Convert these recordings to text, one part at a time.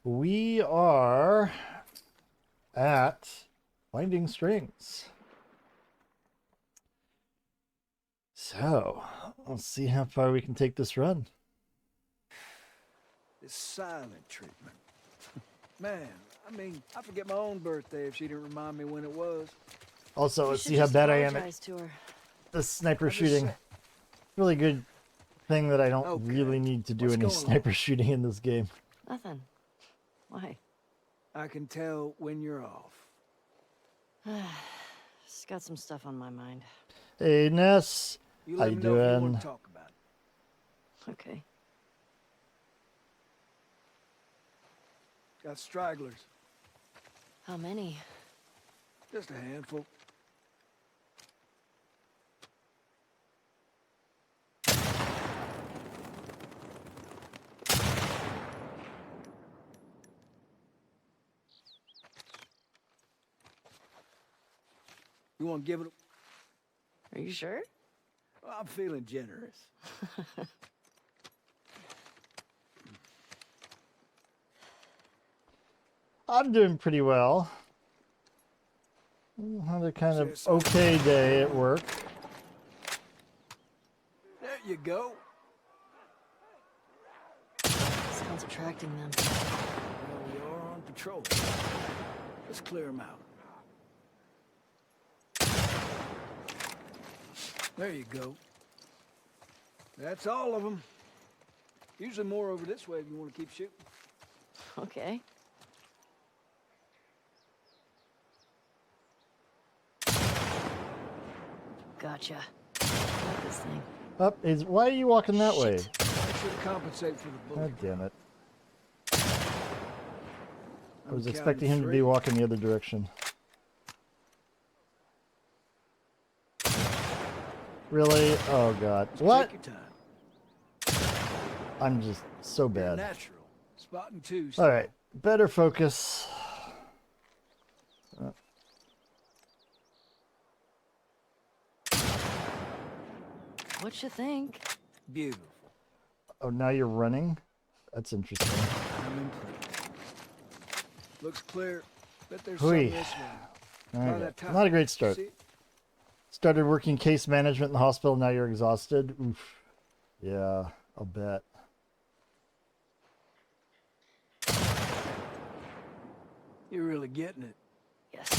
We are at Winding Strings. So, let's see how far we can take this run. This silent treatment. Man, I mean, I forget my own birthday if she didn't remind me when it was. Also, let's see how bad I am at the sniper shooting. Really good thing that I don't really need to do any sniper shooting in this game. Nothing. Why? I can tell when you're off. Just got some stuff on my mind. Hey, Ness. You How let you me know if you doing? want to talk about it. Okay. Got stragglers. How many? Just a handful. You want to give it Are you sure? I'm feeling generous. I'm doing pretty well. Had a kind of okay day at work. There you go. Sounds attracting them. Well, we are on patrol. Let's clear them out. There you go. That's all of them. Usually more over this way if you want to keep shooting. Okay. Gotcha. Got this thing. Up is why are you walking that way? Shit. Make sure to compensate for the bullet. God damn it. I was I'm expecting him counting to be 3. walking the other direction. Really? Oh god. What? Take your time. I'm just so bad. Natural. Spotting 2. Alright. Better focus. What you think? Beautiful. Oh, now you're running? That's interesting. I'm impressed. Looks clear. Bet there's Hooey. some this way. Alright. Try that top. Not a great start. See? Started working case management in the hospital, now you're exhausted. Oof. Yeah, I'll bet. You're really getting it. Yes. A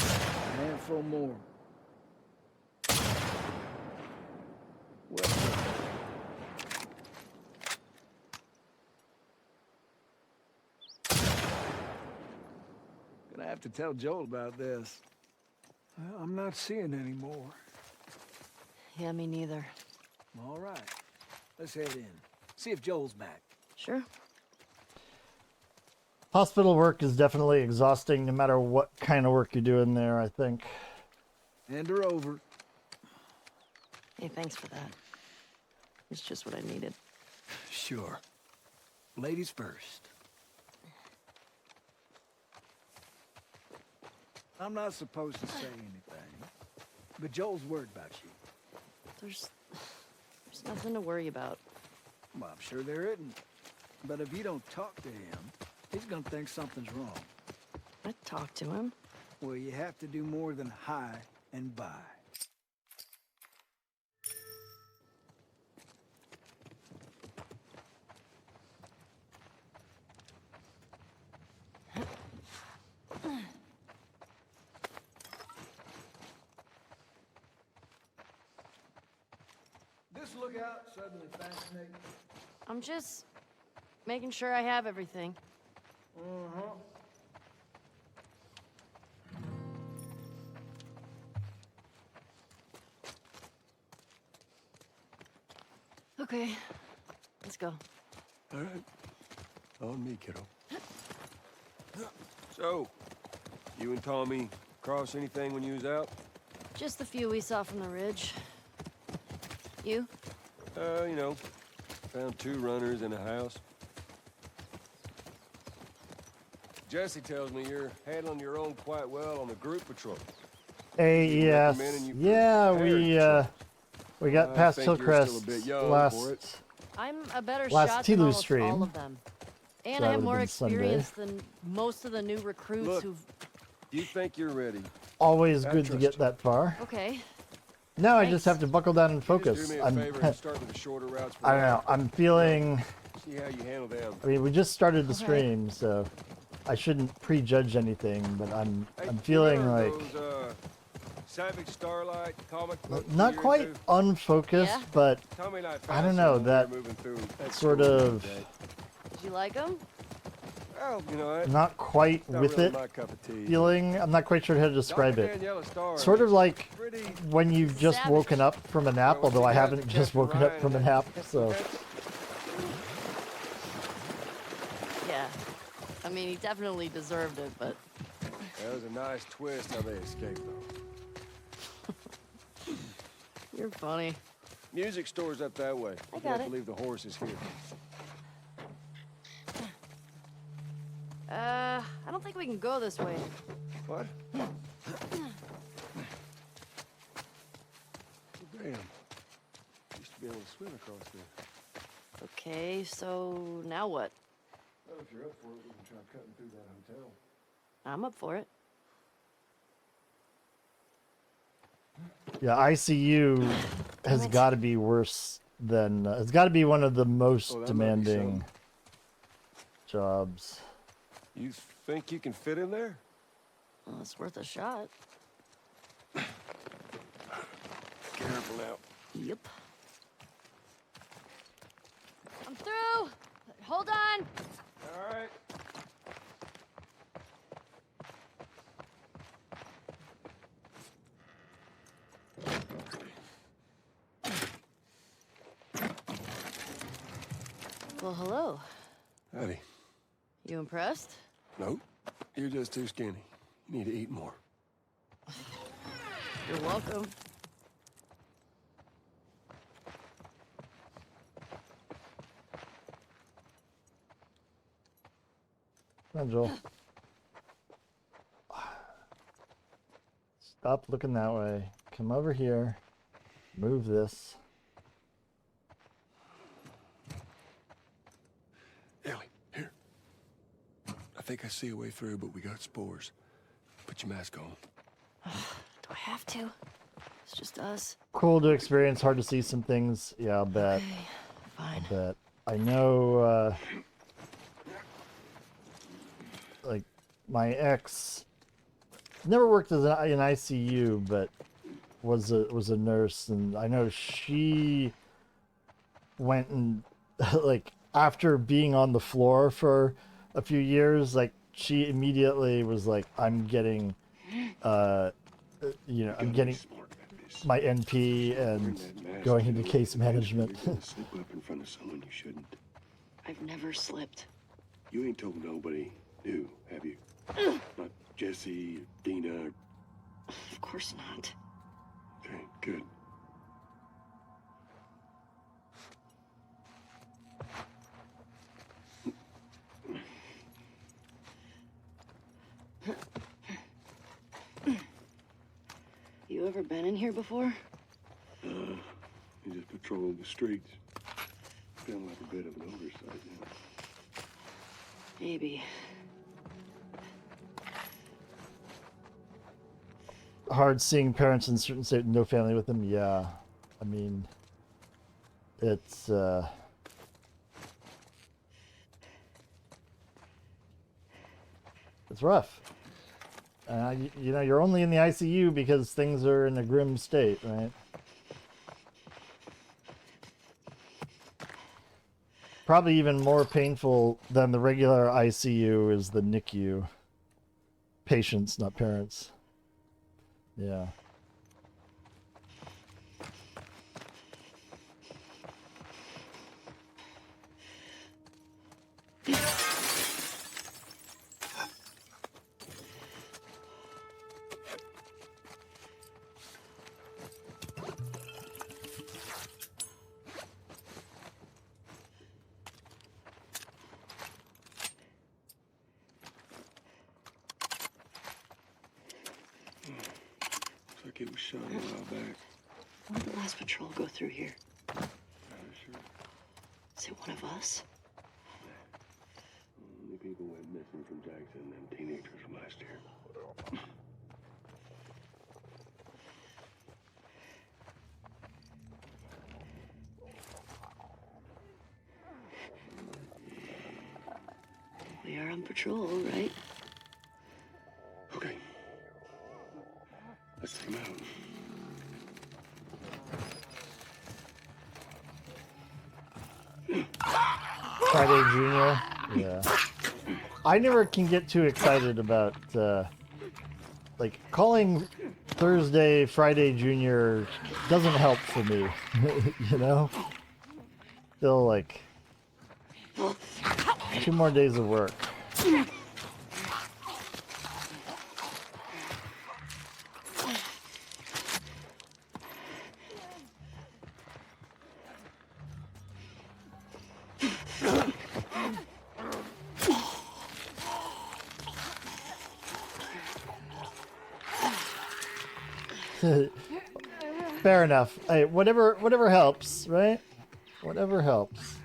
handful more. Well done. Gonna have to tell Joel about this. Well, I'm not seeing any more. Yeah, me neither. All right. Let's head in. See if Joel's back. Sure. Hospital work is definitely exhausting no matter what kind of work you're doing there, I think. Hand her over. Hey, thanks for that. It's just what I needed. Sure. Ladies first. I'm not supposed to say anything, but Joel's worried about you. There's nothing to worry about. Well, I'm sure there isn't. But if you don't talk to him, he's gonna think something's wrong. I talked to him. Well, you have to do more than hi and bye. This lookout suddenly fascinating. I'm just making sure I have everything. Uh-huh. Okay, let's go. All right. On me, kiddo. So, you and Tommy cross anything when you was out? Just the few we saw from the ridge. You? You know, found 2 runners in a house. Jesse tells me you're handling your own quite well on the group patrol. Hey, yes. recommending you for Yeah, we got past think you're still a Hillcrest bit young for last. it. I'm a better Last shot than Tilu almost stream. all of them. And So I that have would've more been Sunday. experience than most of the new recruits Look. who've... You think you're ready? Always I good to trust get you. that far. Okay. Now I just Thanks. have to buckle down and You just focus. do me a I'm, favor and start with the shorter routes. For I don't now. know. I'm feeling. See how you handle them. I mean, we just started the Okay. stream, so I shouldn't prejudge anything. But I'm Hey, feeling remember like those, Savage Starlight comic book not years quite ago? unfocused, Yeah. but Tommy and I I found don't know, some when we that were moving through that sort store of- the other day. Did you like them? Well, you know, that's not quite not with really it my cup of tea. feeling. I'm not quite sure how to describe Dr. it. Daniela Starr Sort of is like pretty. when you've just Savage. woken up from a nap, Well, although I she got haven't the just Captain woken up Ryan from a and nap, that- so Yeah. I mean, he definitely deserved it, but... That was a nice twist how they escaped, though. You're funny. Music store's up that way. I You got have it. to leave the horses here. I don't think we can go this way. What? Damn. Used to be able to swim across there. Okay, so now what? Well, if you're up for it, we can try cutting through that hotel. I'm up for it. yeah, ICU has Damn it. got to be worse than. It's got to be one of the most Oh, that might be demanding something. jobs. You think you can fit in there? Well, it's worth a shot. Careful now. Yep. I'm through! Hold on! All right. Well, hello. Howdy. You impressed? Nope. You're just too skinny. You need to eat more. You're welcome. Come on, Joel. Stop looking that way. Come over here. Move this. Ellie, here. I think I see a way through, but we got spores. Put your mask on. Do I have to? It's just us. Cool to experience. Hard to see some things. Yeah, I'll bet. Okay, fine. I'll bet. I know, like, my ex never worked as in ICU, but was a nurse, and I know she went and like after being on the floor for a few years, like she immediately was like, I'm getting I'm getting my NP and going into case management. Slip up in front of someone you shouldn't. I've never slipped. You ain't told nobody new, have you? Not Jesse, or Dina. Of course not. Okay, good. You ever been in here before? You just patrolling the streets. Feeling like a bit of an oversight now. Maybe. Hard seeing parents in certain state, no family with them. Yeah, I mean, it's rough. You know, you're only in the ICU because things are in a grim state, right? Probably even more painful than the regular ICU is the NICU. Patients, not parents. Yeah. Looks like it was shot a while back. When did the last patrol go through here? Sure. Is it one of us? chest here. We are on patrol, right? Okay. Let's take him out. Friday Junior. Yeah. I never can get too excited about like calling Thursday Friday Junior doesn't help for me. You know? Still like 2 more days of work. Fair enough. Hey, whatever helps, right? Whatever helps.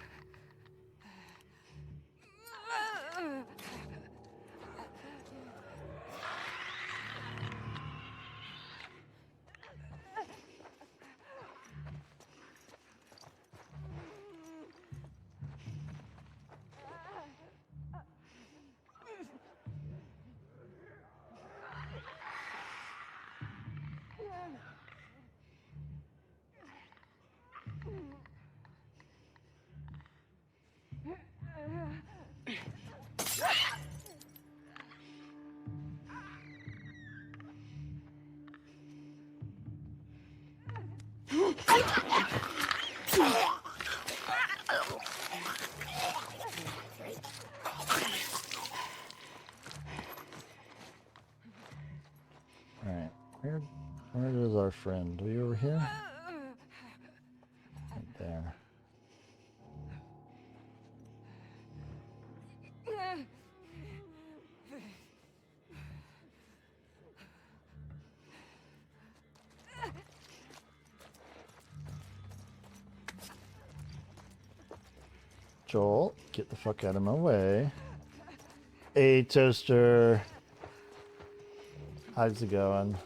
Alright, where is our friend? Are we over here? Right there. Joel, get the fuck out of my way. Hey, Toaster. How's it going?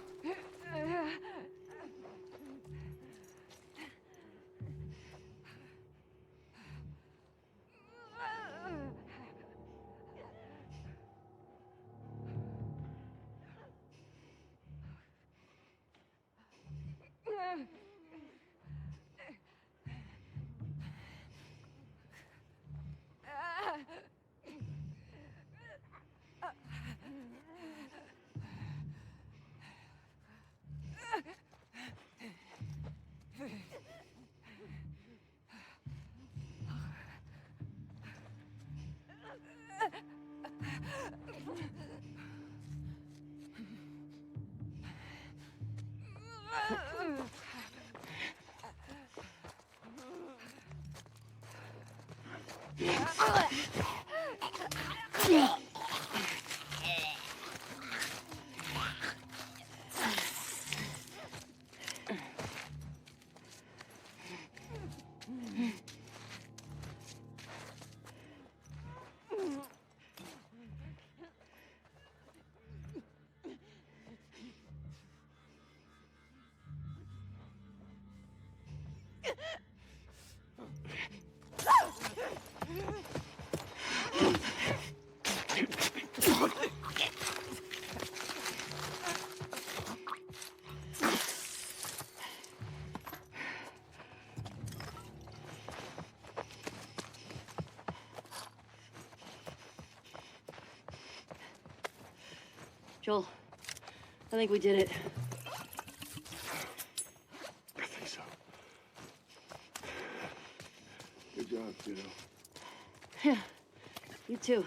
Joel, I think we did it. I think so. Good job, kiddo. Yeah, you too.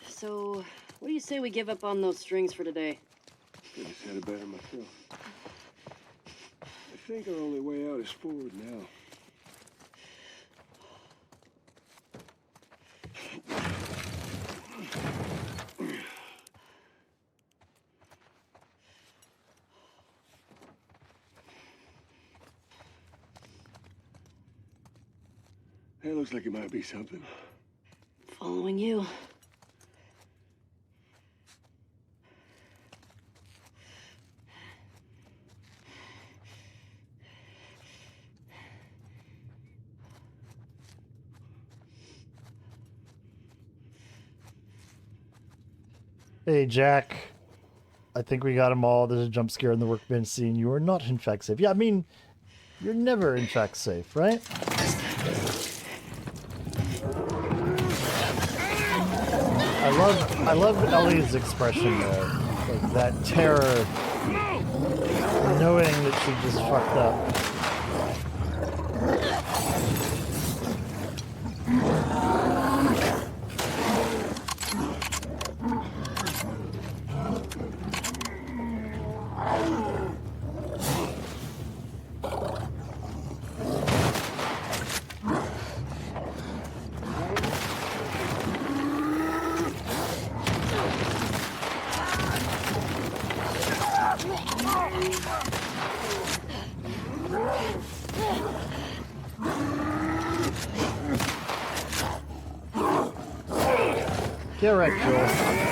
So, what do you say we give up on those strings for today? Could have said it better myself. I think our only way out is forward now. Hey, looks like it might be something. Following you. Hey, Jack. I think we got them all. There's a jump scare in the workbench scene. You are not, in fact, safe. Yeah, I mean, you're never, in fact, safe, right? I love Ellie's expression there. Like, that terror, knowing that she just fucked up. Get right, Joel.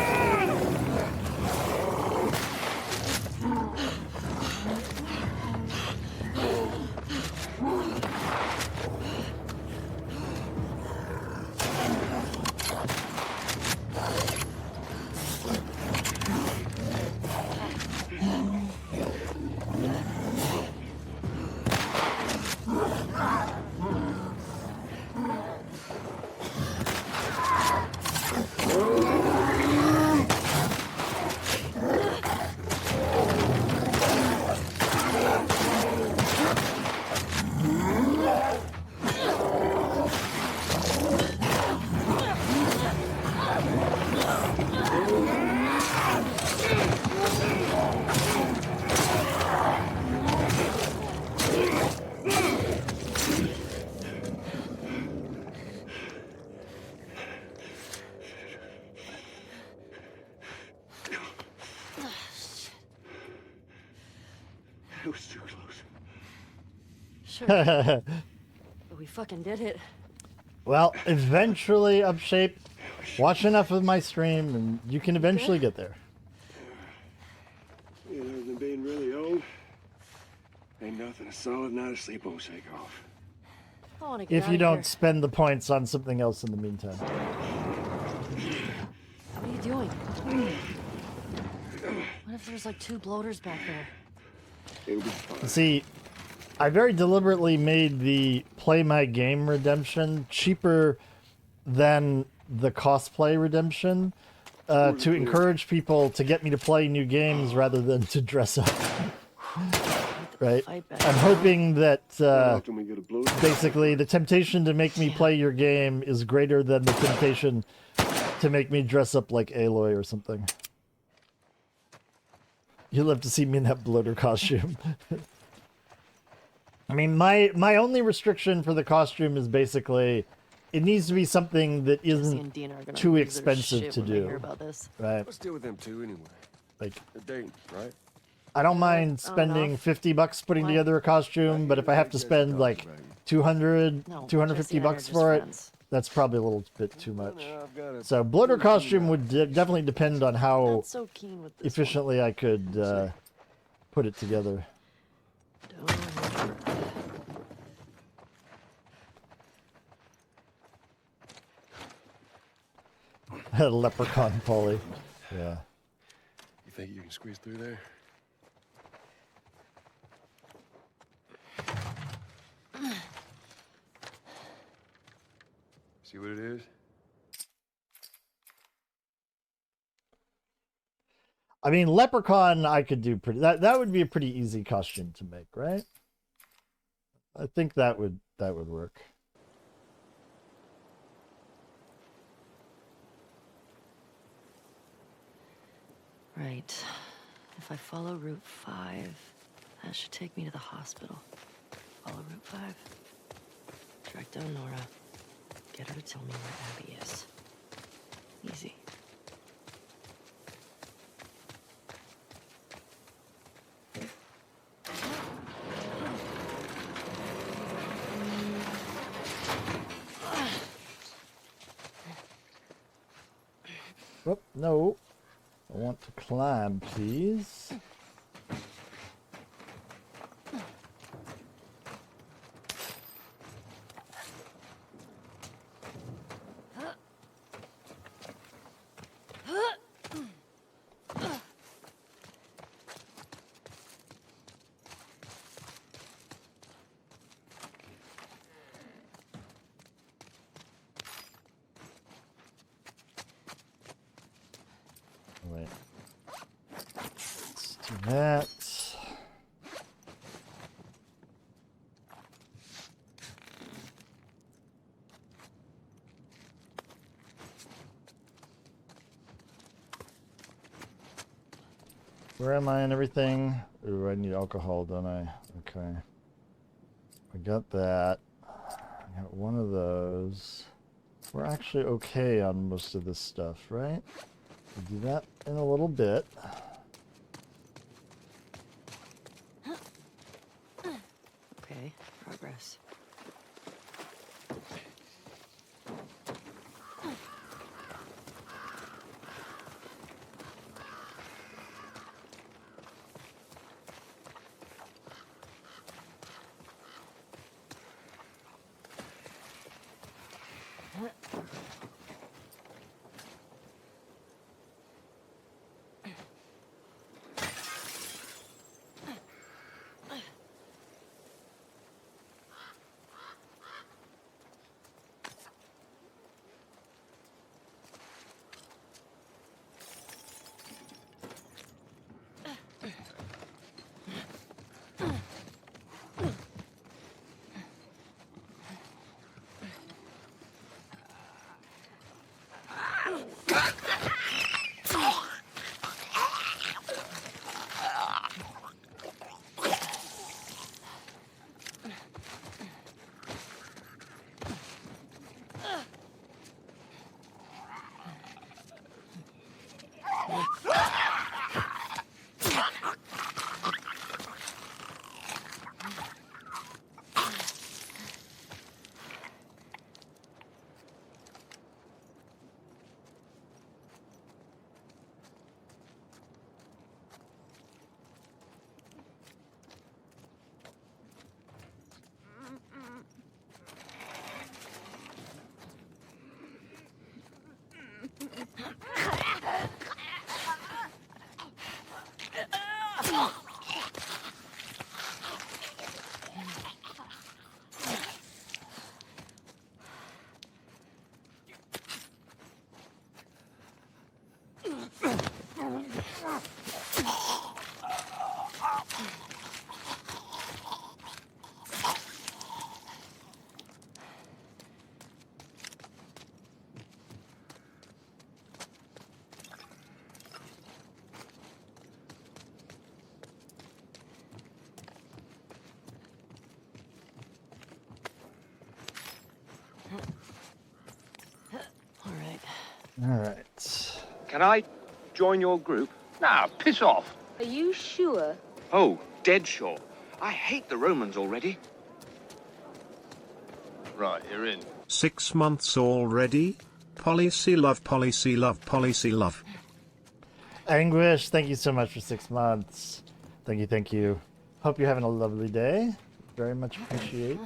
It was too close. Sure. But we fucking did it. Well, eventually, Upshape, watch enough of my stream and you can eventually get there. Yeah, other than being really old, ain't nothing a solid night of sleep won't shake off. I want to get If out you of don't here. spend the points on something else in the meantime. What are you doing? What if there's like 2 bloaters back there? It'll be fine. See, I very deliberately made the play my game redemption cheaper than the cosplay redemption to encourage people to get me to play new games rather than to dress up. Right? Fight back. I'm hoping that How often we get a blow? basically the temptation to make me play your game is greater than the temptation to make me dress up like Aloy or something. You'll have to see me in that bloater costume. I mean, my only restriction for the costume is basically it needs to be something that Jesse isn't and Dina are gonna too lose their expensive shit to when they do. hear about this. Right? Let's deal with them too anyway. Like, They're dating, right? I don't mind I don't spending know. $50 putting Why? together a costume, but if I have to spend like 200, No, 250 Jesse and I are bucks just for it, friends. that's probably a little bit too much. No, I've got a So bloater pretty costume keen would definitely depend on how Not so keen with this efficiently I could put it together. one. Don't. Leprechaun Polly. Yeah. You think you can squeeze through there? See what it is? I mean, Leprechaun I could do pretty that would be a pretty easy costume to make, right? I think that would work. Right. If I follow Route 5, that should take me to the hospital. Follow Route 5. Track down Nora. Get her to tell me where Abby is. Easy. Oh, no. I want to climb, please. that. Where am I and everything? Ooh, I need alcohol, don't I? Okay. I got that. I got one of those. We're actually okay on most of this stuff, right? We'll do that in a little bit. Okay, progress. All right. Can I join your group? Nah, piss off. Are you sure? Oh, dead sure. I hate the Romans already. Right, you're in. 6 months already? Policy love, policy love, policy love. Anguish, thank you so much for 6 months. Thank you, thank you. Hope you're having a lovely day. Very much appreciate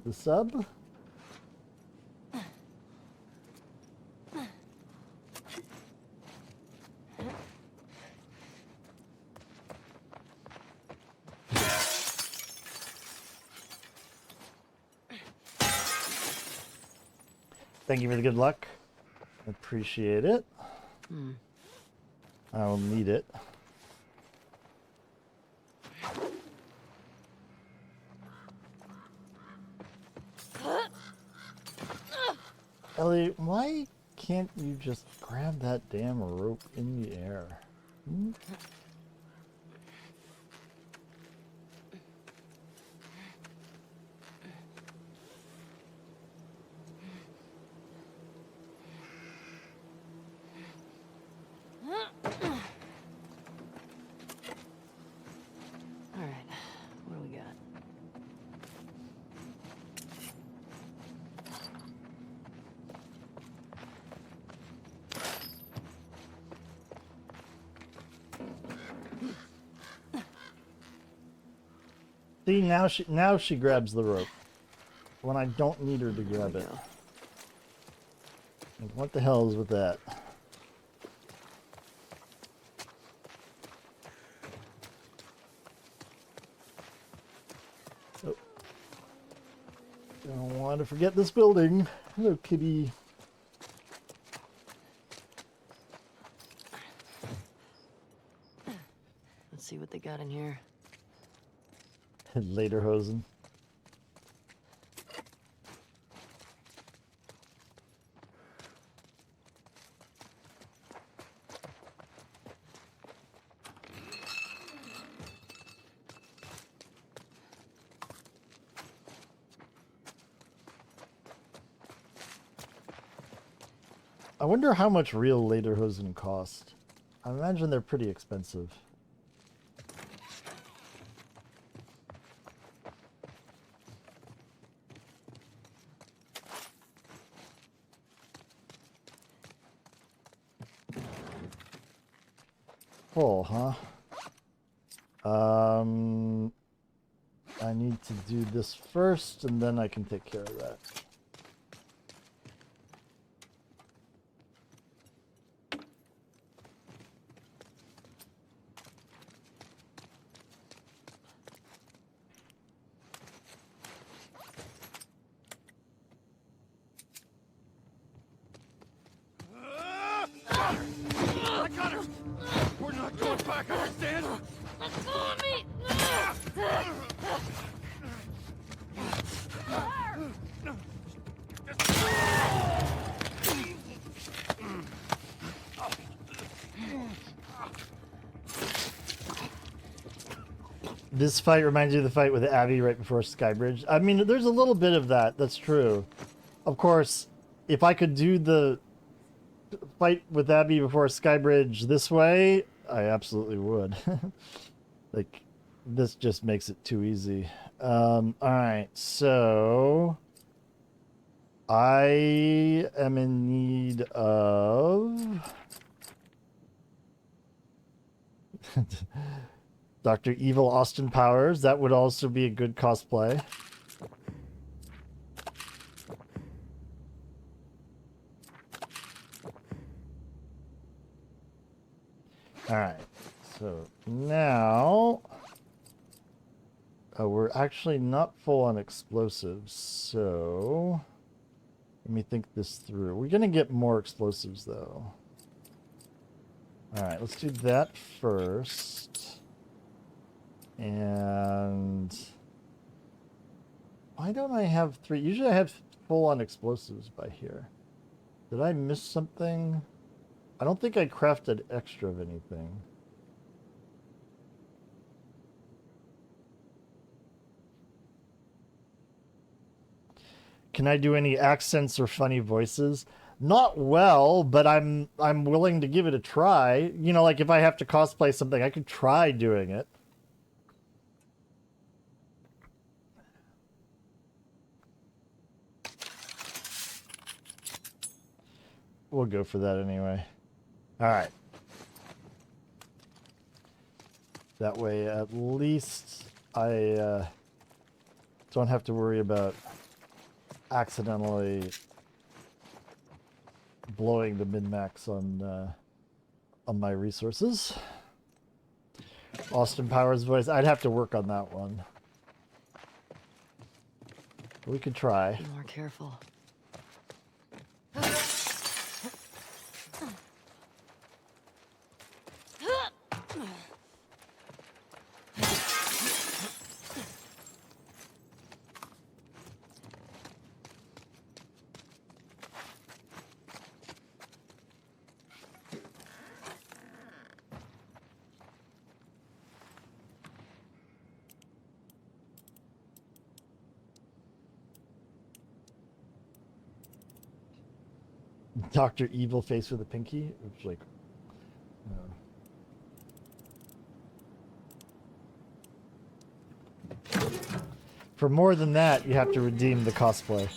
the sub. Thank you for the good luck. Appreciate it. I'll need it. Ellie, why can't you just grab that damn rope in the air? Hmm? All right, what do we got? See, now she grabs the rope when I don't need her to grab it. Like, what the hell is with that? Oh. Don't want to forget this building. Hello, kitty. Let's see what they got in here. Lederhosen. I wonder how much real lederhosen cost. I imagine they're pretty expensive. Full, huh? I need to do this first, and then I can take care of that. I got her! We're not going back, understand? This fight reminds you of the fight with Abby right before Skybridge. I mean, there's a little bit of that. That's true. Of course, if I could do the fight with Abby before Skybridge this way, I absolutely would. Like, this just makes it too easy. Alright, so I am in need of Dr. Evil Austin Powers. That would also be a good cosplay. Alright, so now we're actually not full on explosives, so let me think this through. We're gonna get more explosives though. Alright, let's do that first. And why don't I have 3? Usually I have full on explosives by here. Did I miss something? I don't think I crafted extra of anything. Can I do any accents or funny voices? Not well, but I'm willing to give it a try. You know, like if I have to cosplay something, I could try doing it. We'll go for that anyway. All right. That way, at least I don't have to worry about accidentally blowing the min-max on my resources. Austin Powers voice. I'd have to work on that one. We could try. Be more careful. Dr. Evil face with a pinky. It's like, for more than that, you have to redeem the cosplay.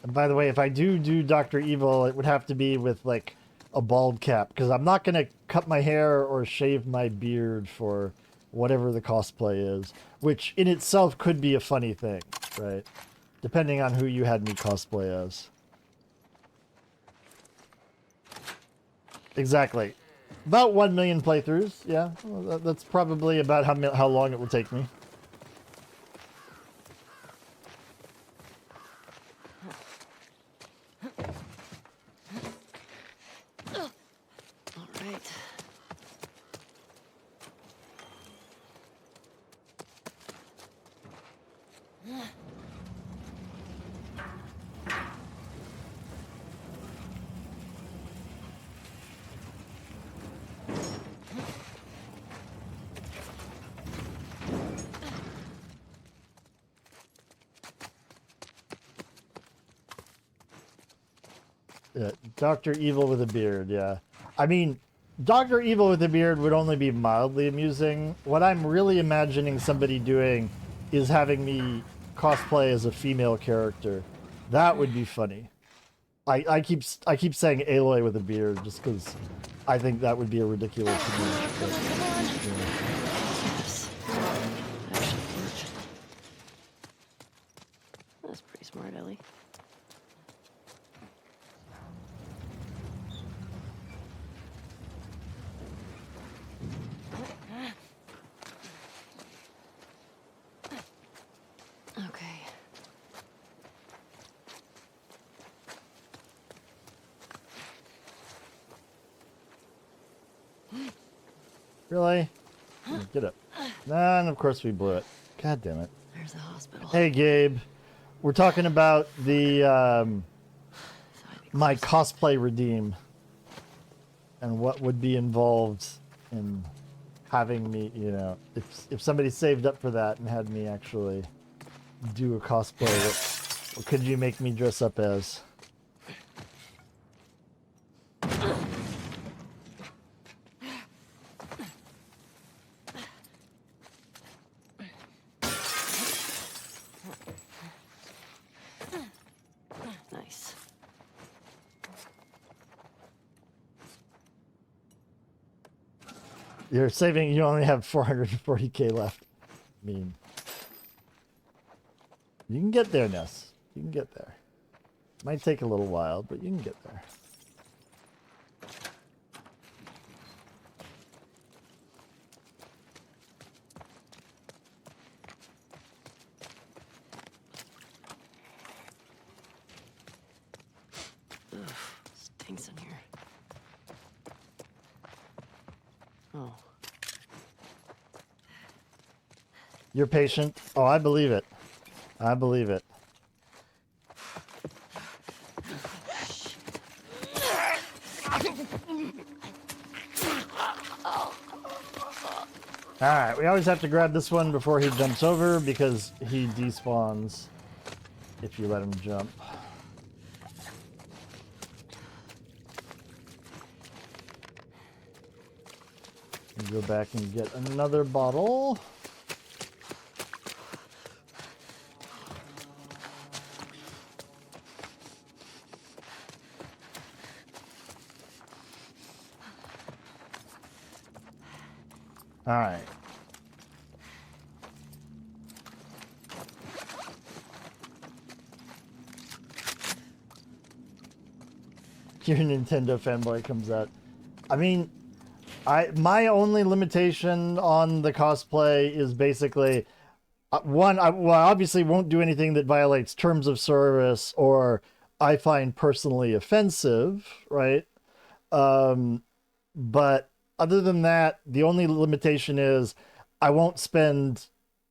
And by the way, if I do Dr. Evil, it would have to be with like a bald cap, because I'm not going to cut my hair or shave my beard for whatever the cosplay is, which in itself could be a funny thing, right? Depending on who you had me cosplay as. Exactly. About 1 million playthroughs, yeah. Well, that's probably about how long it will take me. Yeah, Dr. Evil with a beard, yeah. I mean, Dr. Evil with a beard would only be mildly amusing. What I'm really imagining somebody doing is having me cosplay as a female character. That would be funny. I keep saying Aloy with a beard just because I think that would be a ridiculous image. But, yeah. Yes. That actually worked. That's pretty smart, Ellie. Okay. Really? Get up. Nah, and of course we blew it. God damn it. There's the hospital. Hey, Gabe. We're talking about the my cosplay redeem and what would be involved in having me, you know, if somebody saved up for that and had me actually do a cosplay, what could you make me dress up as? Nice. You're saving, you only have 440k left. I mean, you can get there, Ness. You can get there. Might take a little while, but you can get there. Ugh, stinks in here. Oh. You're patient. Oh, I believe it. I believe it. Alright, we always have to grab this one before he jumps over because he despawns if you let him jump. And go back and get another bottle. All right. Your Nintendo fanboy comes out. I mean, my only limitation on the cosplay is basically one. I obviously won't do anything that violates terms of service or I find personally offensive, right? But other than that, the only limitation is I won't spend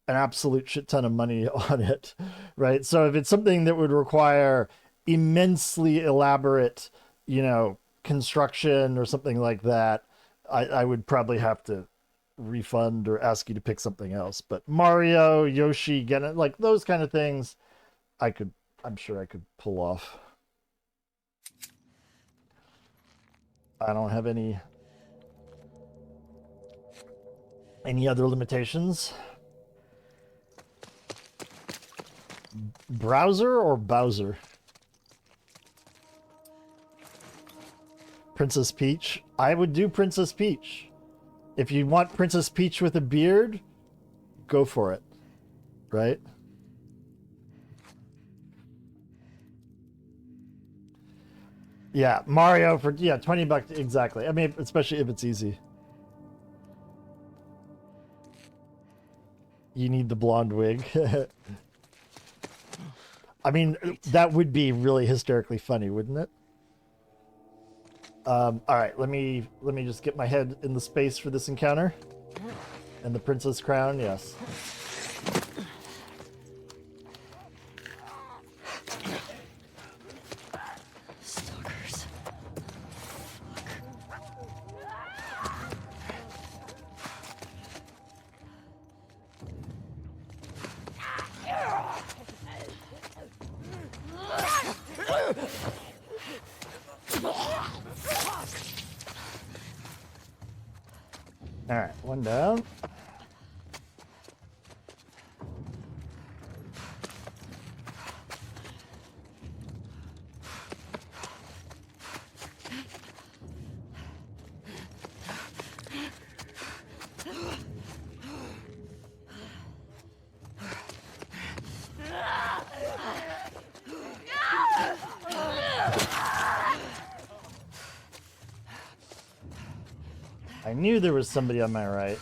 an absolute shit ton of money on it, right? So if it's something that would require immensely elaborate, you know, construction or something like that, I would probably have to refund or ask you to pick something else. But Mario, Yoshi, Gen, like those kind of things, I'm sure I could pull off. I don't have any other limitations? Browser or Bowser? Princess Peach? I would do Princess Peach. If you want Princess Peach with a beard, go for it. Right? Yeah, Mario for, yeah, 20 bucks, exactly. I mean, especially if it's easy. You need the blonde wig. I mean, that would be really hysterically funny, wouldn't it? All right, let me just get my head in the space for this encounter. And the princess crown, yes. Stalkers. Alright, one down. I knew there was somebody on my right.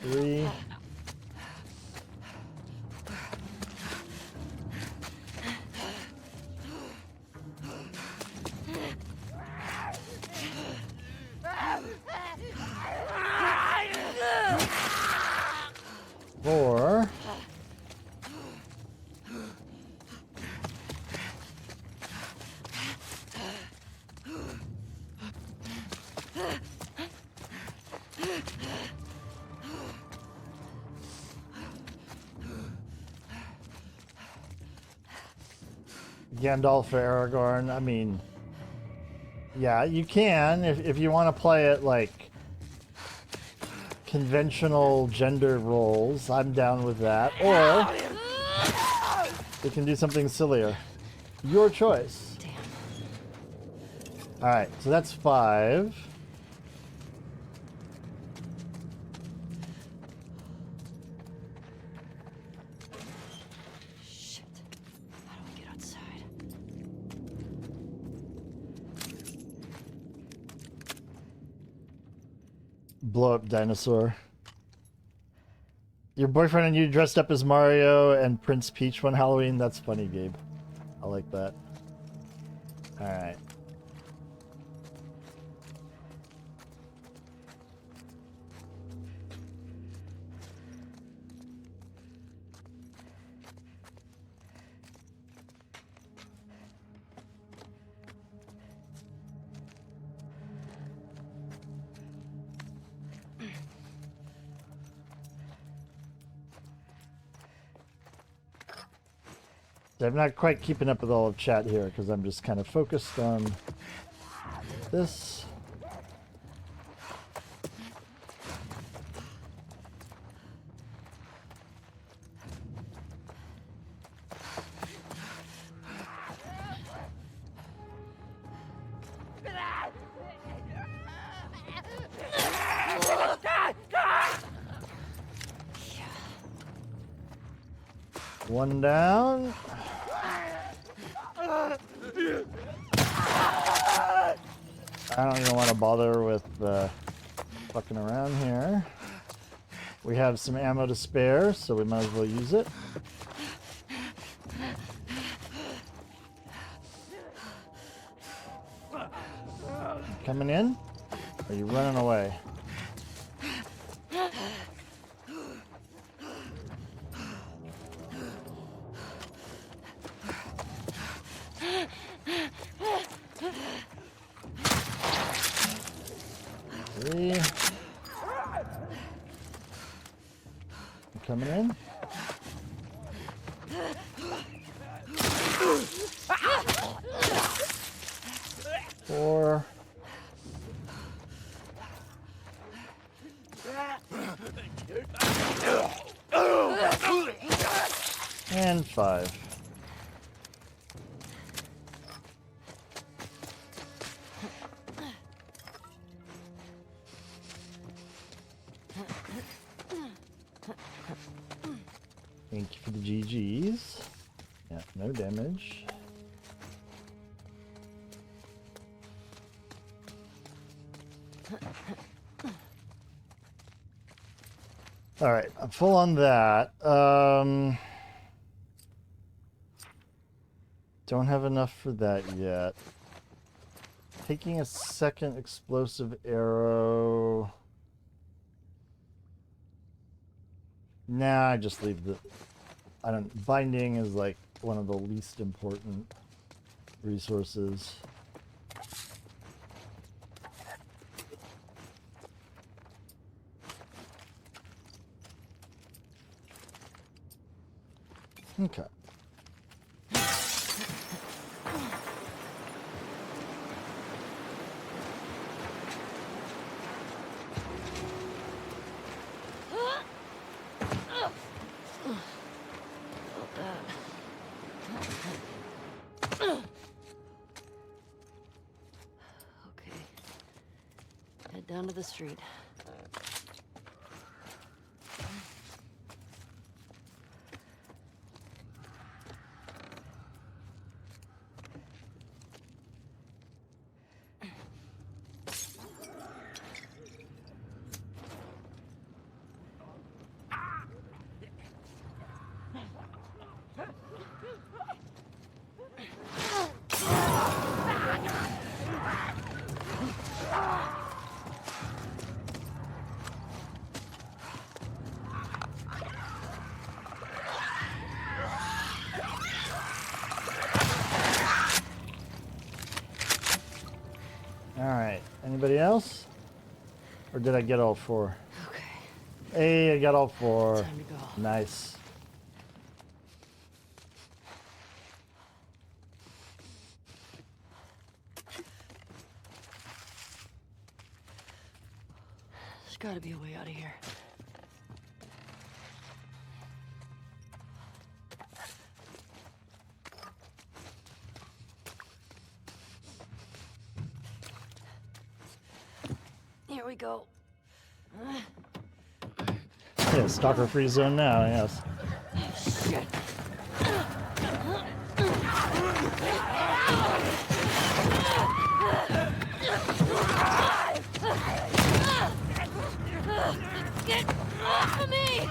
Three. Four. Gandalf or Aragorn. I mean, yeah, you can if you want to play it like conventional gender roles. I'm down with that. Or we can do something sillier. Your choice. Damn. All right, so that's 5. Shit. How do we get outside? Blow up dinosaur. Your boyfriend and you dressed up as Mario and Prince Peach one Halloween? That's funny, Gabe. I like that. Alright. I'm not quite keeping up with all of chat here because I'm just kind of focused on this. One down. I don't even want to bother with fucking around here. We have some ammo to spare, so we might as well use it. Coming in? Or are you running away? Three. Coming in. Four. And 5. Thank you for the GGs. Yeah, no damage. All right, I'm full on that. Don't have enough for that yet. Taking a second explosive arrow. Nah, I just leave the... I don't... Binding is like one of the least important resources. Okay. Felt that. Okay. Head down to the street. Alright. Anybody else? Or did I get all 4? Okay. Hey, I got all 4. Time to go. Nice. There's gotta be a way out of here. Here we go. Yeah, stalker free zone now, yes. Shit. Get off of me!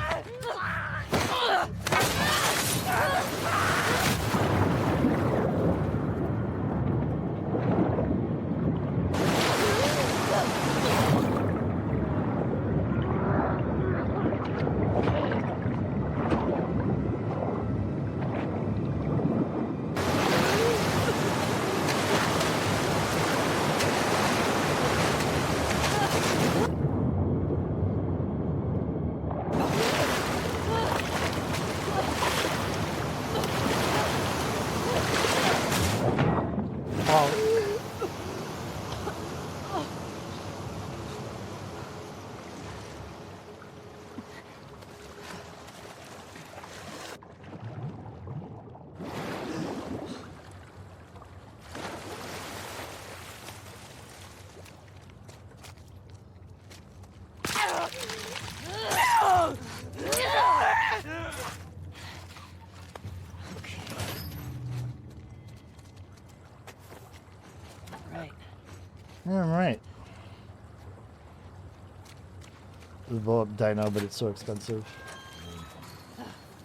Alright. This blow up dino, but it's so expensive.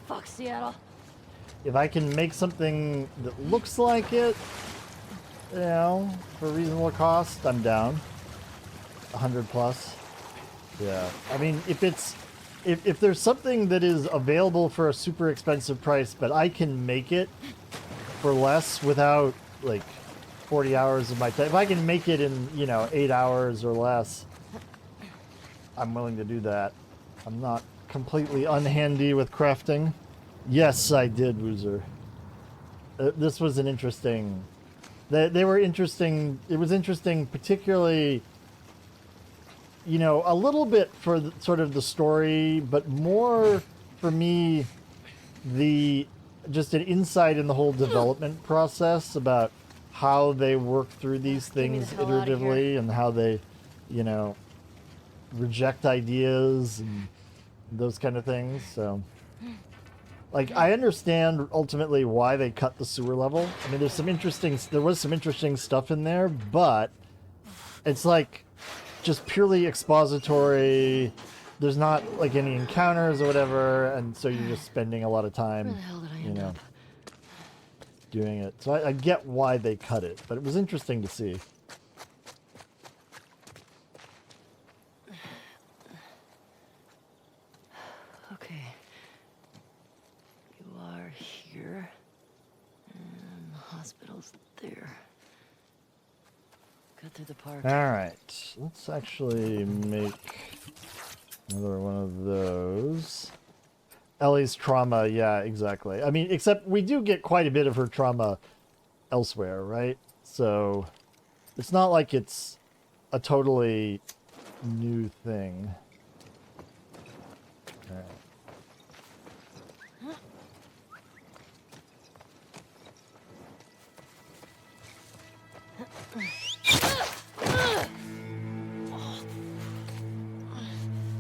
Fuck Seattle. If I can make something that looks like it, you know, for a reasonable cost, I'm down. 100 plus. Yeah. I mean, if there's something that is available for a super expensive price, but I can make it for less without, like, 40 hours of my time. If I can make it in, you know, 8 hours or less, I'm willing to do that. I'm not completely unhandy with crafting. Yes, I did, Woozer. This was an interesting... They were interesting. It was interesting, particularly, you know, a little bit for sort of the story, but more for me, just an insight in the whole development process about how they work through these things iteratively and how they, you know, reject ideas and those kind of things. So, like, I understand ultimately why they cut the sewer level. I mean, there was some interesting stuff in there, but it's like just purely expository. There's not like any encounters or whatever, and so you're just spending a lot of time, Where the hell did I you end know, up? doing it. So I get why they cut it, but it was interesting to see. Okay. You are here. And the hospital's there. Cut through the park. All right, let's actually make another one of those. Ellie's trauma, yeah, exactly. I mean, except we do get quite a bit of her trauma elsewhere, right? So it's not like it's a totally new thing. All right.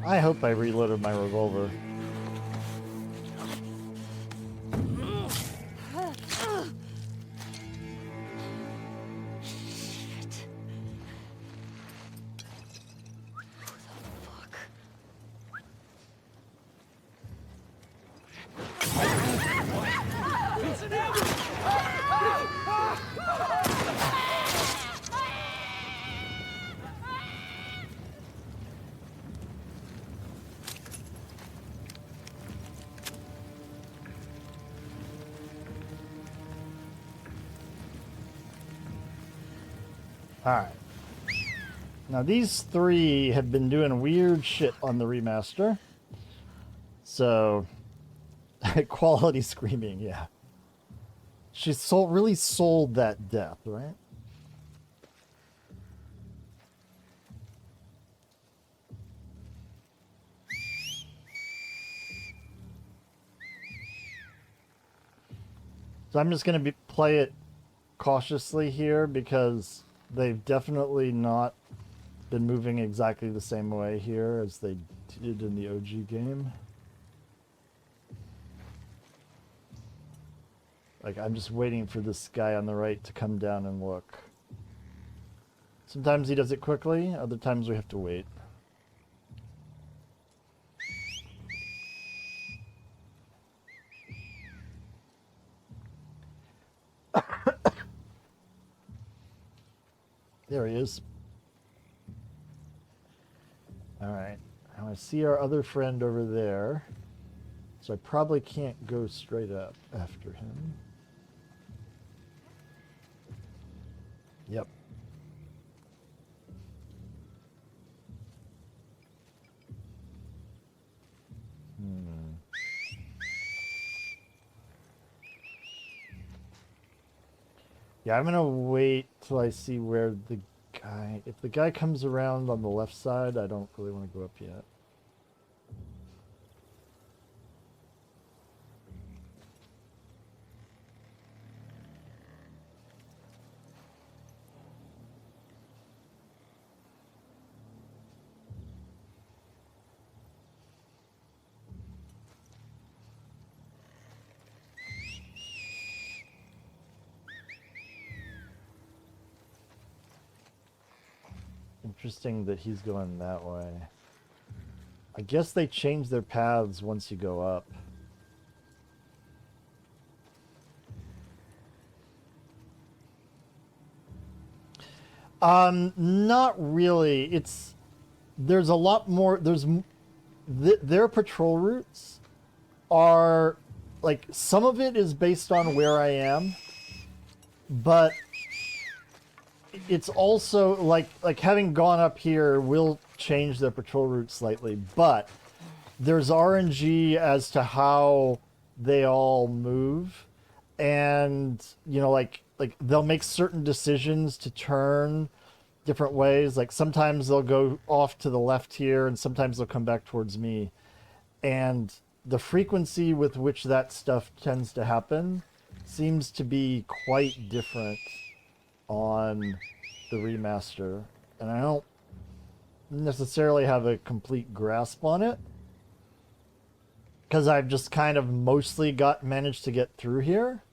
I hope I reloaded my revolver. Alright. Now these three have been doing weird shit on the remaster. So, quality screaming, yeah. She really sold that death, right? So I'm just going to play it cautiously here because they've definitely not been moving exactly the same way here as they did in the OG game. Like, I'm just waiting for this guy on the right to come down and look. Sometimes he does it quickly, other times we have to wait. There he is. Alright, now I see our other friend over there. So I probably can't go straight up after him. Yep. Yeah, I'm gonna wait till I see where the guy... If the guy comes around on the left side, I don't really want to go up yet. Interesting that he's going that way. I guess they change their paths once you go up. Not really. There's a lot more. Their patrol routes are like, some of it is based on where I am, but it's also like having gone up here will change the patrol route slightly, but there's RNG as to how they all move, and you know, like they'll make certain decisions to turn different ways. Like sometimes they'll go off to the left here, and sometimes they'll come back towards me, and the frequency with which that stuff tends to happen seems to be quite different on the remaster, and I don't necessarily have a complete grasp on it because I've just kind of mostly managed to get through here.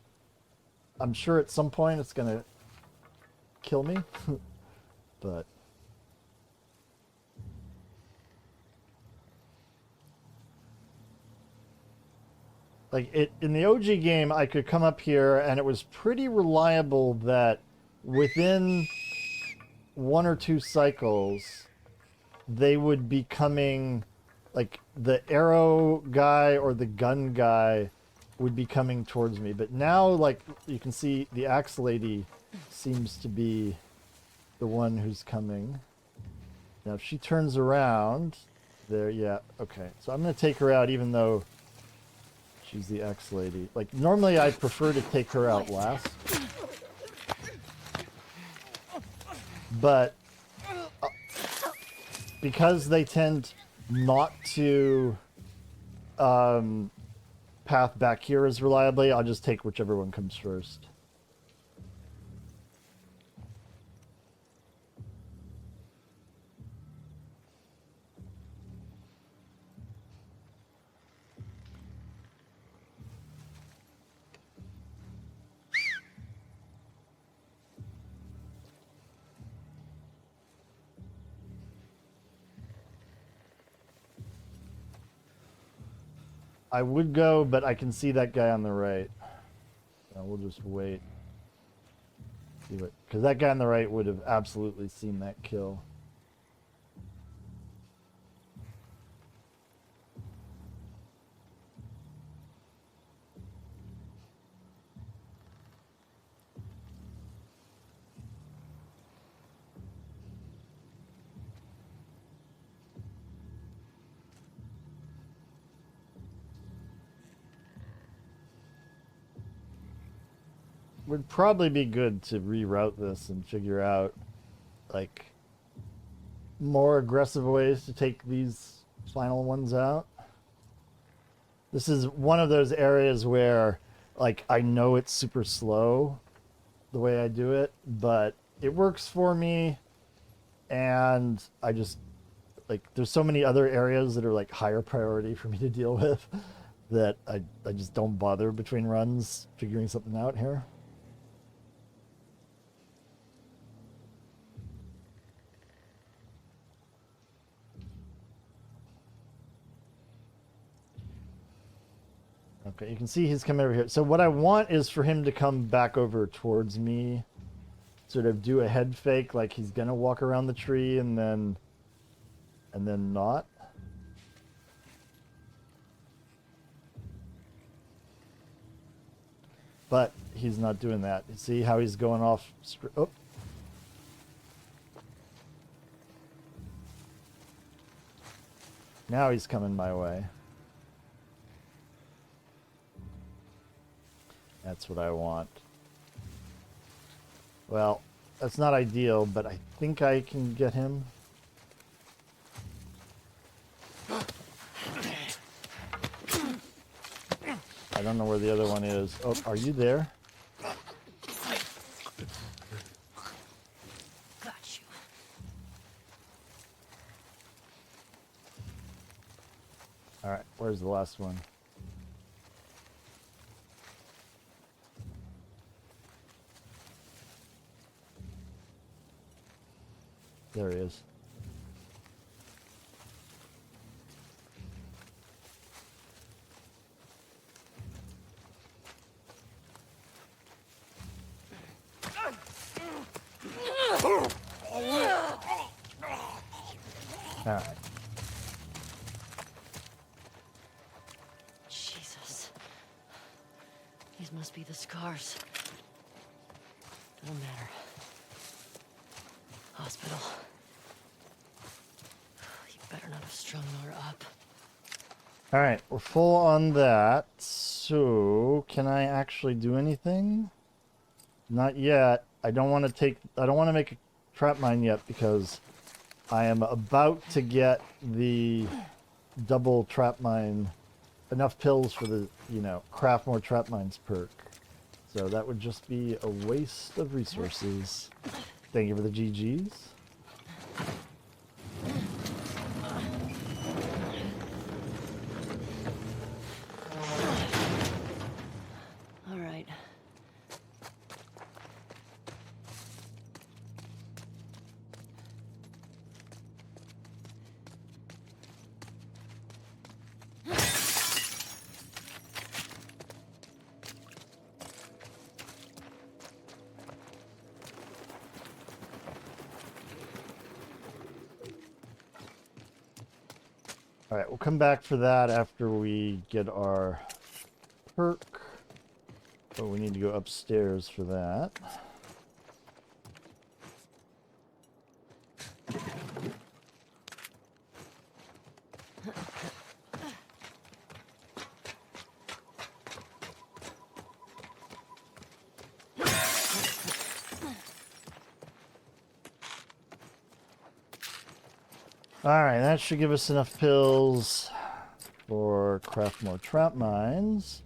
I'm sure at some point it's gonna kill me, but like in the OG game, I could come up here and it was pretty reliable that within 1 or 2 cycles, they would be coming, like the arrow guy or the gun guy would be coming towards me. But now, like, you can see the axe lady seems to be the one who's coming. Now, if she turns around, there, yeah, okay. So I'm going to take her out even though She's the X lady. Like, normally I prefer to take her out last. But because they tend not to path back here as reliably, I'll just take whichever one comes first. I would go, but I can see that guy on the right. So we'll just wait. See what, because that guy on the right would have absolutely seen that kill. Would probably be good to reroute this and figure out, like, more aggressive ways to take these final ones out. This is one of those areas where, like, I know it's super slow the way I do it, but it works for me, and I just, like, there's so many other areas that are, like, higher priority for me to deal with that I just don't bother between runs figuring something out here. Okay, you can see he's coming over here. So what I want is for him to come back over towards me, sort of do a head fake like he's gonna walk around the tree and then not. But he's not doing that. You see how he's going off? Oh. Now he's coming my way. That's what I want. Well, that's not ideal, but I think I can get him. I don't know where the other one is. Oh, are you there? Got you. All right, where's the last one? There he is. All right. Jesus. These must be the scars. Doesn't matter. Hospital. You better not have strung Nora up. All right, we're full on that. So, can I actually do anything? Not yet. I don't want to make a trap mine yet because I am about to get the double trap mine, enough pills for the, craft more trap mines perk. So that would just be a waste of resources. Thank you for the GGs. All right. All right, we'll come back for that after we get our perk. But we need to go upstairs for that. Alright, that should give us enough pills for craft more trap mines.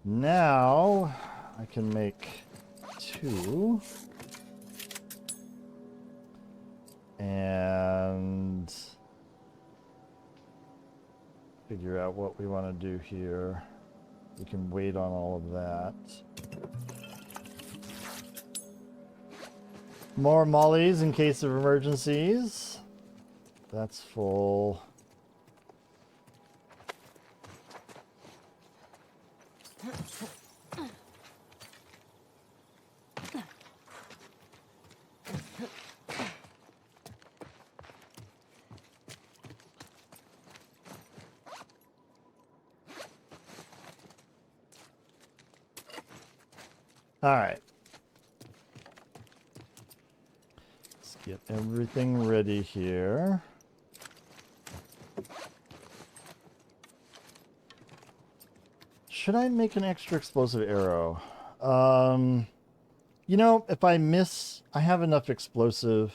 Now I can make 2. And figure out what we want to do here. We can wait on all of that. More mollies in case of emergencies. That's full. All right. Let's get everything ready here. Should I make an extra explosive arrow? You know, if I miss, I have enough explosive.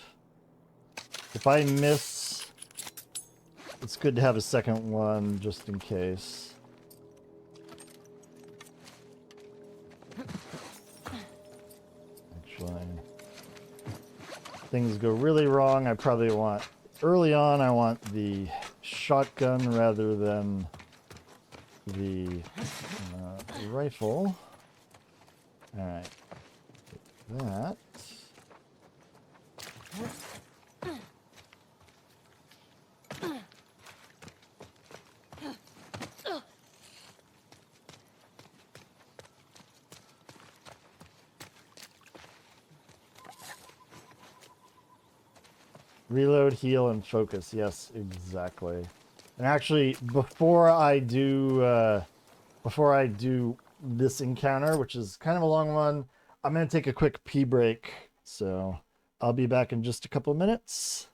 If I miss, it's good to have a second one just in case. Actually, things go really wrong. I probably want, early on, I want the shotgun rather than the rifle. All right, take that. Reload, heal, and focus. Yes, exactly. And actually, before I do this encounter, which is kind of a long one, I'm going to take a quick pee break. So I'll be back in just a couple of minutes.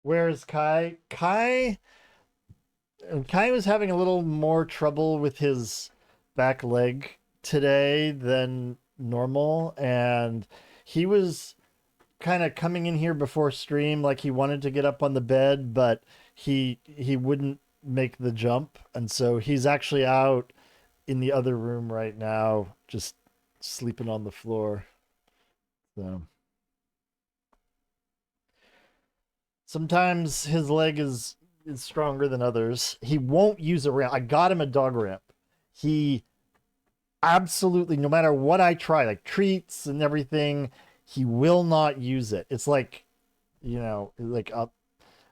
Where's Kai? Kai was having a little more trouble with his back leg today than normal, and he was kind of coming in here before stream like he wanted to get up on the bed, but he wouldn't make the jump, and so he's actually out in the other room right now, just sleeping on the floor. So Sometimes his leg is stronger than others. He won't use a ramp. I got him a dog ramp. He absolutely, no matter what I try, like treats and everything, he will not use it. It's like, you know, like up.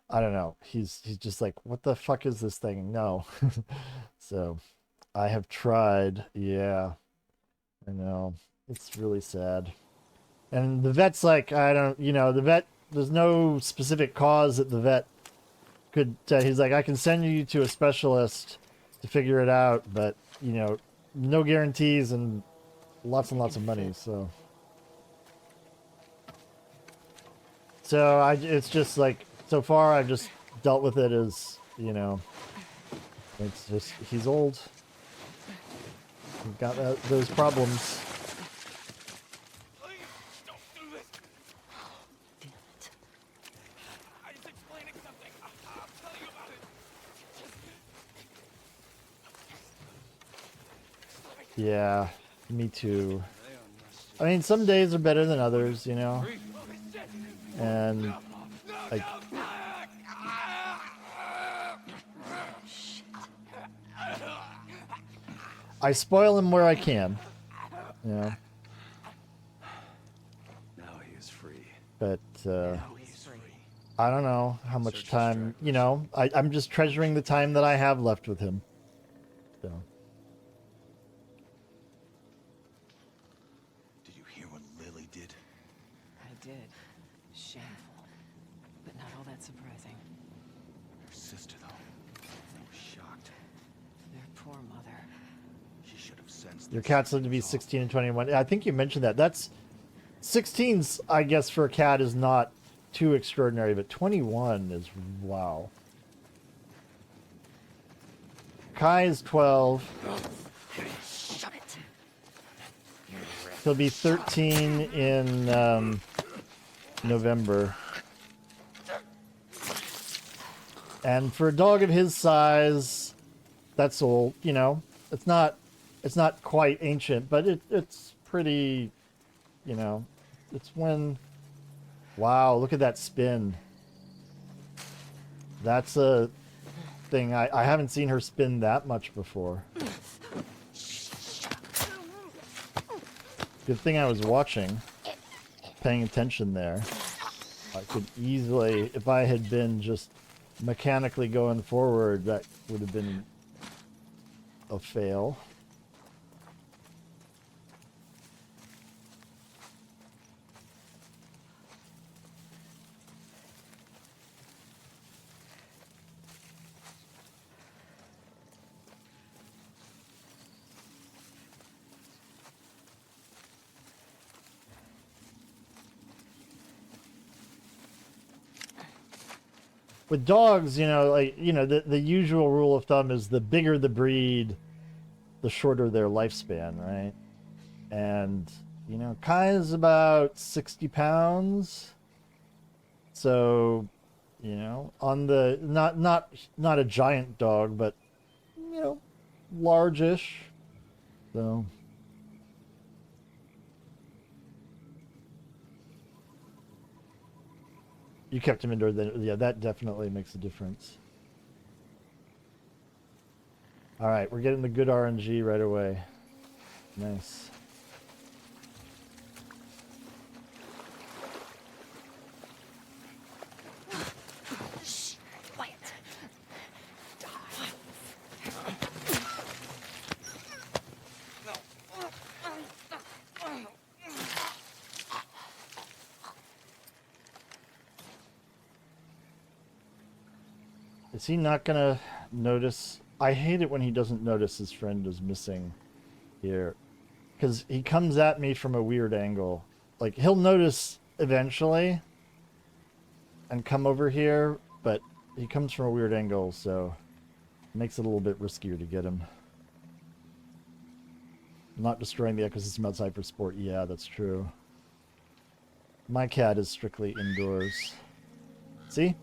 I don't know. He's just like, what the fuck is this thing? No. So I have tried. Yeah, I know. It's really sad. And the vet's like, I don't, you know, the vet, there's no specific cause that the vet could, he's like, I can send you to a specialist to figure it out, but, you know, no guarantees and lots of money, so. So it's just like, so far I've just dealt with it as, you know, it's just, he's old. He's got those problems. Yeah, me too. I mean, some days are better than others, you know? And, like... I spoil him where I can. You know? Now he is free. But, I don't know how much time, you know? I'm just treasuring the time that I have left with him. So... did. Shameful. But not all that surprising. Your sister, though. I was shocked. Their poor mother. She should have sensed Your cat's lived to be 16 and 21. I think you mentioned that. That's... 16's, I guess, for a cat is not too extraordinary, but 21 is... wow. Kai is 12. Shut it. He'll be 13 in November. And for a dog of his size, that's old, you know. It's not quite ancient, but it's pretty, you know. It's when... wow, look at that spin. That's a thing. I haven't seen her spin that much before. Good thing I was watching, paying attention there. I could easily, if I had been just mechanically going forward, that would have been a fail. With dogs, you know, like, you know, the usual rule of thumb is the bigger the breed, the shorter their lifespan, right? And, you know, Kai is about 60 pounds. So, you know, on the, not a giant dog, but, you know, largish. So... you kept him indoors, then yeah, that definitely makes a difference. All right, we're getting the good RNG right away. Nice. Quiet. Is he not gonna notice? I hate it when he doesn't notice his friend is missing here. Because he comes at me from a weird angle. Like, he'll notice eventually and come over here, but he comes from a weird angle, so it makes it a little bit riskier to get him. Not destroying the ecosystem outside for sport. Yeah, that's true. My cat is strictly indoors. See?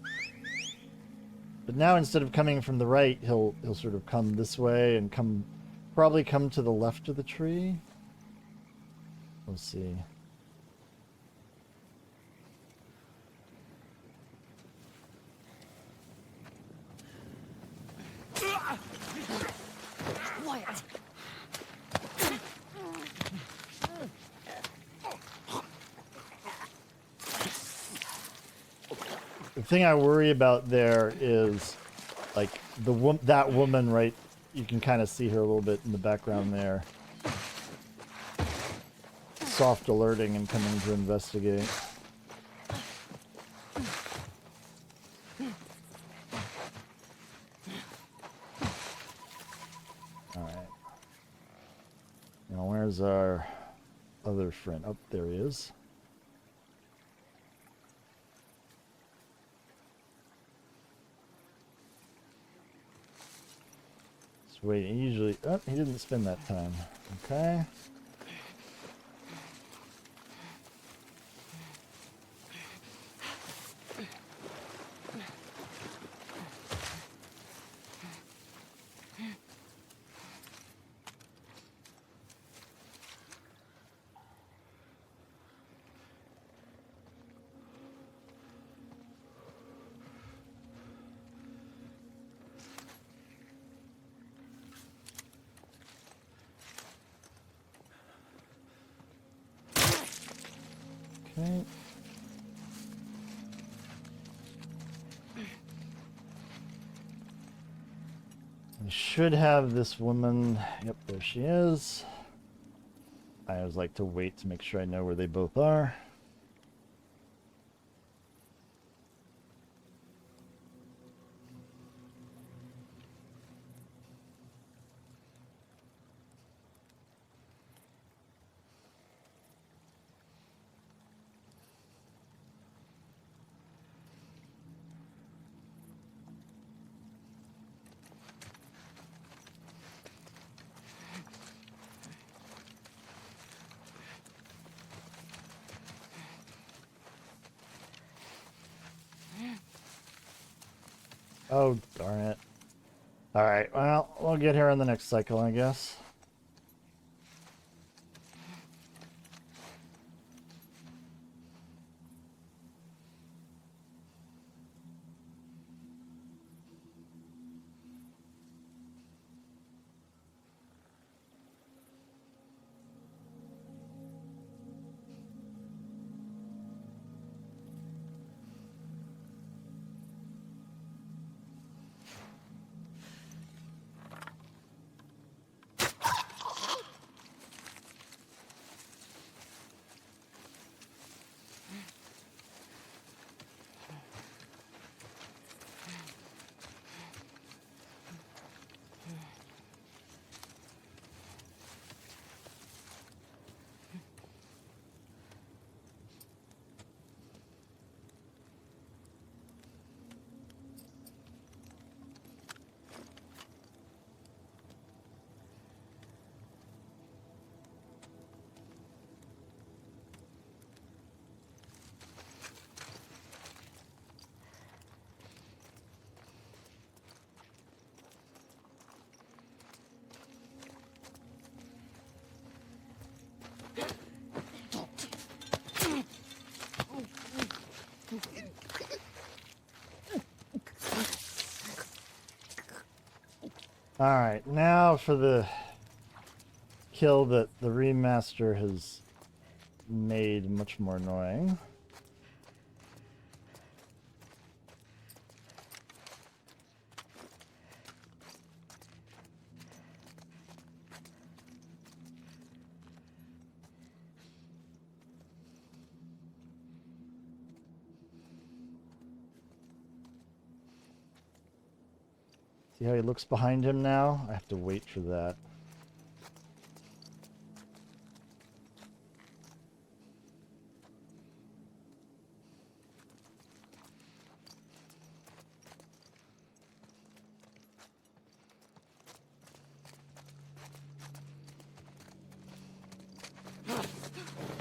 But now instead of coming from the right, he'll sort of come this way and probably come to the left of the tree. We'll see. Quiet. The thing I worry about there is, like, that woman, right? You can kind of see her a little bit in the background there. Soft alerting and coming to investigate. Alright. Now, where's our other friend? Oh, there he is. Wait, he usually... Oh, he didn't spend that time. Okay. Okay. I should have this woman. Yep, there she is. I always like to wait to make sure I know where they both are. Oh, darn it. Alright, well, we'll get her in the next cycle, I guess. Alright, now for the kill that the remaster has made much more annoying. See how he looks behind him now? I have to wait for that.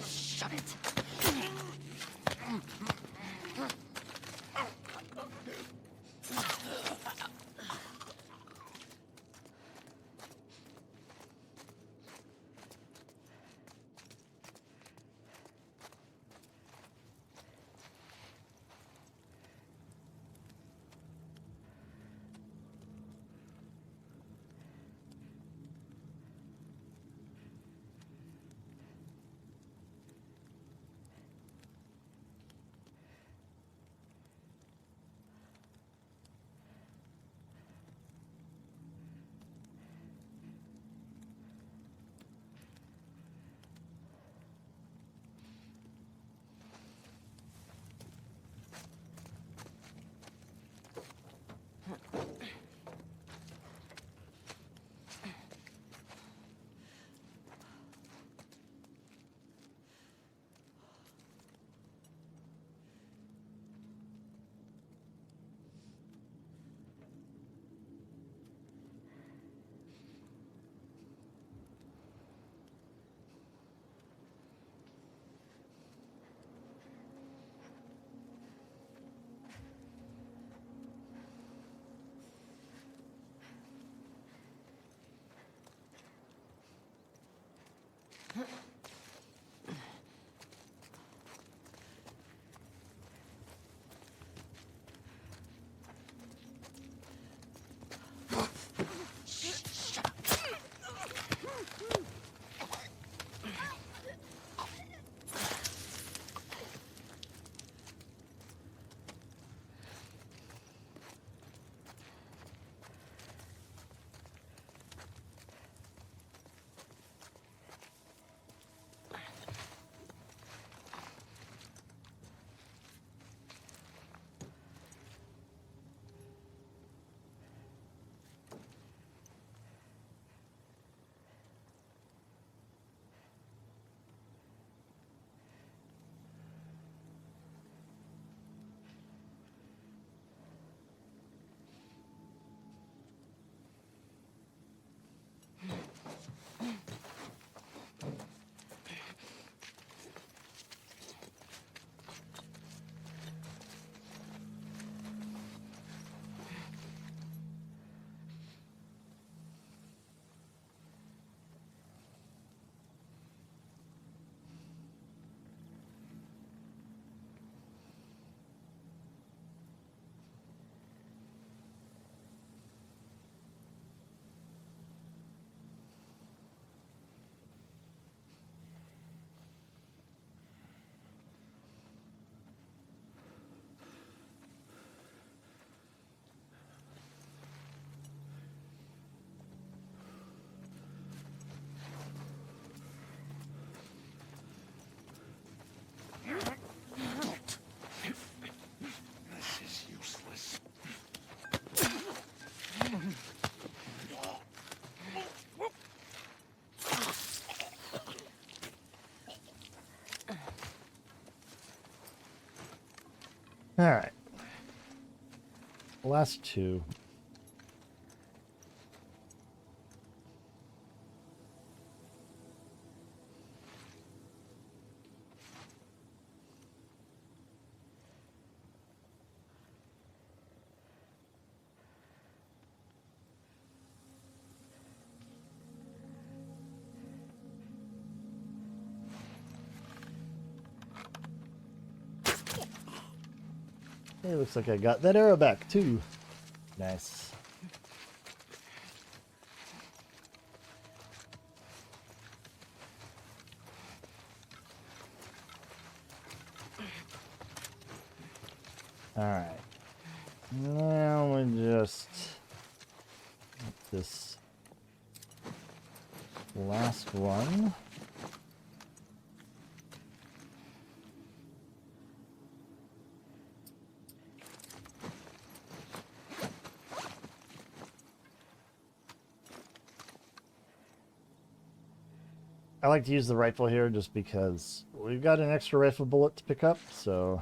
Shut it. All right. Last two. Hey, looks like I got that arrow back too. Nice. All right. Now we just get this last one. I like to use the rifle here just because we've got an extra rifle bullet to pick up, so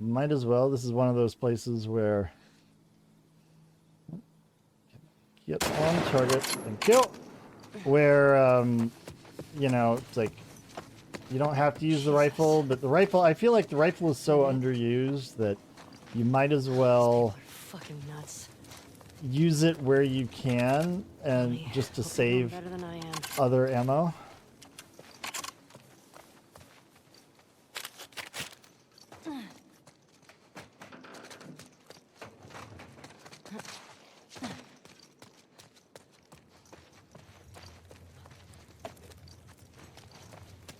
might as well. This is one of those places where get on target and kill, where you know, it's like you don't have to use the rifle, but the rifle, I feel like the rifle is so underused that you might as well Fucking nuts. use it where you can, and Ellie, just to hope you're save doing better than I am. other ammo.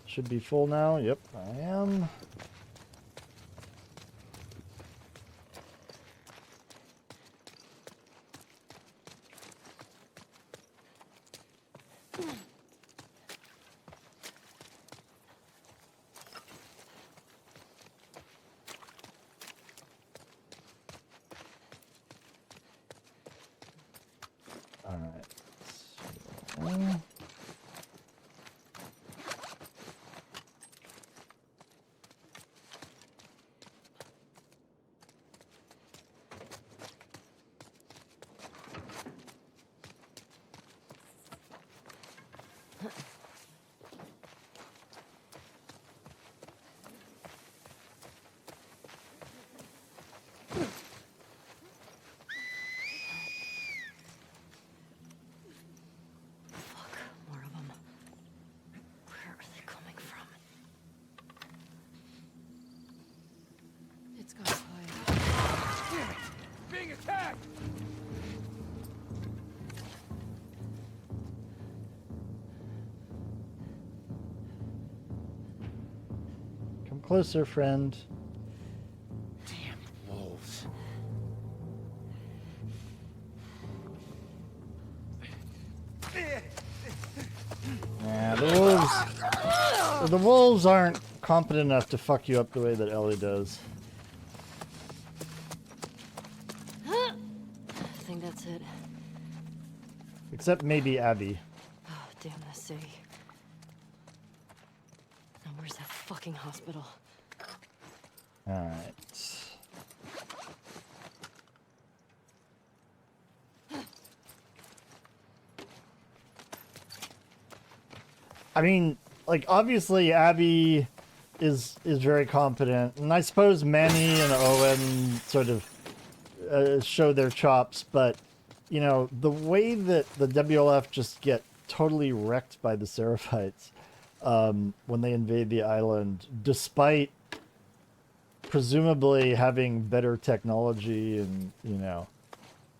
Should be full now. Yep, I am. All right. So, More of them. Where are they coming from? It's gone quiet. Being attacked! come closer, friend. Damn wolves. Yeah, the wolves aren't competent enough to fuck you up the way that Ellie does. I think that's it. Except maybe Abby. Oh, damn this city. Now where's that fucking hospital? Alright. I mean, like, obviously Abby is very competent, and I suppose Manny and Owen sort of show their chops, but, you know, the way that the WLF just get totally wrecked by the Seraphites when they invade the island, despite presumably having better technology and, you know,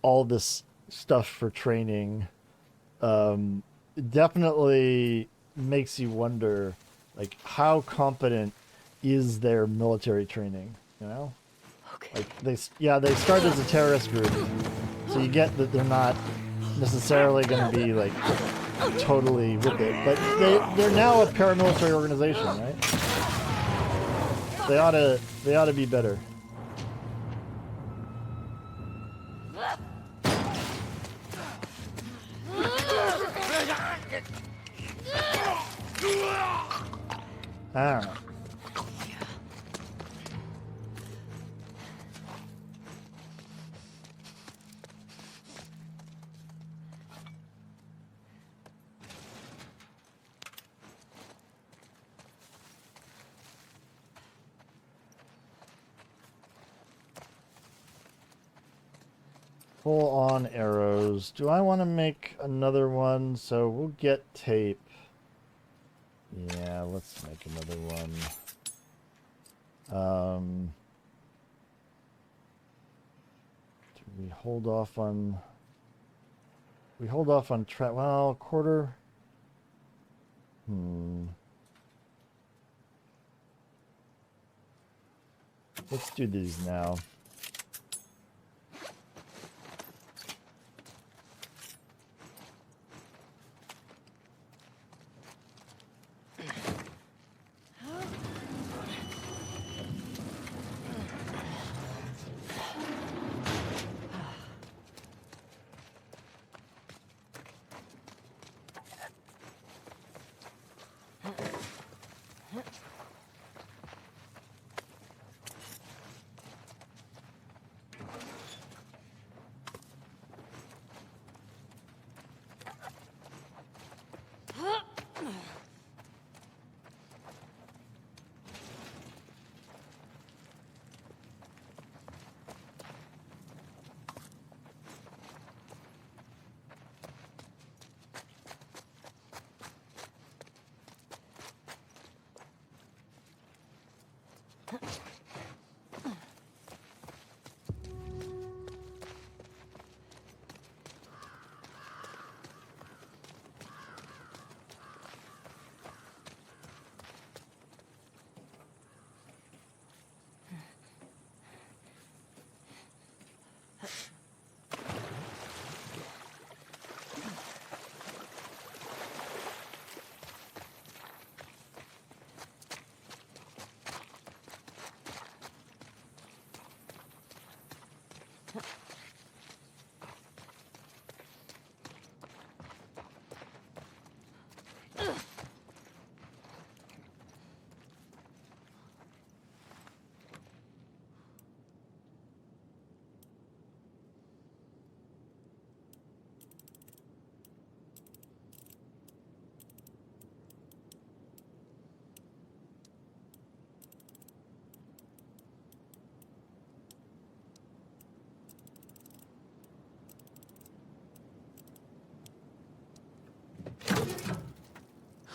all this stuff for training, definitely makes you wonder, like, how competent is their military training, you know? Okay. Like, they start as a terrorist group, so you get that they're not necessarily going to be, like, totally with it, but they're now a paramilitary organization, right? They ought to be better. All right. Full on arrows. Do I want to make another one? So we'll get tape. Yeah, let's make another one. Do we hold off on... We hold off on well, quarter. Let's do these now.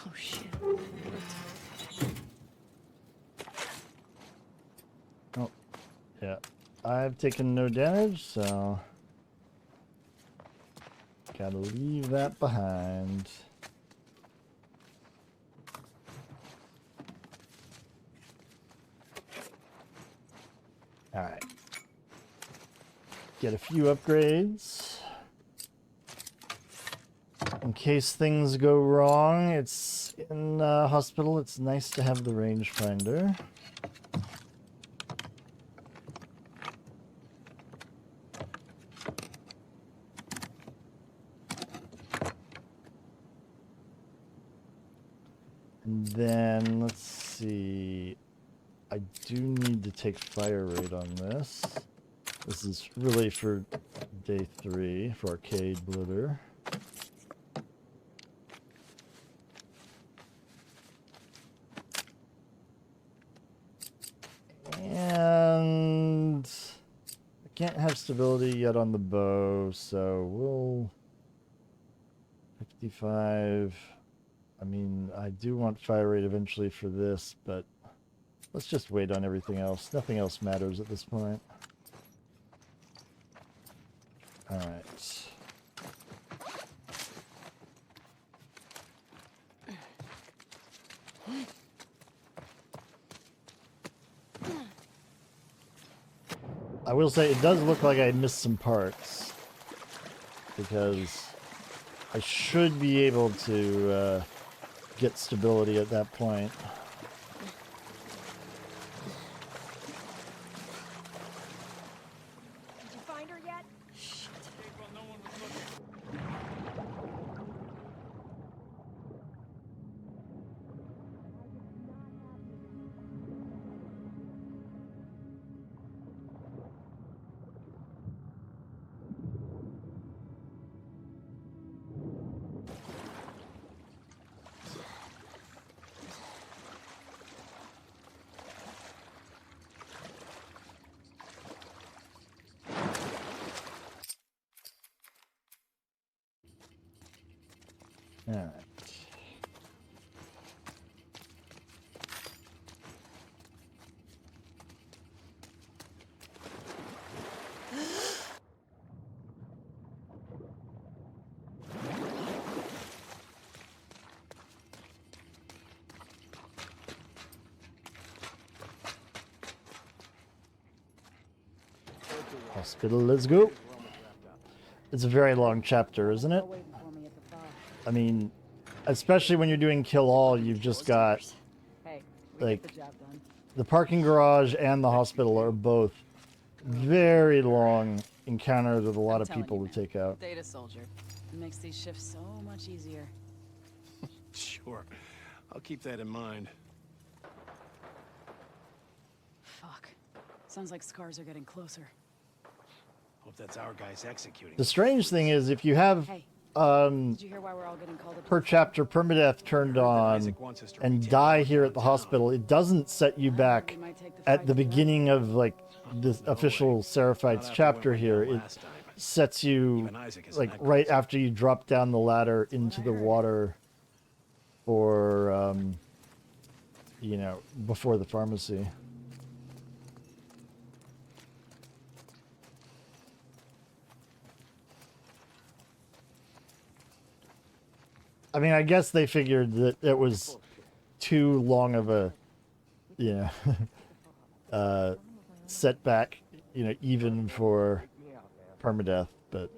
Oh, shit. Oh, yeah. I've taken no damage, so... Gotta leave that behind. Alright. Get a few upgrades. In case things go wrong, it's in hospital. It's nice to have the rangefinder. And then, let's see. I do need to take fire rate on this. This is really for day 3 for arcade blitter. And I can't have stability yet on the bow, so we'll 55. I mean, I do want fire rate eventually for this, but let's just wait on everything else. Nothing else matters at this point. All right. I will say it does look like I missed some parts, because I should be able to get stability at that point. Did you find her yet? Alright. Hospital, let's go. It's a very long chapter, isn't it? I mean, especially when you're doing kill all, you've just got, like, the parking garage and the hospital are both very long encounters with a lot of people to take out. Data soldier. It makes these shifts so much easier. Sure. I'll keep that in mind. Fuck. Sounds like scars are getting closer. Hope that's our guys executing. The strange thing is, if you have Did you hear why we're all getting called up? per chapter permadeath turned on and die here at the hospital, it doesn't set you back at the beginning of like the official Seraphites chapter here. It sets you like right after you drop down the ladder into the water for you know, before the pharmacy. I mean, I guess they figured that it was too long of a, you know, setback, you know, even for permadeath, but.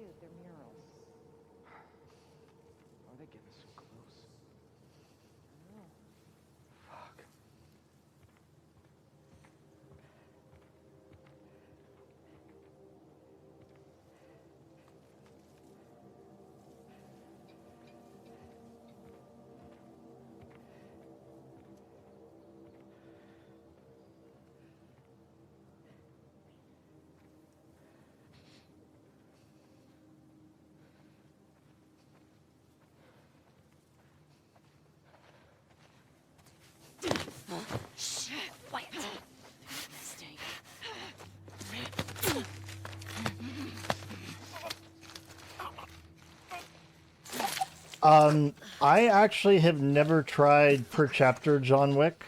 I actually have never tried per chapter John Wick.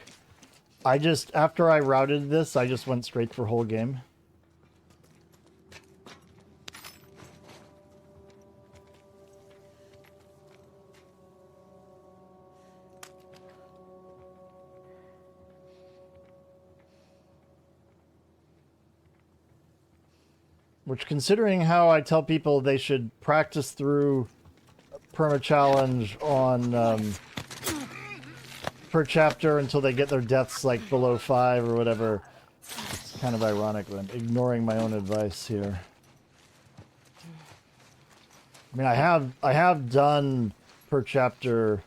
I just, after I routed this, I just went straight for whole game. Which, considering how I tell people they should practice through perma challenge on per chapter until they get their deaths like below 5 or whatever, it's kind of ironic that I'm ignoring my own advice here. I mean, I have done per chapter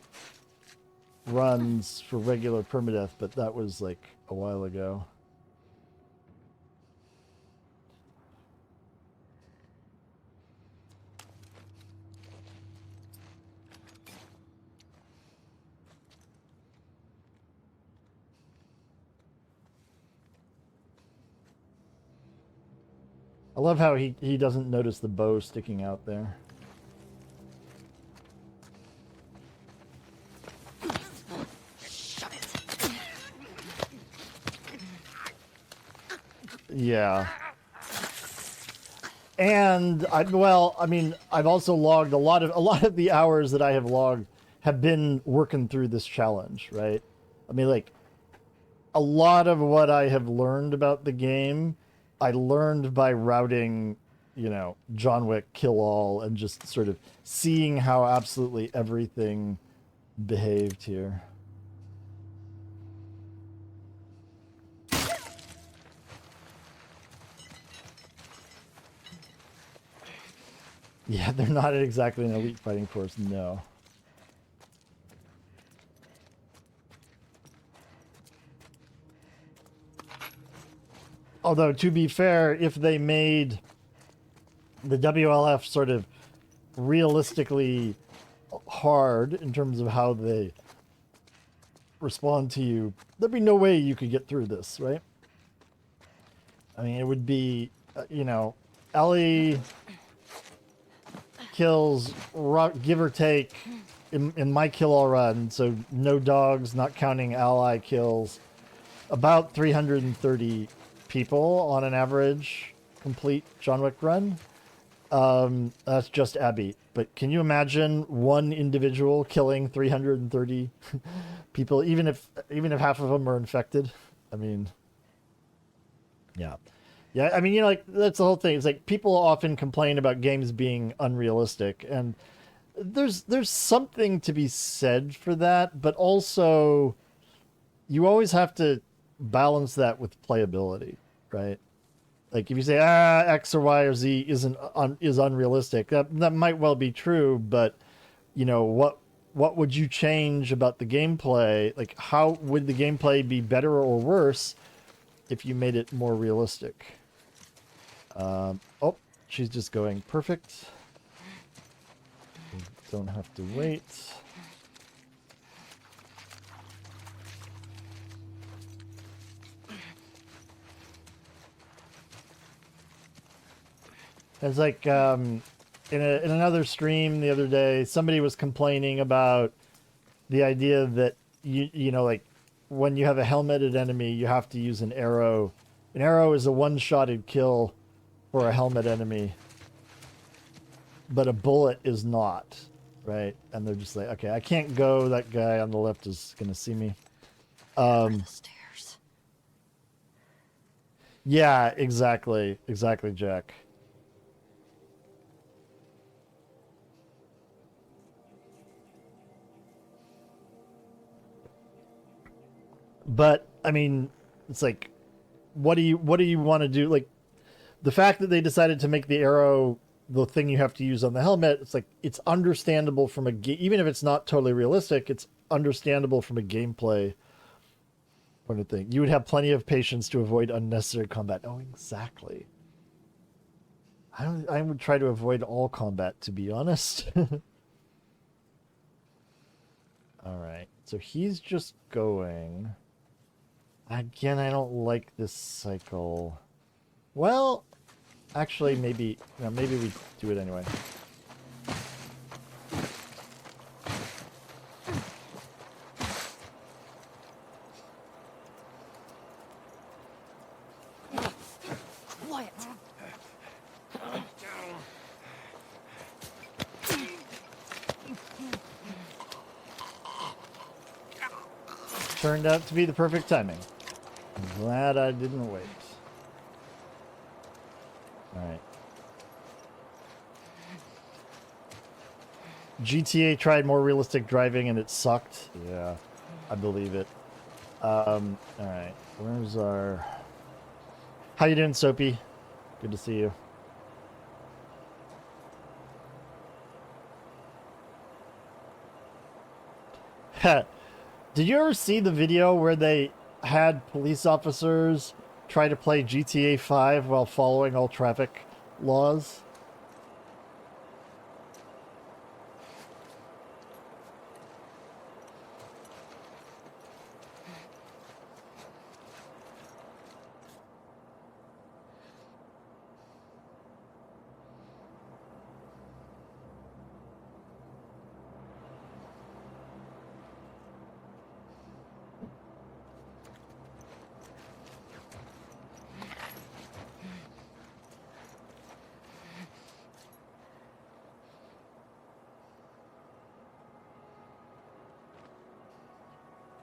runs for regular permadeath, but that was like a while ago. I love how he doesn't notice the bow sticking out there. Yeah. And I mean, I've also logged a lot of the hours that I have logged have been working through this challenge, right? I mean, like, a lot of what I have learned about the game, I learned by routing, you know, John Wick Kill All and just sort of seeing how absolutely everything behaved here. Yeah, they're not exactly an elite fighting force, no. Although, to be fair, if they made the WLF sort of realistically hard in terms of how they respond to you, there'd be no way you could get through this, right? I mean, it would be, you know, Ellie kills, give or take, in my kill all run, so no dogs, not counting ally kills, about 330 people on an average complete John Wick run. That's just Abby. But can you imagine one individual killing 330 people, even if half of them are infected? I mean, yeah. Yeah, I mean, like, that's the whole thing. It's like people often complain about games being unrealistic, and there's something to be said for that, but also you always have to balance that with playability, right? Like if you say X or Y or Z is unrealistic, that might well be true, but what would you change about the gameplay? Like how would the gameplay be better or worse if you made it more realistic? Oh, she's just going perfect. We don't have to wait. It's like in another stream the other day, somebody was complaining about the idea that you know, like when you have a helmeted enemy, you have to use an arrow. An arrow is a one-shotted kill for a helmet enemy, but a bullet is not, right? And they're just like, okay, I can't go. That guy on the left is gonna see me. The stairs. Yeah, exactly, Jack. But I mean, it's like, what do you want to do? Like, the fact that they decided to make the arrow the thing you have to use on the helmet, it's like, it's understandable from even if it's not totally realistic, it's understandable from a gameplay point of thing. You would have plenty of patience to avoid unnecessary combat. Oh, exactly. I would try to avoid all combat, to be honest. All right, so he's just going. Again, I don't like this cycle. Well, actually, maybe we do it anyway. Quiet. Turned out to be the perfect timing. I'm glad I didn't wait. Alright. GTA tried more realistic driving and it sucked. Yeah, I believe it. Alright. Where's our... How you doing, Soapy? Good to see you. Did you ever see the video where they had police officers try to play GTA 5 while following all traffic laws?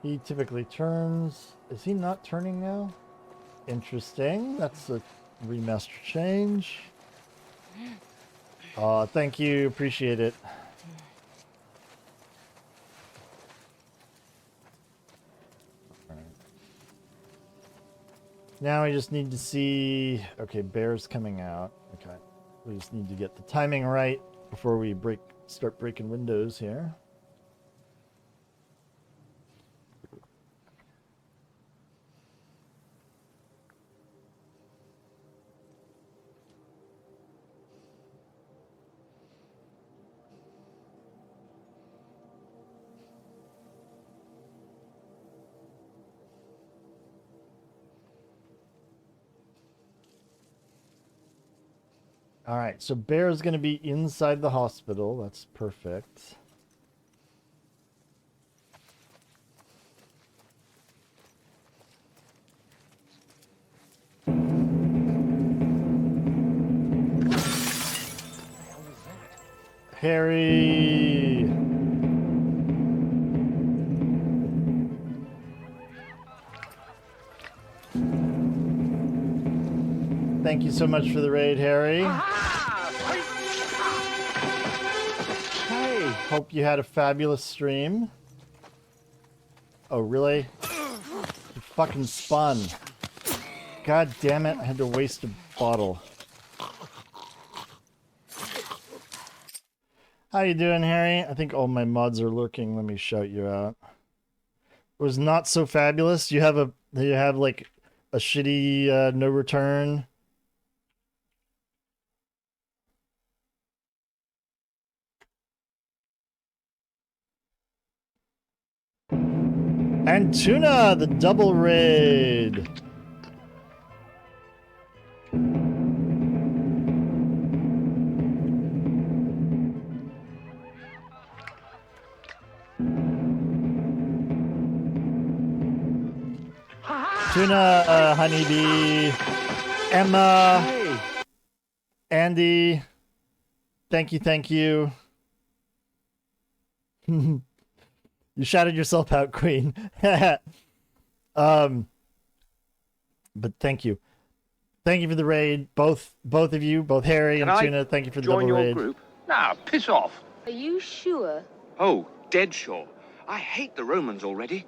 He typically turns. Is he not turning now? Interesting. That's a remaster change. Thank you. Appreciate it. Alright. Now we just need to see... Okay, bear's coming out. Okay. We just need to get the timing right before we start breaking windows here. All right, so Bear's going to be inside the hospital. That's perfect. Harry! Thank you so much for the raid, Harry. Hey, hope you had a fabulous stream. Oh, really? You fucking spun. God damn it, I had to waste a bottle. How you doing, Harry? I think all my mods are lurking. Let me shout you out. It was not so fabulous. You have like a shitty no return. And Tuna, the double raid. Tuna, Honeybee, Emma, Andy, thank you. You shouted yourself out, Queen. But thank you. Thank you for the raid. Both of you, both Harry and Tuna, thank you for the double raid. Group? Nah, piss off. Are you sure? Oh, dead sure. I hate the Romans already.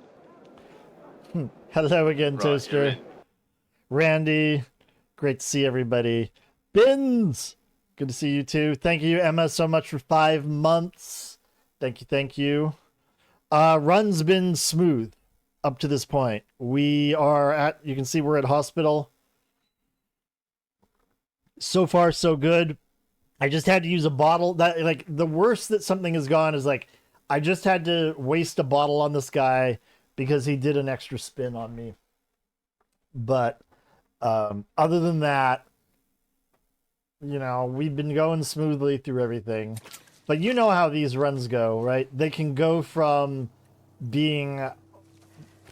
Hello again, Toaster. Randy, great to see everybody. Bins, good to see you too. Thank you, Emma, so much for 5 months. Thank you. Run's been smooth up to this point. We are at, you can see we're at hospital. So far, so good. I just had to use a bottle. That, like, the worst that something has gone is like, I just had to waste a bottle on this guy because he did an extra spin on me. But other than that, you know, we've been going smoothly through everything. But you know how these runs go, right? They can go from being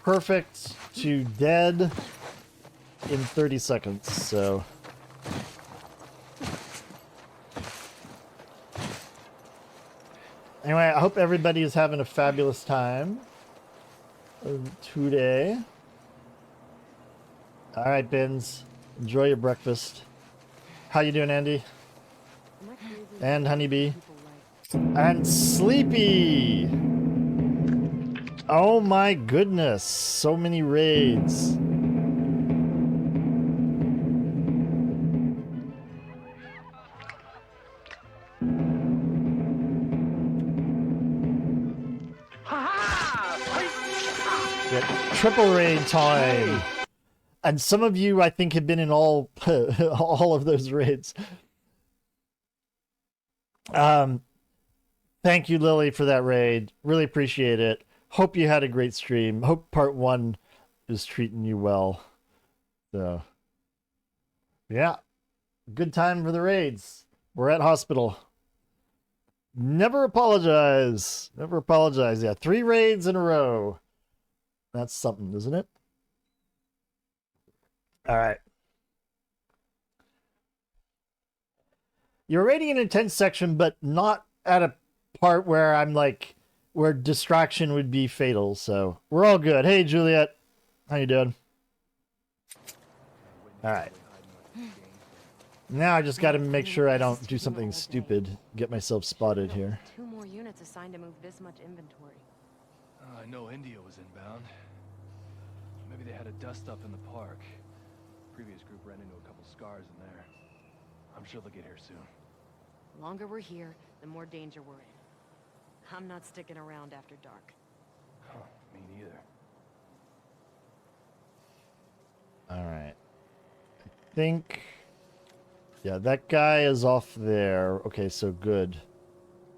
perfect to dead in 30 seconds, so... Anyway, I hope everybody is having a fabulous time today. All right, Bins. Enjoy your breakfast. How you doing, Andy? And Honeybee. And Sleepy! Oh my goodness. So many raids. Triple raid time. And some of you, I think, have been in all of those raids. Thank you, Lily, for that raid. Really appreciate it. Hope you had a great stream. Hope part 1 is treating you well. So, yeah. Good time for the raids. We're at hospital. Never apologize. Never apologize. Yeah, 3 raids in a row. That's something, isn't it? All right. You're raiding an intense section, but not at a part where I'm like, where distraction would be fatal. So we're all good. Hey, Juliet. How you doing? All right. Now I just got to make sure I don't do something stupid. Get myself spotted here. 2 more units assigned to move this much inventory. I know India was inbound. Maybe they had a dust-up in the park. Previous group ran into a couple scars in there. I'm sure they'll get here soon. The longer we're here, the more danger we're in. I'm not sticking around after dark. Huh, me neither. All right. I think... Yeah, that guy is off there. Okay, so good.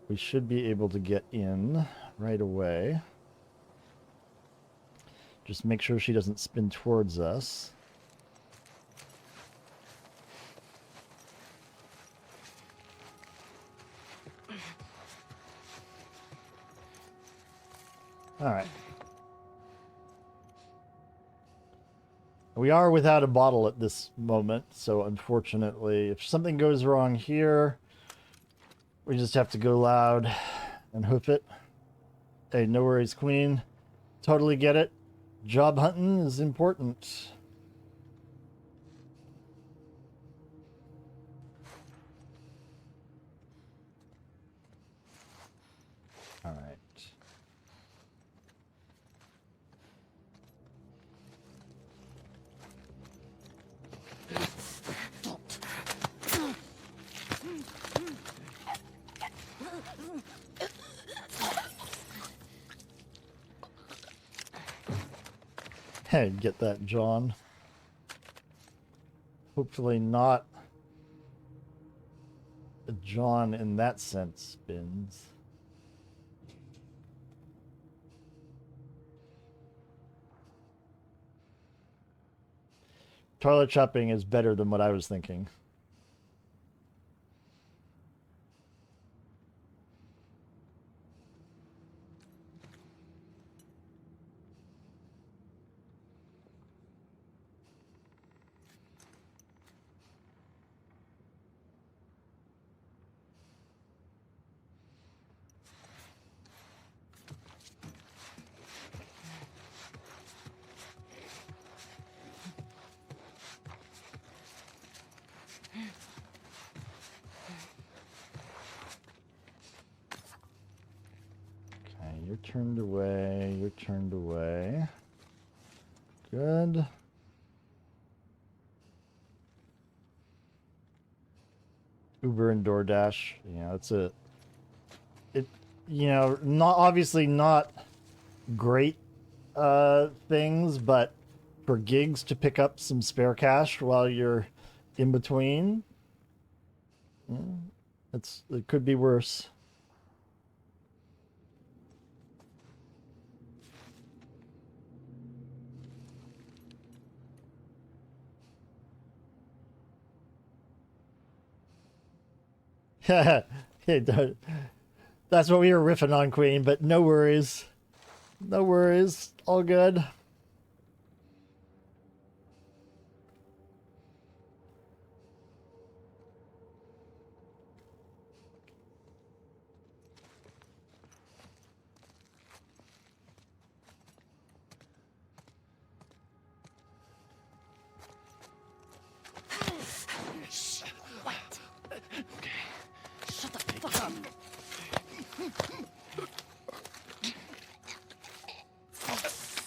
We should be able to get in right away. Just make sure she doesn't spin towards us. All right. We are without a bottle at this moment, so unfortunately, if something goes wrong here, We just have to go loud and hoof it. Hey, no worries, Queen. Totally get it. Job hunting is important. All right. Hey, get that, John. Hopefully not a John in that sense, Spins. Toilet shopping is better than what I was thinking. You're turned away. You're turned away. Good. Uber and DoorDash. Yeah, it's a. It, you know, not obviously not great things, but for gigs to pick up some spare cash while you're in between, it could be worse. That's what we were riffing on, Queen, but no worries. No worries. All good.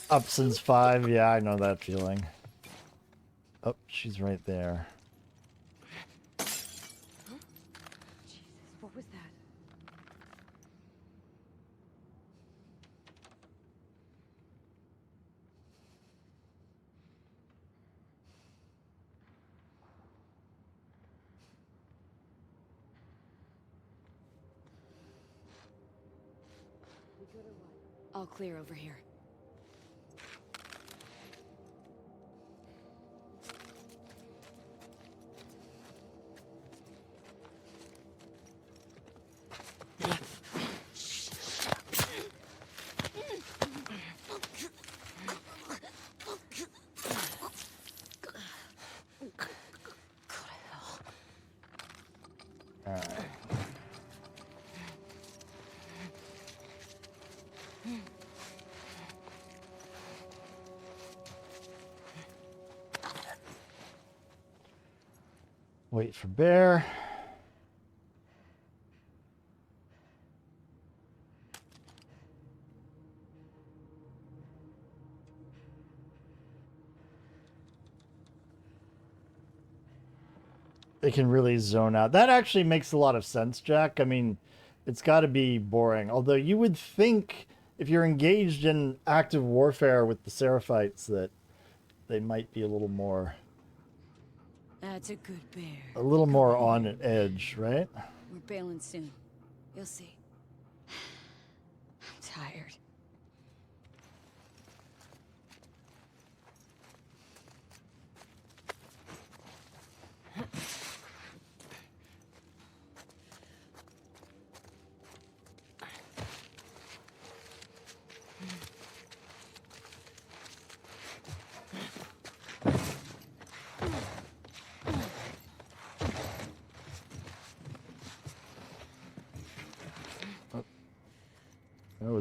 Up since 5, yeah, I know that feeling. Oh, she's right there. Jesus, what was that? All clear over here. Wait for Bear. They can really zone out. That actually makes a lot of sense, Jack. I mean, it's got to be boring. Although you would think if you're engaged in active warfare with the Seraphites that they might be a little more... That's a good bear. A little more on edge, right? We're bailing soon. You'll see. I'm tired.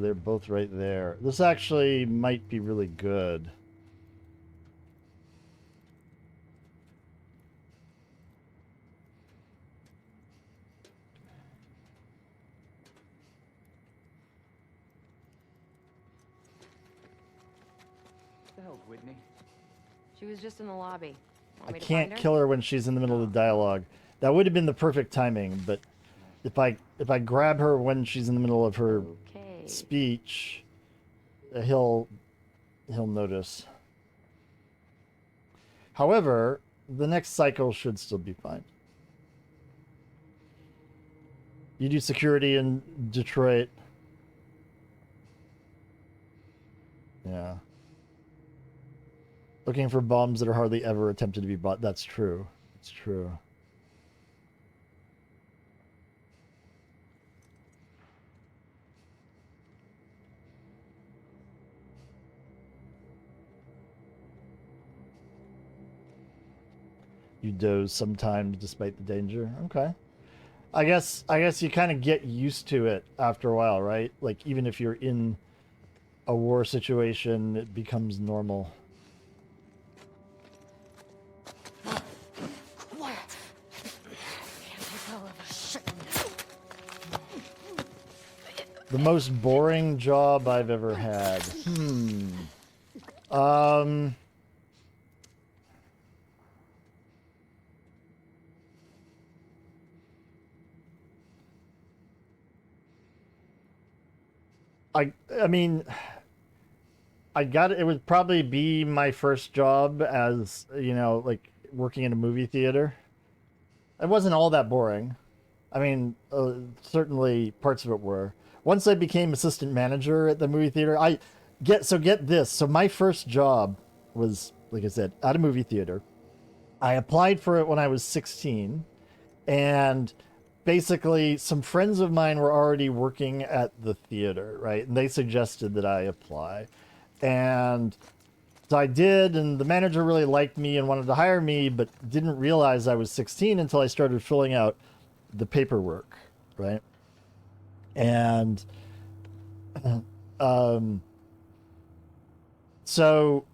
they're both right there. This actually might be really good. What the hell's Whitney? She was just in the lobby. Want I me to can't find her? kill her when she's in the middle of the dialogue. That would have been the perfect timing, but if I grab her when she's in the middle of her Okay. speech, he'll notice. However, the next cycle should still be fine. You do security in Detroit. Yeah. Looking for bombs that are hardly ever attempted to be bought. That's true. It's true. You doze sometimes despite the danger. Okay. I guess you kind of get used to it after a while, right? Like even if you're in a war situation, it becomes normal. The most boring job I've ever had. I mean, it would probably be my first job as, you know, like working in a movie theater. It wasn't all that boring. I mean, certainly parts of it were. Once I became assistant manager at the movie theater, get this. So my first job was, like I said, at a movie theater. I applied for it when I was 16, and basically some friends of mine were already working at the theater, right? And they suggested that I apply. And so I did, and the manager really liked me and wanted to hire me, but didn't realize I was 16 until I started filling out the paperwork, right? And so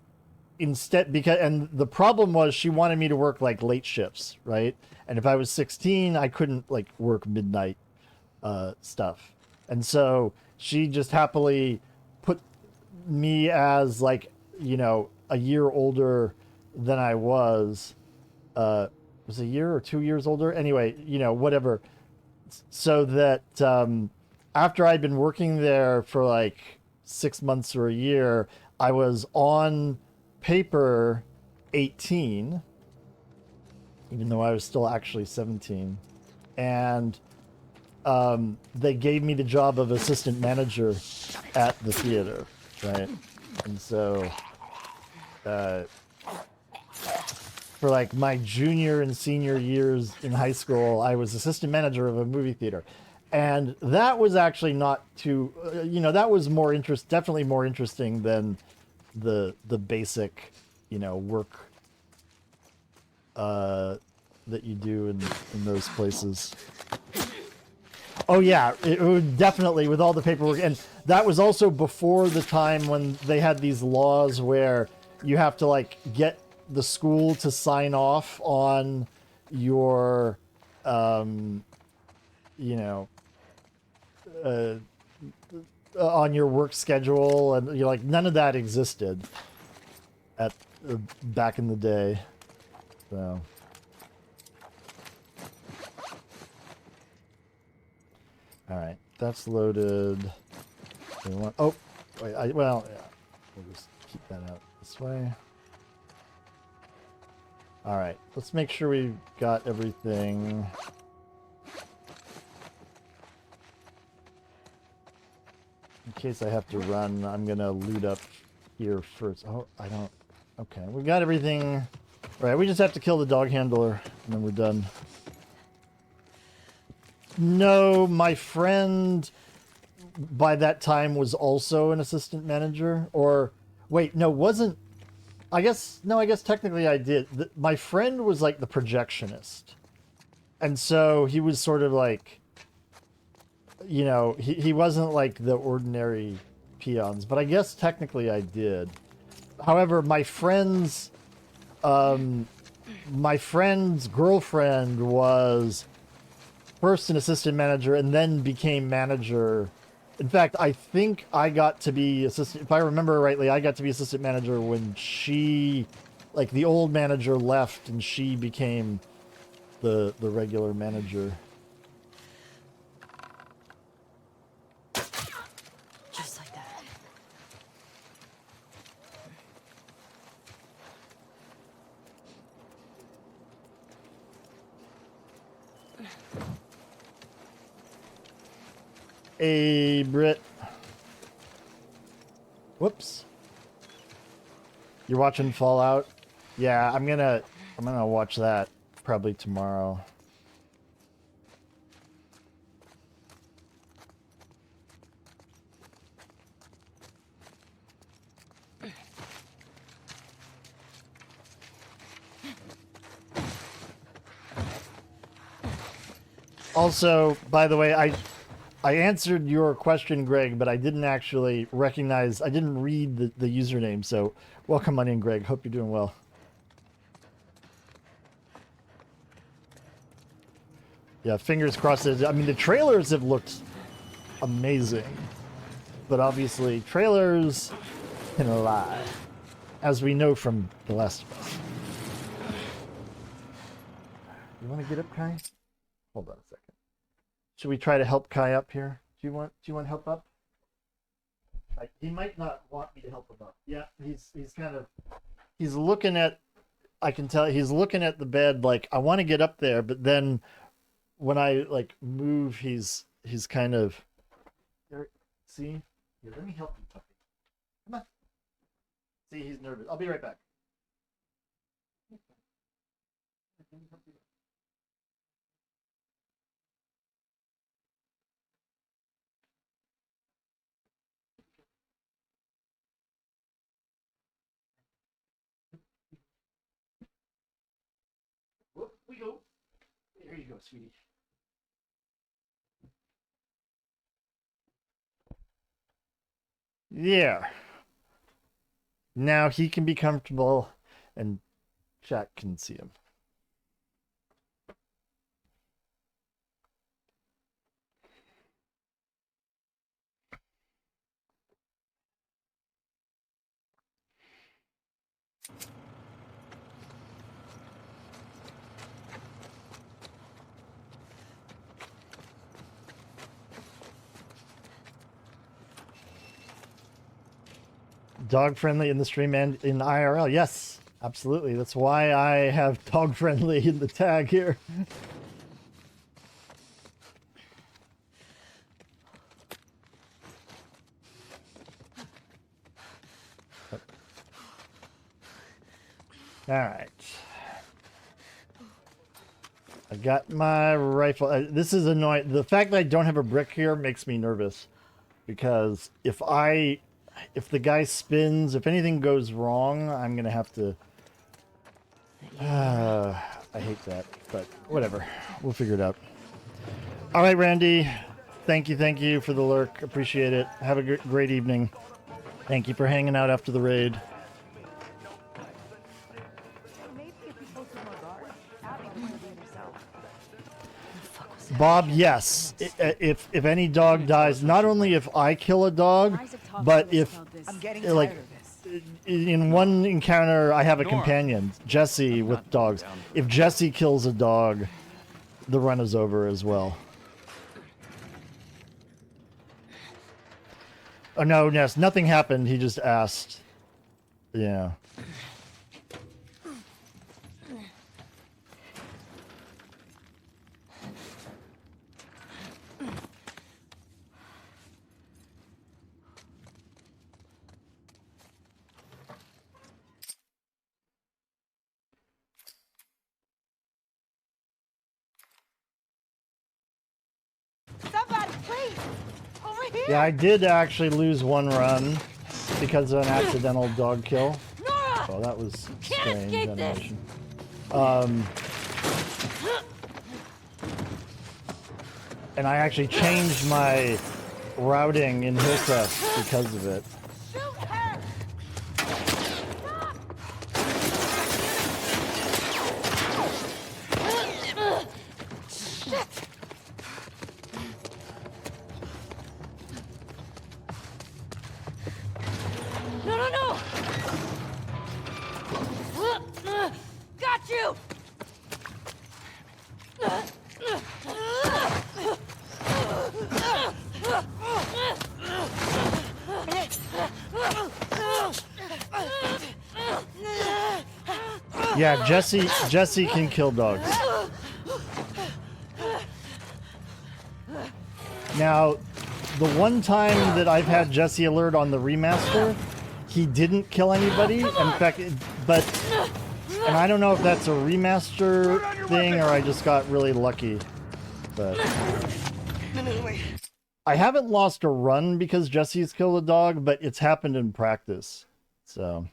instead, and the problem was she wanted me to work like late shifts, right? And if I was 16, I couldn't like work midnight stuff. And so she just happily put me as like, you know, a year older than I was. Was a year or 2 years older? Anyway, you know, whatever. So that after I'd been working there for like 6 months or a year, I was on paper 18, even though I was still actually 17. And they gave me the job of assistant manager at the theater, right? And so for like my junior and senior years in high school, I was assistant manager of a movie theater. And that was actually not too, you know, that was definitely more interesting than the basic, you know, work that you do in those places. Oh yeah, it would definitely, with all the paperwork. And that was also before the time when they had these laws where you have to like get the school to sign off on your, you know, on your work schedule, and you're like, none of that existed at back in the day. So all right, that's loaded. Oh wait, well, yeah, we'll just keep that out this way. All right, let's make sure we've got everything. In case I have to run, I'm gonna loot up here first. Oh, I don't. Okay, we got everything. All right, we just have to kill the dog handler, and then we're done. No, my friend by that time was also an assistant manager. Or wait, no, wasn't. I guess technically I did. My friend was like the projectionist. And so he was sort of like you know, he wasn't like the ordinary peons, but I guess technically I did. However, my friend's girlfriend was first an assistant manager and then became manager. In fact, I think I got to be assistant, if I remember rightly, I got to be assistant manager when she, like the old manager left and she became the regular manager. Just like that. Hey, Brit. Whoops. You're watching Fallout? Yeah, I'm gonna watch that probably tomorrow. Also, by the way, I answered your question, Greg, but I didn't actually recognize, I didn't read the username, so welcome on in, Greg. Hope you're doing well. Yeah, fingers crossed. I mean, the trailers have looked amazing, but obviously trailers can lie, as we know from The Last of Us. You want to get up, Kai? Hold on a second. Should we try to help Kai up here? Do you want help up? He might not want me to help him up. Yeah, he's looking at, I can tell he's looking at the bed like I want to get up there, but then when I like move, he's kind of there. See? Here, let me help you, puppy. Come on. See, he's nervous. I'll be right back. Whoop, we go. There you go, sweetie. Yeah. Now he can be comfortable and Jack can see him. Dog friendly in the stream and in IRL. Yes, absolutely. That's why I have dog friendly in the tag here. All right. I got my rifle. This is annoying. The fact that I don't have a brick here makes me nervous because if the guy spins, if anything goes wrong, I'm gonna have to. I hate that, but whatever. We'll figure it out. All right, Randy. Thank you for the lurk. Appreciate it. Have a great evening. Thank you for hanging out after the raid. Bob, yes. If any dog dies, not only if I kill a dog, but if, like, in one encounter, I have a companion, Jesse, with dogs. If Jesse kills a dog, the run is over as well. Oh, no, Ness, nothing happened. He just asked. Yeah. Somebody, please! Over here! Yeah, I did actually lose one run because of an accidental dog kill. Nora! Oh, that was strange escape And I actually changed my routing in Hillcrest because of it. No, no, no! Got you! Yeah, Jesse can kill dogs. Now, the one time that I've had Jesse alert on the remaster, he didn't kill anybody. In fact, and I don't know if that's a remaster thing or I just got really lucky. But I haven't lost a run because Jesse's killed a dog, but it's happened in practice. So,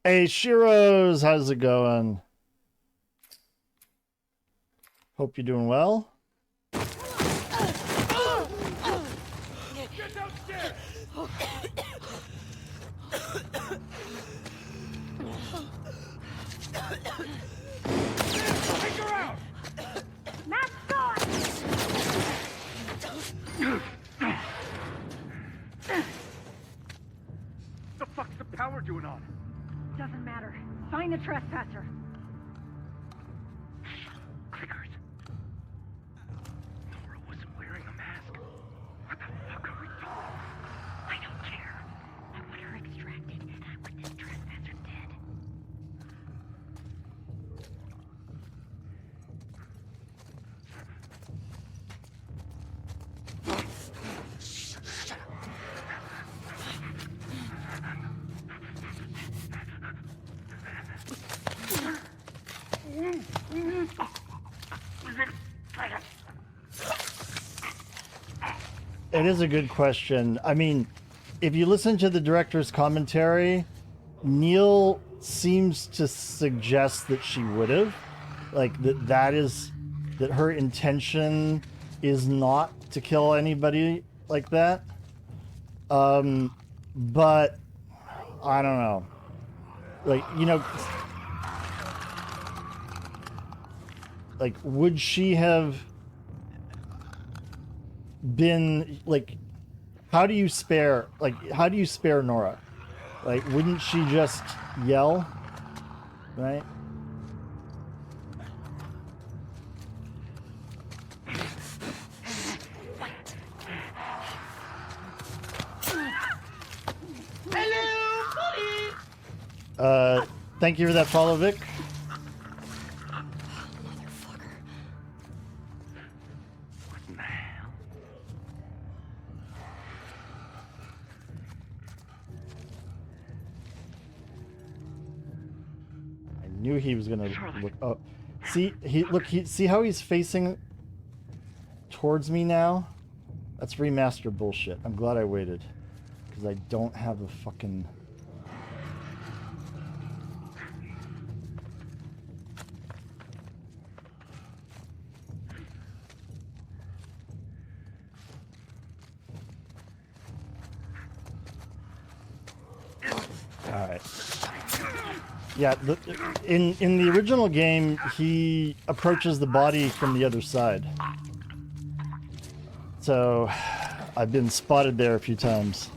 hey, Shiros, how's it going? Hope you're doing well. The fuck's the power doing on? Doesn't matter. Find the trespasser. Clickers. Nora wasn't wearing a mask. What the fuck are we doing? I don't care. I want her extracted, and I want this trespasser dead. It is a good question. I mean, if you listen to the director's commentary, Neil seems to suggest that she would have. Like, that her intention is not to kill anybody like that. But I don't know. Like, you know, like, would she have been, like, how do you spare Nora? Like, wouldn't she just yell, right? Thank you for that follow, Vic. Knew he was gonna look up. See how he's facing towards me now? That's remaster bullshit. I'm glad I waited because I don't have a fucking. All right. Yeah, in the original game, he approaches the body from the other side. So, I've been spotted there a few times.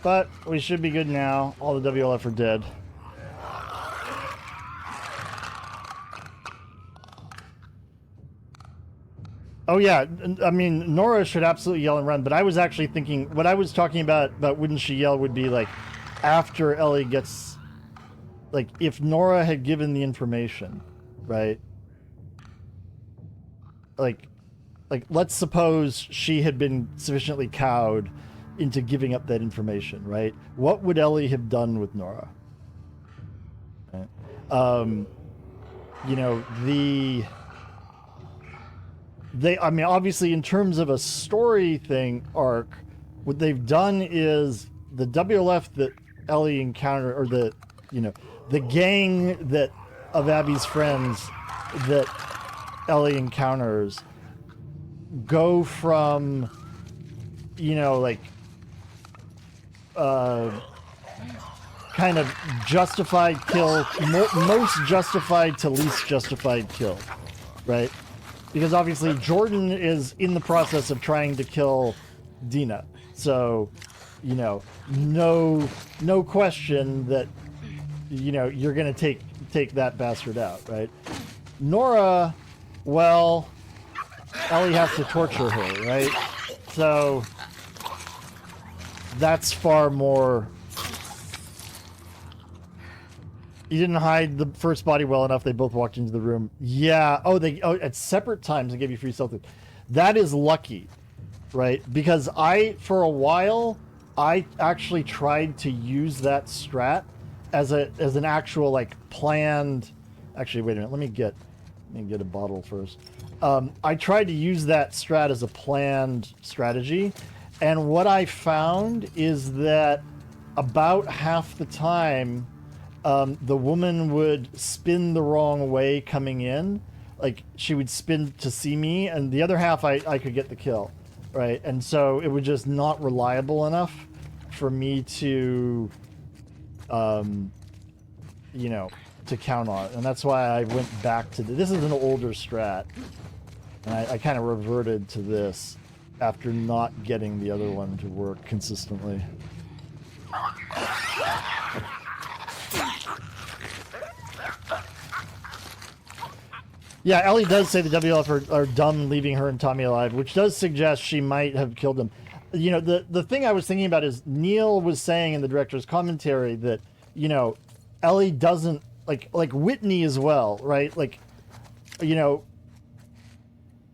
But we should be good now. All the WLF are dead. Oh yeah, I mean, Nora should absolutely yell and run, but I was actually thinking, what I was talking about wouldn't she yell would be like, after Ellie gets, like, if Nora had given the information, right? Like, let's suppose she had been sufficiently cowed into giving up that information, right? What would Ellie have done with Nora? Right? You know, I mean, obviously, in terms of a story thing arc, what they've done is the WLF that Ellie encounter, or the, you know, the gang that of Abby's friends that Ellie encounters go from, you know, like kind of justified kill, most justified to least justified kill, right? Because obviously Jordan is in the process of trying to kill Dina, so, you know, no question that, you know, you're gonna take that bastard out, right? Nora, well, Ellie has to torture her, right? So that's far more. You didn't hide the first body well enough. They both walked into the room. Yeah. Oh, at separate times they gave you free stealth. That is lucky, right? Because for a while, I actually tried to use that strat as an actual, like, planned. Actually, wait a minute. Let me get a bottle first. I tried to use that strat as a planned strategy, and what I found is that about half the time, the woman would spin the wrong way coming in. Like, she would spin to see me, and the other half I could get the kill, right? And so it was just not reliable enough for me to, you know, to count on it. And that's why I went back to this is an older strat. And I kind of reverted to this after not getting the other one to work consistently. Yeah, Ellie does say the WLF are dumb leaving her and Tommy alive, which does suggest she might have killed him. You know, the thing I was thinking about is Neil was saying in the director's commentary that, you know, Ellie doesn't, like Whitney as well, right? Like, you know,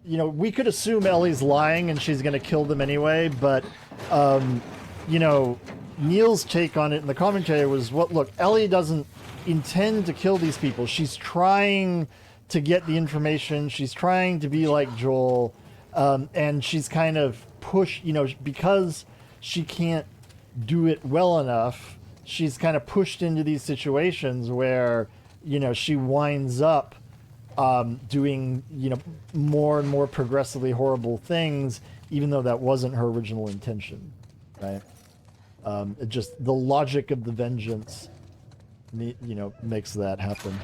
we could assume Ellie's lying and she's going to kill them anyway, but, you know, Neil's take on it in the commentary was, look, Ellie doesn't intend to kill these people. She's trying to get the information. She's trying to be like Joel, and she's kind of pushed, you know, because she can't do it well enough, she's kind of pushed into these situations where, you know, she winds up doing, you know, more and more progressively horrible things, even though that wasn't her original intention, right? It just, the logic of the vengeance, you know, makes that happen.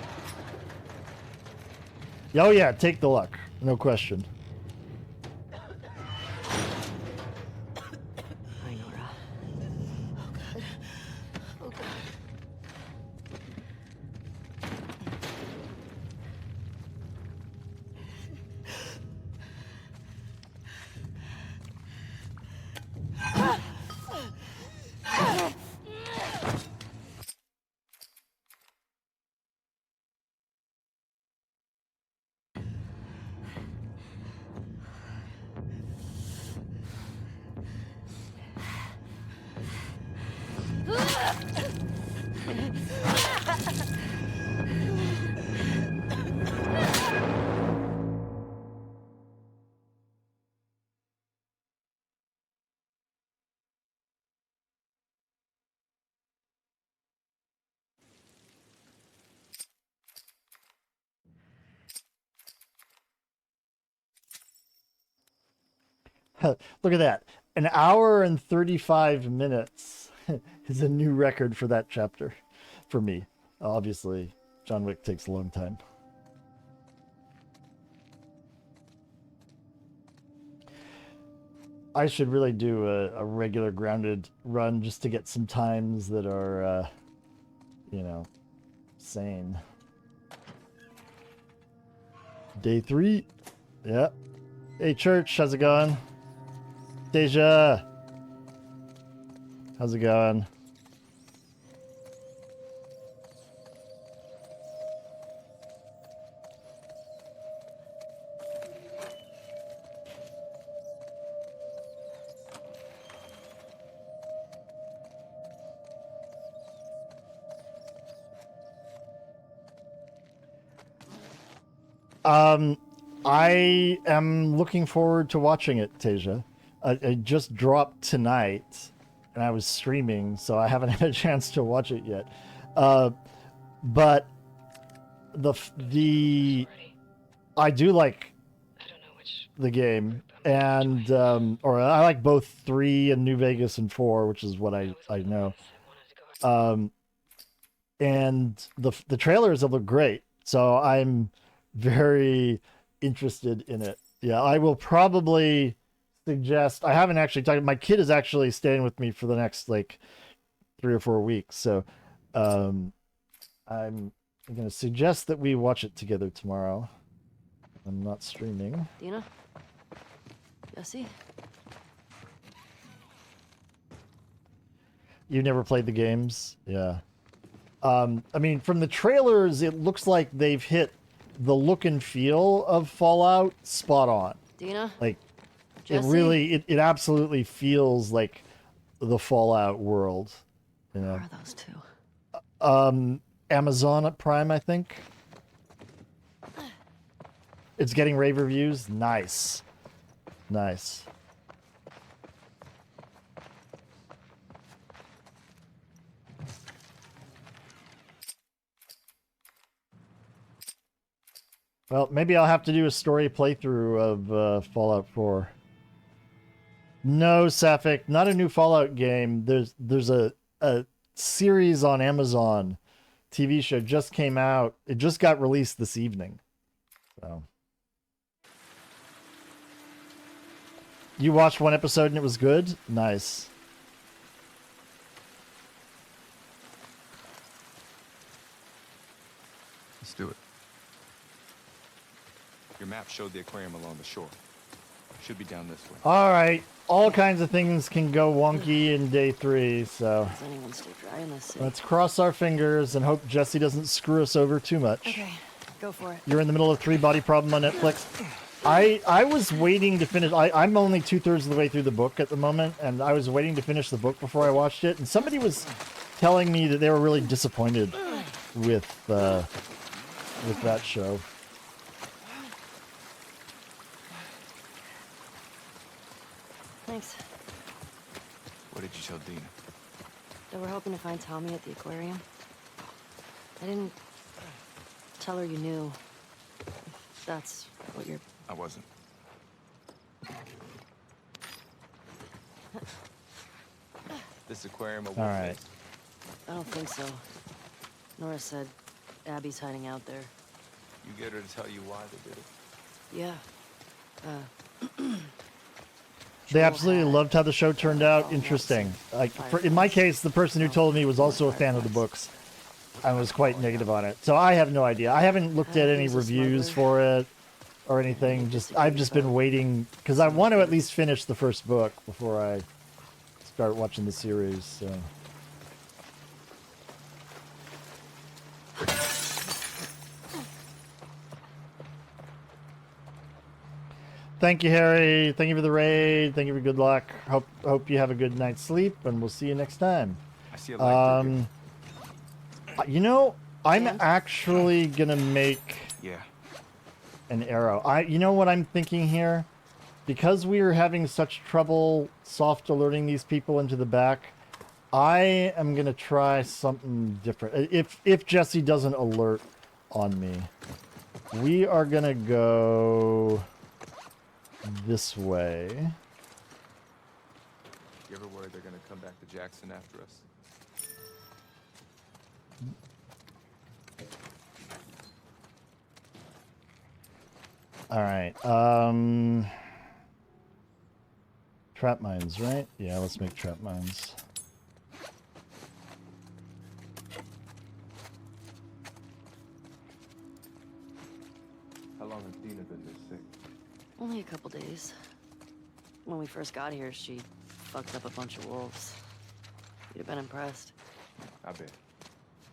Oh yeah, take the luck, no question. Hi, Nora. Oh God. Oh God. Look at that. An hour and 35 minutes is a new record for that chapter for me. Obviously, John Wick takes a long time. I should really do a regular grounded run just to get some times that are, you know, sane. Day 3. Yep. Hey, Church, how's it going? Deja, how's it going? I am looking forward to watching it, Tasia. I just dropped tonight, and I was streaming, so I haven't had a chance to watch it yet. But the I do like the game, and or I like both 3 and New Vegas and 4, which is what I know. And the trailers have looked great, so I'm very interested in it. Yeah, I will probably suggest. I haven't actually talked. My kid is actually staying with me for the next like 3 or 4 weeks, so I'm going to suggest that we watch it together tomorrow. I'm not streaming. Dina? Jesse? You never played the games? Yeah. I mean, from the trailers, it looks like they've hit the look and feel of Fallout spot on. Dina? Like, Jesse? it absolutely feels like the Fallout world. You know? Who are those 2? Amazon Prime, I think. It's getting rave reviews. Nice. Nice. Well, maybe I'll have to do a story playthrough of Fallout 4. No, Sapphic, not a new Fallout game. There's a series on Amazon. TV show just came out. It just got released this evening. So you watched 1 episode and it was good? Nice. Let's do it. Your map showed the aquarium along the shore. Should be down this way. All right. All kinds of things can go wonky in day 3, so Does anyone stay dry in this city? let's cross our fingers and hope Jesse doesn't screw us over too much. Okay, go for it. You're in the middle of 3 Body Problem on Netflix. I was waiting to finish. I'm only 2/3 of the way through the book at the moment, and I was waiting to finish the book before I watched it. And somebody was telling me that they were really disappointed with that show. Thanks. What did you tell Dina? That we're hoping to find Tommy at the aquarium. I didn't tell her you knew. If that's what you're... I wasn't. This aquarium... All right. I don't think so. Nora said Abby's hiding out there. You get her to tell you why they did it? Yeah. They absolutely loved how the show turned out. Interesting. Like in my case, the person who told me was also a fan of the books. I was quite negative on it, so I have no idea. I haven't looked at any reviews for it or anything. I've just been waiting because I want to at least finish the first book before I start watching the series. So. Thank you, Harry. Thank you for the raid. Thank you for good luck. Hope you have a good night's sleep, and we'll see you next time. I see a light. You know, I'm actually gonna make an arrow. You know what I'm thinking here? Because we are having such trouble soft alerting these people into the back, I am gonna try something different. If Jesse doesn't alert on me, we are gonna go this way. You ever worried they're gonna come back to Jackson after us? All right. Trap mines, right? Yeah, let's make trap mines. How long has Dina been this sick? Only a couple days. When we first got here, she fucked up a bunch of wolves. You'd have been impressed. I bet.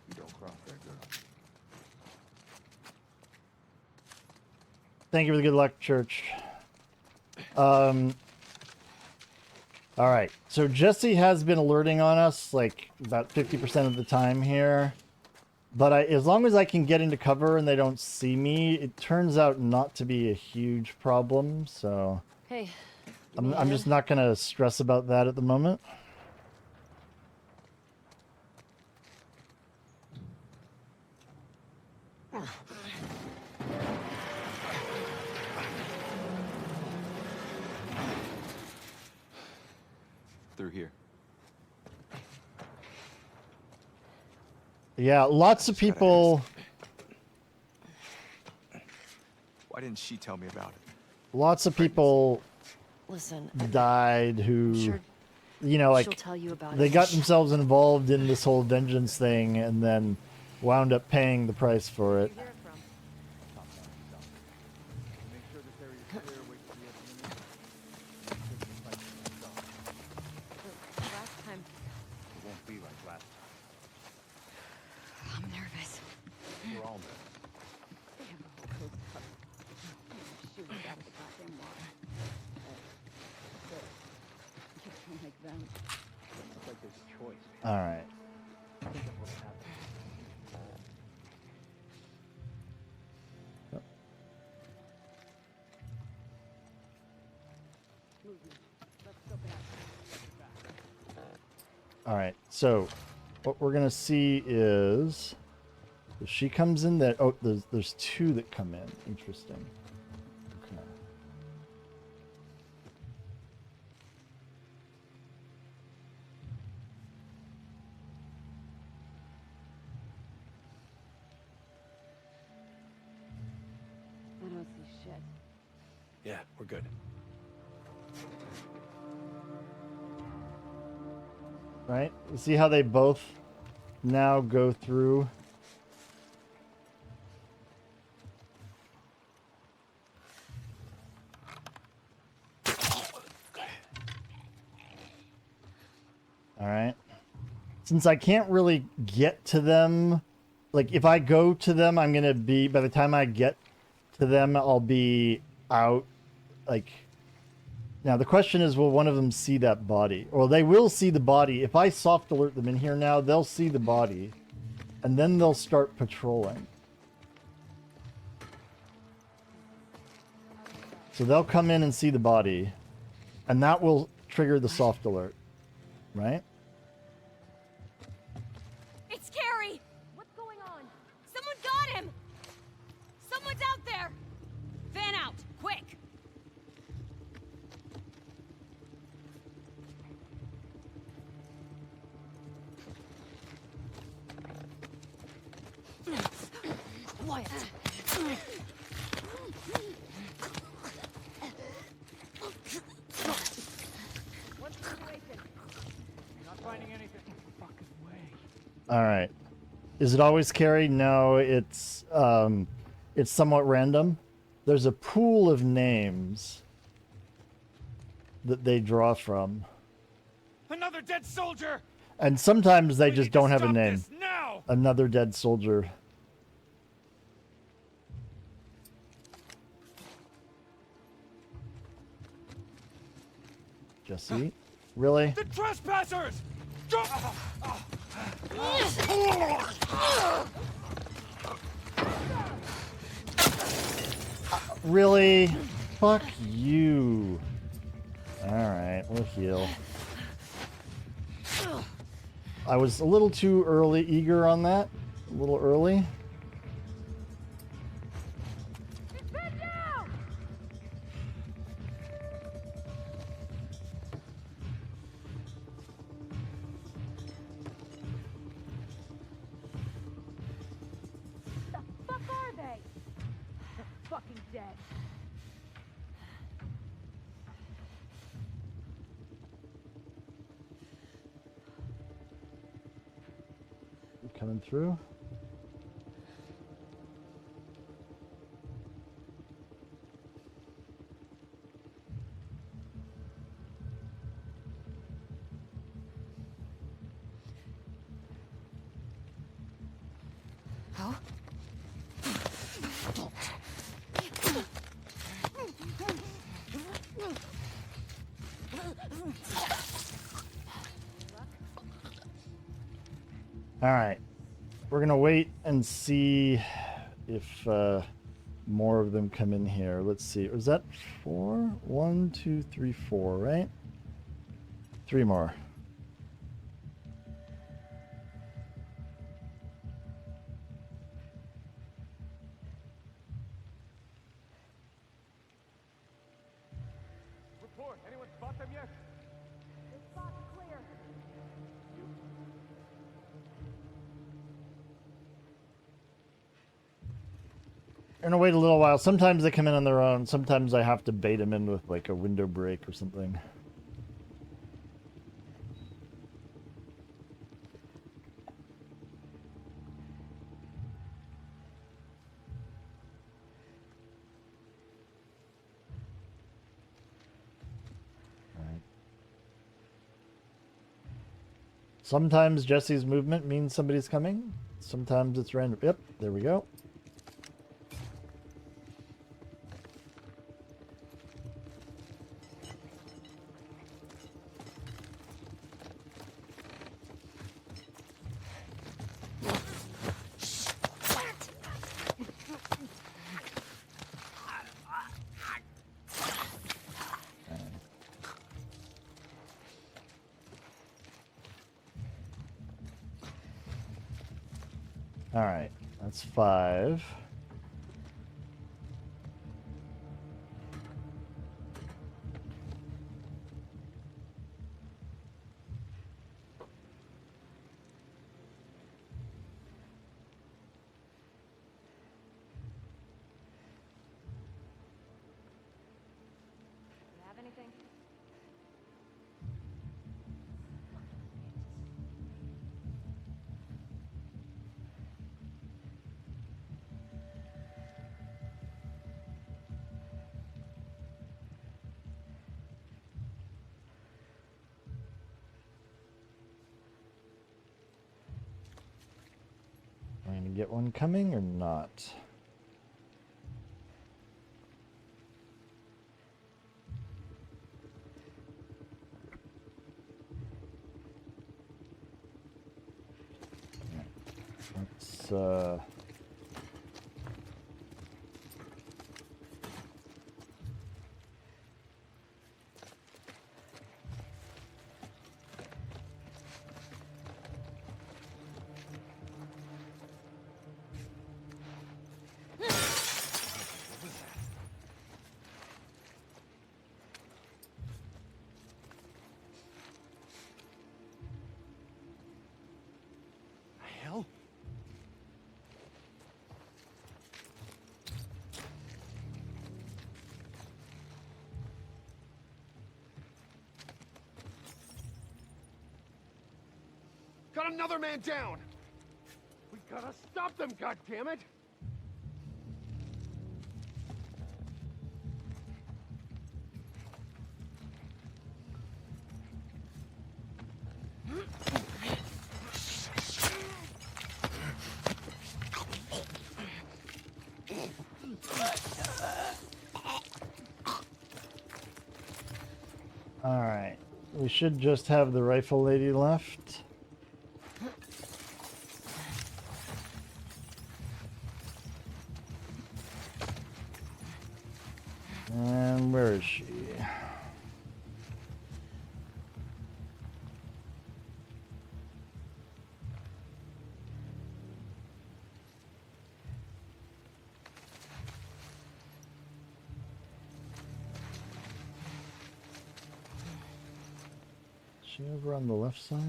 You don't cross that girl. Thank you for the good luck, Church. All right. So Jesse has been alerting on us like about 50% of the time here. But as long as I can get into cover and they don't see me, it turns out not to be a huge problem. So Hey, I'm just not going to stress about that at the moment. Through here. Yeah, lots of people. Why didn't she tell me about it? Lots of people Listen, died who, sure you know, like she'll tell you about they it. got themselves involved in this whole vengeance thing and then wound up paying the price for it. Last time. It won't be like last time. I'm nervous. We're all nervous. Shoot us out of the goddamn water. You can't make them. It's like there's choice. All right. I think that's what's happening. All right. So what we're going to see is if she comes in that. Oh, there's two that come in. Interesting. Okay. I don't see shit. Yeah, we're good. Right? You see how they both now go through? All right. Since I can't really get to them, like if I go to them, I'm going to be, by the time I get to them, I'll be out. Like, now the question is, will one of them see that body? Or they will see the body. If I soft alert them in here now, they'll see the body. And then they'll start patrolling. So they'll come in and see the body. And that will trigger the soft alert. Right? It's scary! What's going on? Someone got him! Someone's out there! Fan out, quick! Quiet. What's the situation? Not finding anything. Fucking way. All right. Is it always carried? No, it's somewhat random. There's a pool of names that they draw from. Another dead soldier! And sometimes they just don't have a stop name. this now! Another dead soldier. Jesse? Really? The trespassers! Really? Fuck you. Alright, we'll heal. I was a little too eager on that. A little early. Fuck are they? They're fucking dead. Coming through. Oh? All right. We're going to wait and see if more of them come in here. Let's see. Was that 4? 1, 2, 3, 4, right? 3 more. Report. Anyone spot them yet? We're gonna wait a little while. Sometimes they come in on their own. Sometimes I have to bait them in with like a window break or something. Sometimes Jesse's movement means somebody's coming. Sometimes it's random. Yep, there we go. All right, that's 5. Have anything? Am I gonna get one coming or not? Let's Hell? Got another man down! We gotta stop them, goddammit! All right, we should just have the rifle lady left. And where is she? Is she over on the left side?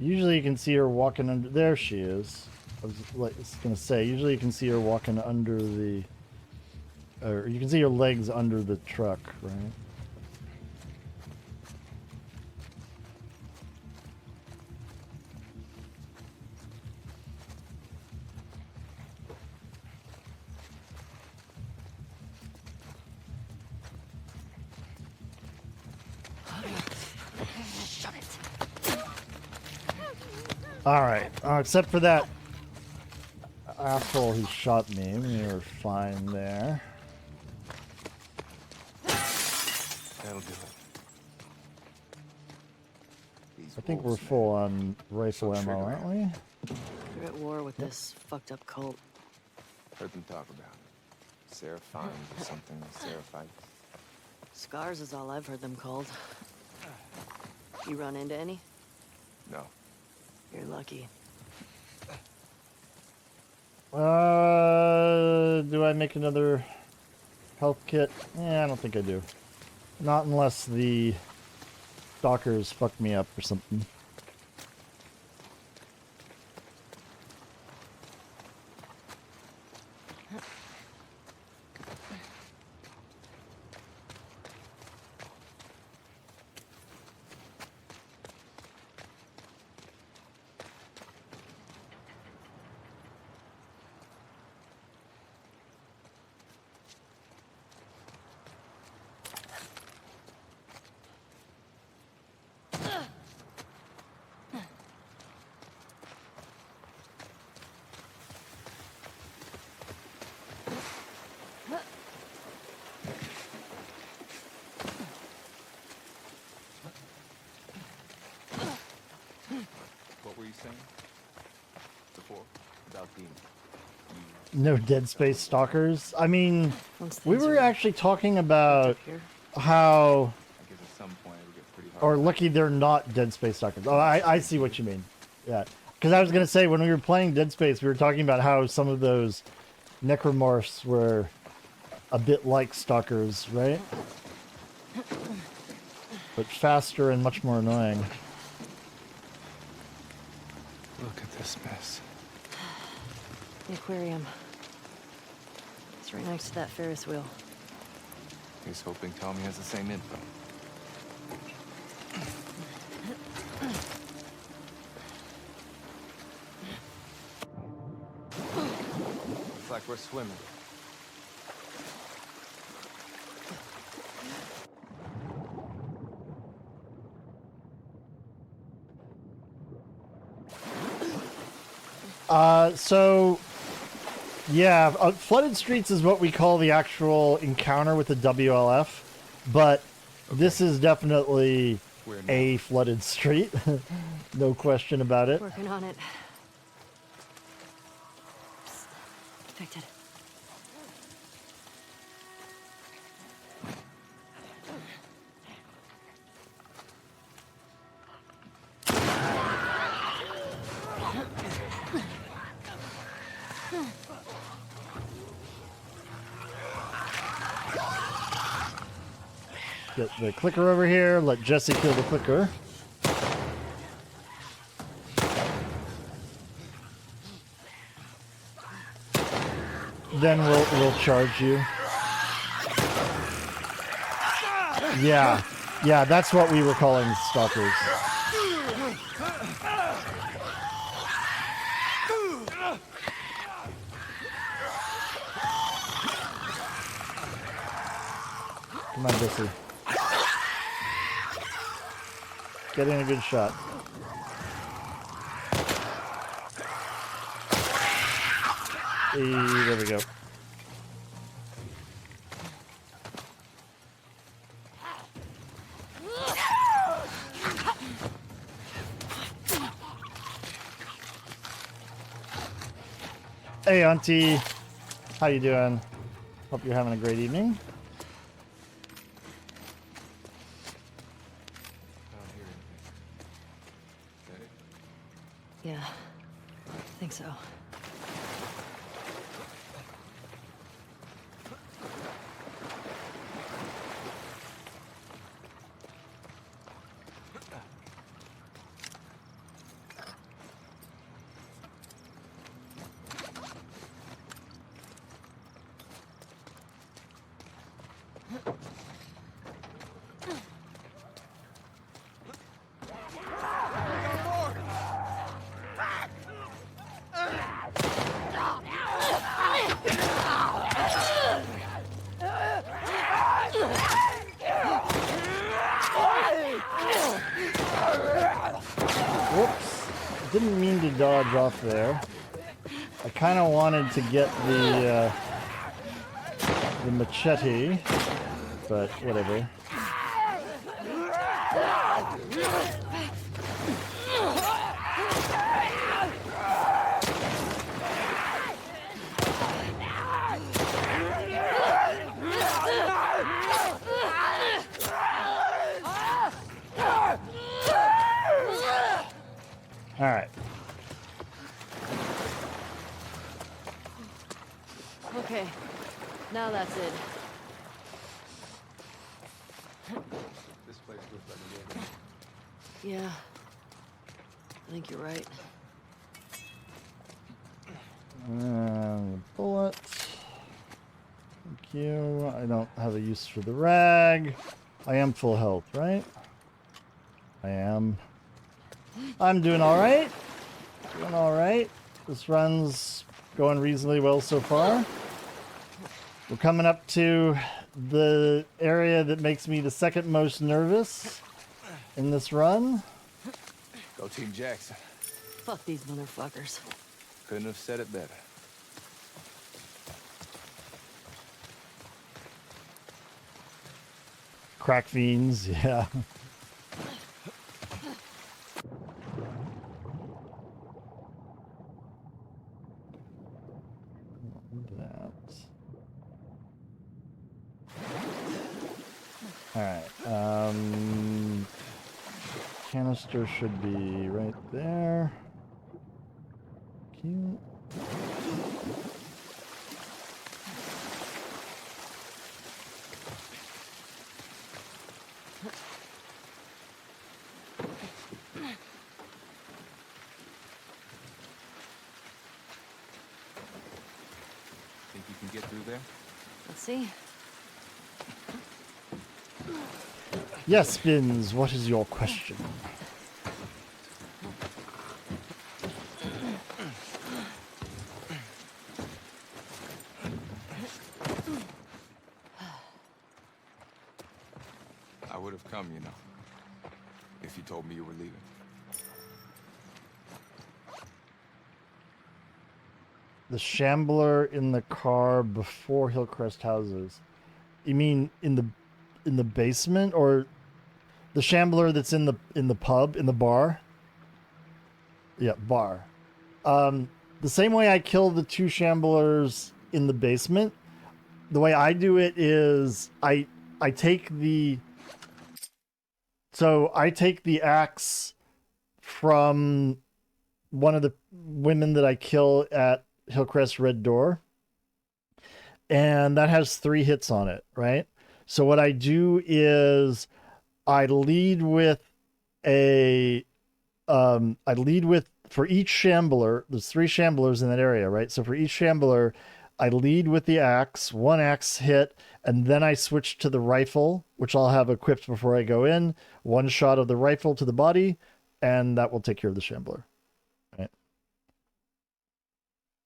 Usually you can see her walking under. There she is. I was gonna say, usually you can see her walking under the, or you can see her legs under the truck, right? All right, except for that asshole who shot me, we were fine there. That'll do it. I think we're full on rifle ammo, aren't we? They're at war with this fucked up cult. Heard them talk about it. Seraphine or something, Seraphites. Scars is all I've heard them called. You run into any? No. You're lucky. Do I make another Health kit? I don't think I do. Not unless the stalkers fuck me up or something. What were you saying before about the No Dead Space stalkers? I mean, we were actually talking about how... I guess at some point it would get pretty hard. Or lucky they're not Dead Space stalkers. Oh, I see what you mean. Yeah. Because I was going to say, when we were playing Dead Space, we were talking about how some of those necromorphs were a bit like stalkers, right? But faster and much more annoying. Look at this mess. The aquarium. It's right next to that Ferris wheel. He's hoping Tommy has the same info. Looks like we're swimming. So, yeah, flooded streets is what we call the actual encounter with the WLF, but this is definitely a flooded street. No question about it. Working on it. Psst. Infected. Get the clicker over here. Let Jesse kill the clicker. Then we'll charge you. Yeah, that's what we were calling stalkers. Come on, Jesse. Getting a good shot. There we go. Hey, Auntie. How you doing? Hope you're having a great evening. Yeah, I think so. Didn't mean to dodge off there. I kind of wanted to get the machete, but whatever. All right. Okay, now that's it. This place looks like a dead end. Yeah. I think you're right. And bullet. Thank you. I don't have a use for the rag. I am full health, right? I am. I'm doing alright. Doing alright. This run's going reasonably well so far. We're coming up to the area that makes me the second most nervous in this run. Go Team Jackson. Fuck these motherfuckers. Couldn't have said it better. Crack fiends, yeah. Alright, canister should be right there. Cute. Think you can get through there? Let's see. Yes, Bins, what is your question? I would have come, you know, if you told me you were leaving. The shambler in the car before Hillcrest houses. You mean in the basement, or the shambler that's in the pub, in the bar? Yeah, bar. The same way I kill the two shamblers in the basement, the way I do it is I take the axe from one of the women that I kill at Hillcrest Red Door, and that has 3 hits on it, right? So what I do is I lead with for each shambler, there's 3 shamblers in that area, right? So for each shambler, I lead with the axe, 1 axe hit, and then I switch to the rifle, which I'll have equipped before I go in. 1 shot of the rifle to the body, and that will take care of the shambler. Right?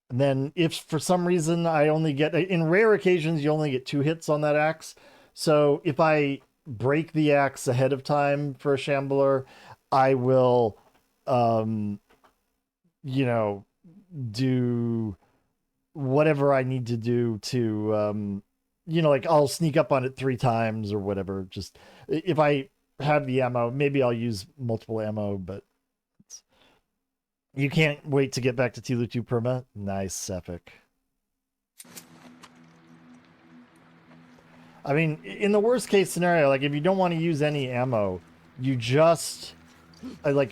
And then if for some reason I only get, in rare occasions, you only get 2 hits on that axe. So if I break the axe ahead of time for a shambler, I will, do whatever I need to do to, like I'll sneak up on it 3 times or whatever. Just if I have the ammo, maybe I'll use multiple ammo, but you can't wait to get back to Tilo 2 Perma. Nice, epic. I mean, in the worst case scenario, like if you don't want to use any ammo, you just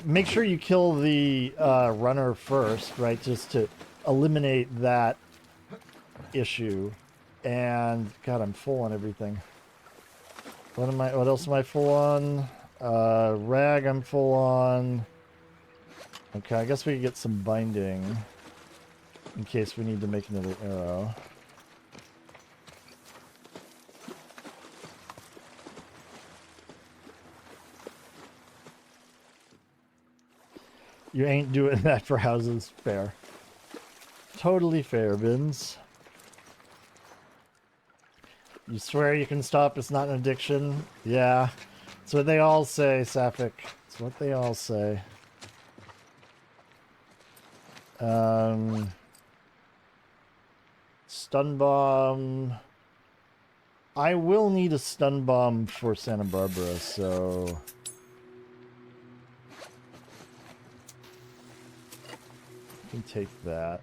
make sure you kill the runner first, right? Just to eliminate that issue. And God, I'm full on everything. What else am I full on? Rag, I'm full on. Okay, I guess we could get some binding in case we need to make another arrow. You ain't doing that for houses. Fair. Totally fair, Bins. You swear you can stop, it's not an addiction? Yeah. That's what they all say, Sapphic. That's what they all say. Stun bomb. I will need a stun bomb for Santa Barbara, so... I can take that.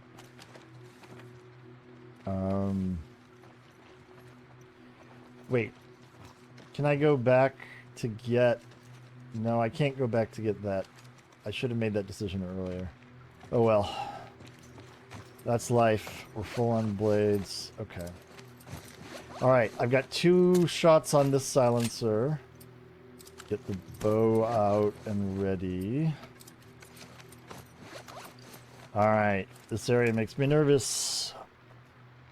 Wait. Can I go back to get... No, I can't go back to get that. I should have made that decision earlier. Oh well. That's life. We're full on blades. Okay. Alright, I've got 2 shots on this silencer. Get the bow out and ready. Alright, this area makes me nervous.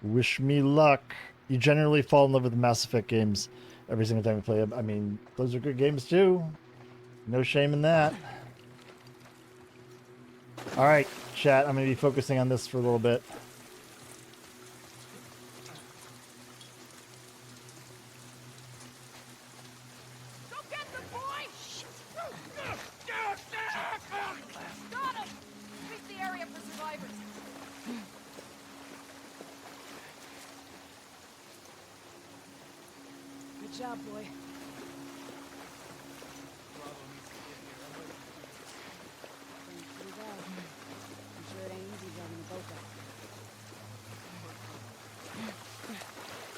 Wish me luck. You generally fall in love with the Mass Effect games every single time you play them. I mean, those are good games too. No shame in that. Alright, chat, I'm going to be focusing on this for a little bit. Go get them, boy! Got him! Sweep the area for survivors. Good job, boy. Pretty bad. I'm sure it ain't easy driving a boat back.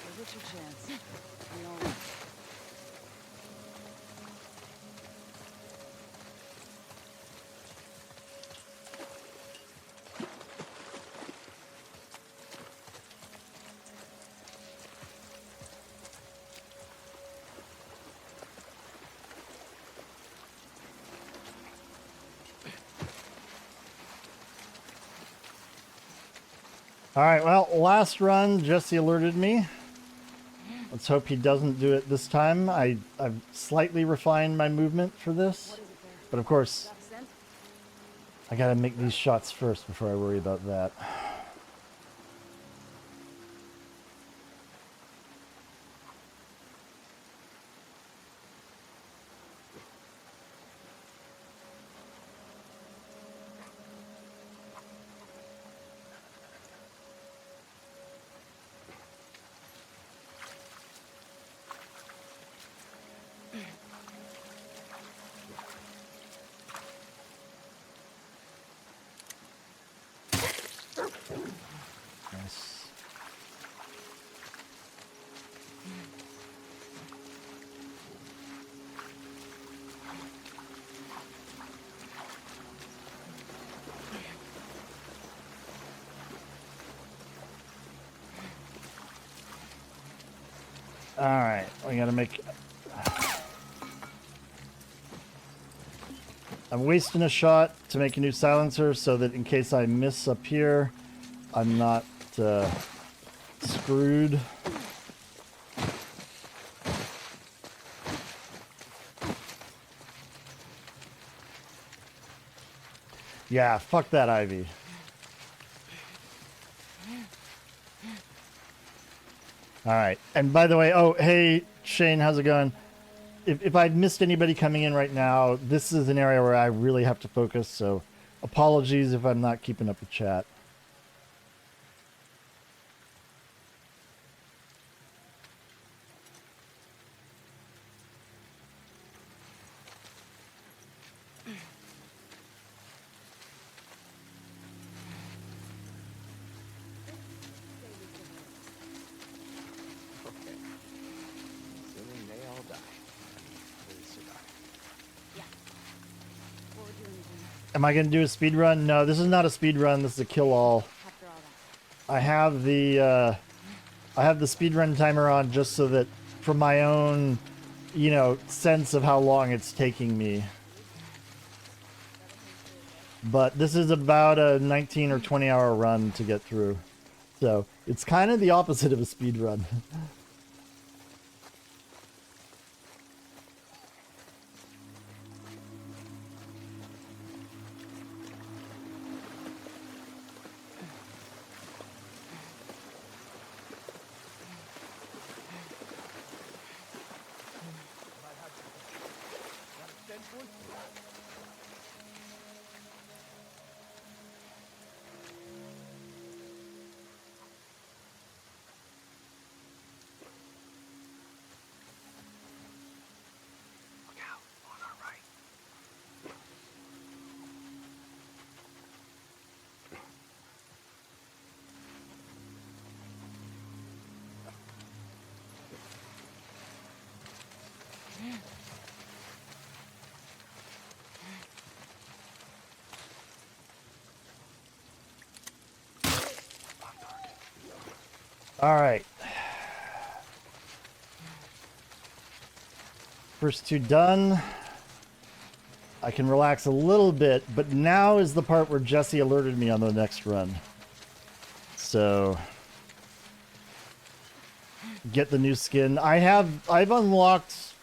Give it your chance. We all will. Alright, well, last run, Jesse alerted me. Let's hope he doesn't do it this time. I've slightly refined my movement for this. But of course, I gotta make these shots first before I worry about that. Nice. All right, we gotta make. I'm wasting a shot to make a new silencer so that in case I miss up here, I'm not screwed. Yeah, fuck that Ivy. All right. And by the way, oh, hey, Shane, how's it going? If I'd missed anybody coming in right now, this is an area where I really have to focus, so apologies if I'm not keeping up with chat. Am I going to do a speed run? No, this is not a speed run. This is a kill all. I have the speed run timer on just so that for my own, you know, sense of how long it's taking me. But this is about a 19 or 20 hour run to get through. So it's kind of the opposite of a speed run. All right. First two done. I can relax a little bit, but now is the part where Jesse alerted me on the next run. So, get the new skin. I've unlocked,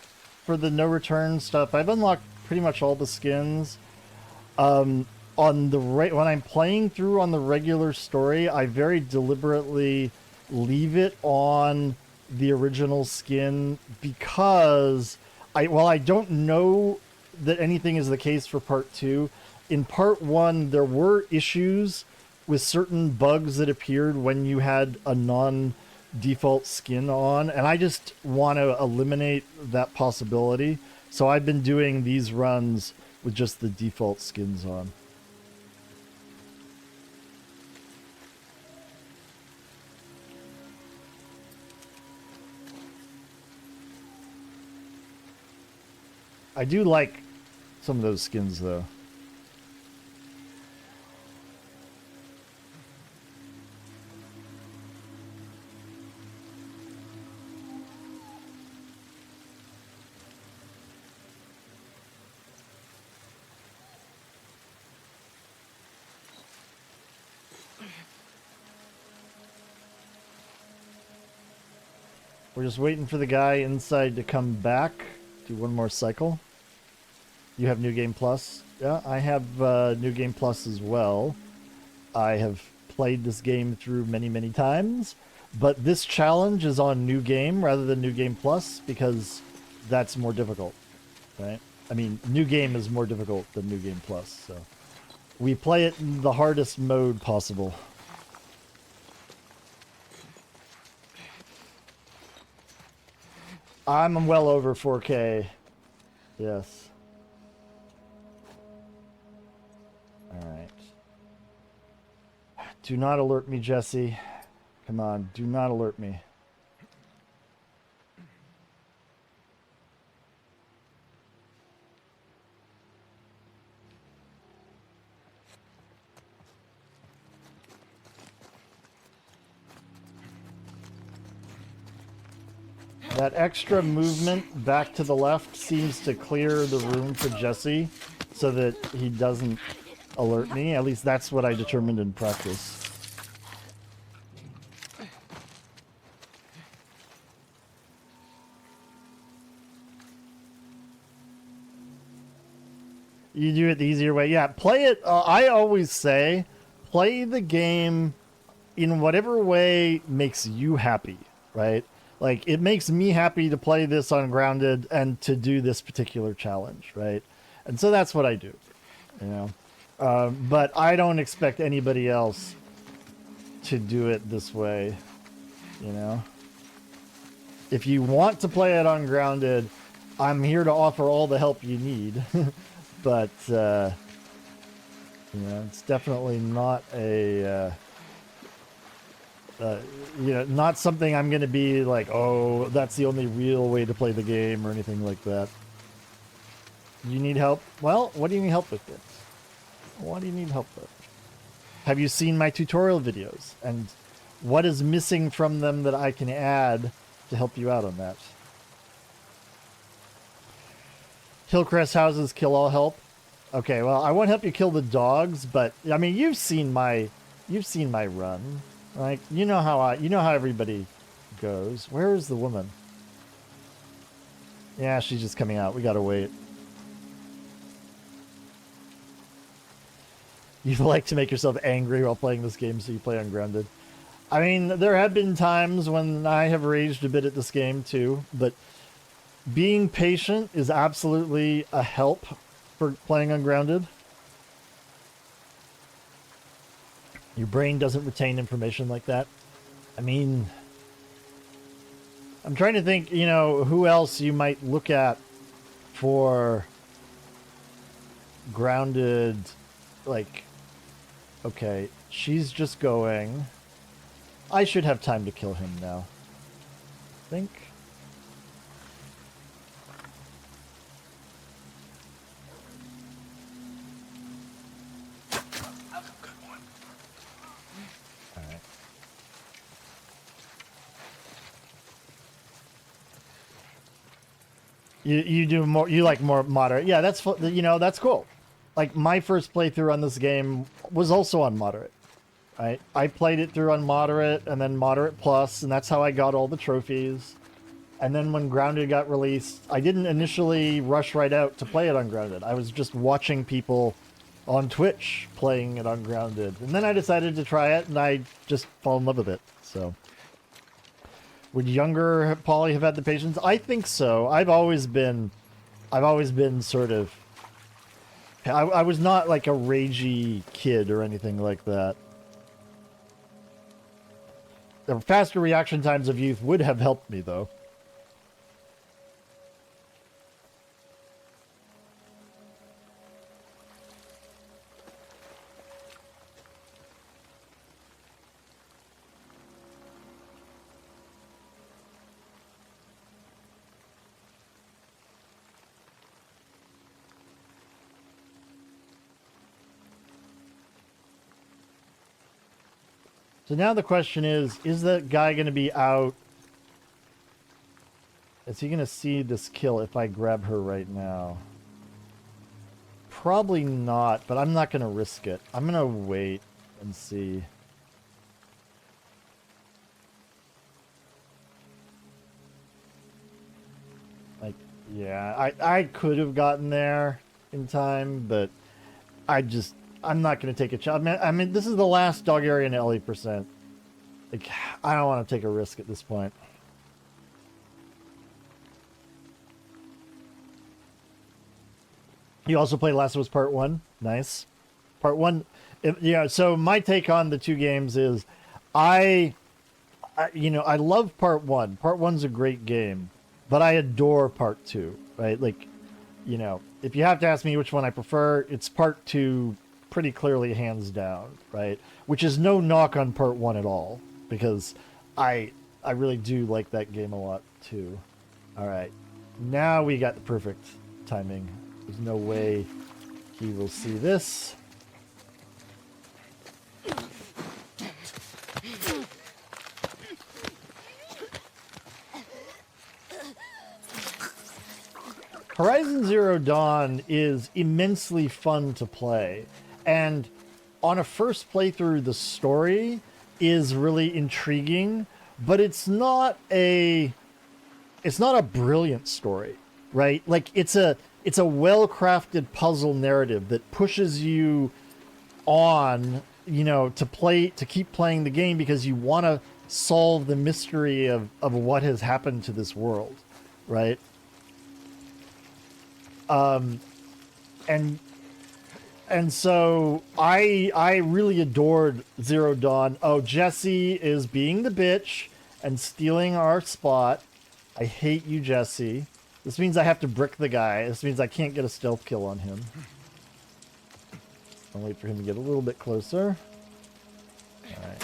for the no return stuff, I've unlocked pretty much all the skins. On the when I'm playing through on the regular story, I very deliberately leave it on the original skin because while I don't know that anything is the case for part 2, in part 1 there were issues with certain bugs that appeared when you had a non-default skin on, and I just want to eliminate that possibility. So I've been doing these runs with just the default skins on. I do like some of those skins, though. We're just waiting for the guy inside to come back. Do one more cycle. You have New Game Plus? Yeah, I have New Game Plus as well. I have played this game through many, many times, but this challenge is on New Game rather than New Game Plus because that's more difficult, right? I mean, New Game is more difficult than New Game Plus, so we play it in the hardest mode possible. I'm well over 4K. Yes. Alright. Do not alert me, Jesse. Come on, do not alert me. That extra movement back to the left seems to clear the room for Jesse so that he doesn't alert me. At least that's what I determined in practice. You do it the easier way. Yeah, play it. I always say, play the game in whatever way makes you happy, right? Like, it makes me happy to play this on Grounded and to do this particular challenge, right? And so that's what I do, you know? But I don't expect anybody else to do it this way, you know? If you want to play it on Grounded, I'm here to offer all the help you need. But, you know, it's definitely not a... you know, not something I'm going to be like, oh, that's the only real way to play the game or anything like that. You need help? Well, what do you need help with this? What do you need help with? Have you seen my tutorial videos? And what is missing from them that I can add to help you out on that? Hillcrest houses kill all help. Okay, well, I won't help you kill the dogs, but I mean, you've seen my run. Like, you know how everybody goes. Where is the woman? Yeah, she's just coming out. We gotta wait. You like to make yourself angry while playing this game, so you play Ungrounded. I mean, there have been times when I have raged a bit at this game too, but being patient is absolutely a help for playing Ungrounded. Your brain doesn't retain information like that. I mean, I'm trying to think, you know, who else you might look at for Grounded. Like, okay, she's just going. I should have time to kill him now. I think. You do more. You like more moderate. Yeah, that's that's cool. Like my first playthrough on this game was also on moderate. Right? I played it through on moderate and then moderate plus, and that's how I got all the trophies. And then when Grounded got released, I didn't initially rush right out to play it on Grounded. I was just watching people on Twitch playing it on Grounded. And then I decided to try it, and I just fell in love with it. So, would younger Polly have had the patience? I think so. I've always been sort of... I was not like a ragey kid or anything like that. The faster reaction times of youth would have helped me, though. So now the question is that guy going to be out? Is he going to see this kill if I grab her right now? Probably not, but I'm not going to risk it. I'm going to wait and see. Like, yeah, I could have gotten there in time, but I'm not going to take a chance. I mean, this is the last dog area in Ellie %. Like, I don't want to take a risk at this point. You also played Last of Us Part 1? Nice. Part 1... Yeah, so my take on the two games is... I love Part 1. Part 1's a great game. But I adore Part 2, right? Like, if you have to ask me which one I prefer, it's Part 2... pretty clearly hands down, right? Which is no knock on Part 1 at all, because I really do like that game a lot too. All right, now we got the perfect timing. There's no way he will see this. Horizon Zero Dawn is immensely fun to play. And on a first playthrough, the story is really intriguing, but it's not a brilliant story, right? Like it's a well-crafted puzzle narrative that pushes you on, to keep playing the game because you want to solve the mystery of what has happened to this world, right? And so I really adored Zero Dawn. Oh, Jesse is being the bitch and stealing our spot. I hate you, Jesse. This means I have to brick the guy. This means I can't get a stealth kill on him. I'll wait for him to get a little bit closer. All right.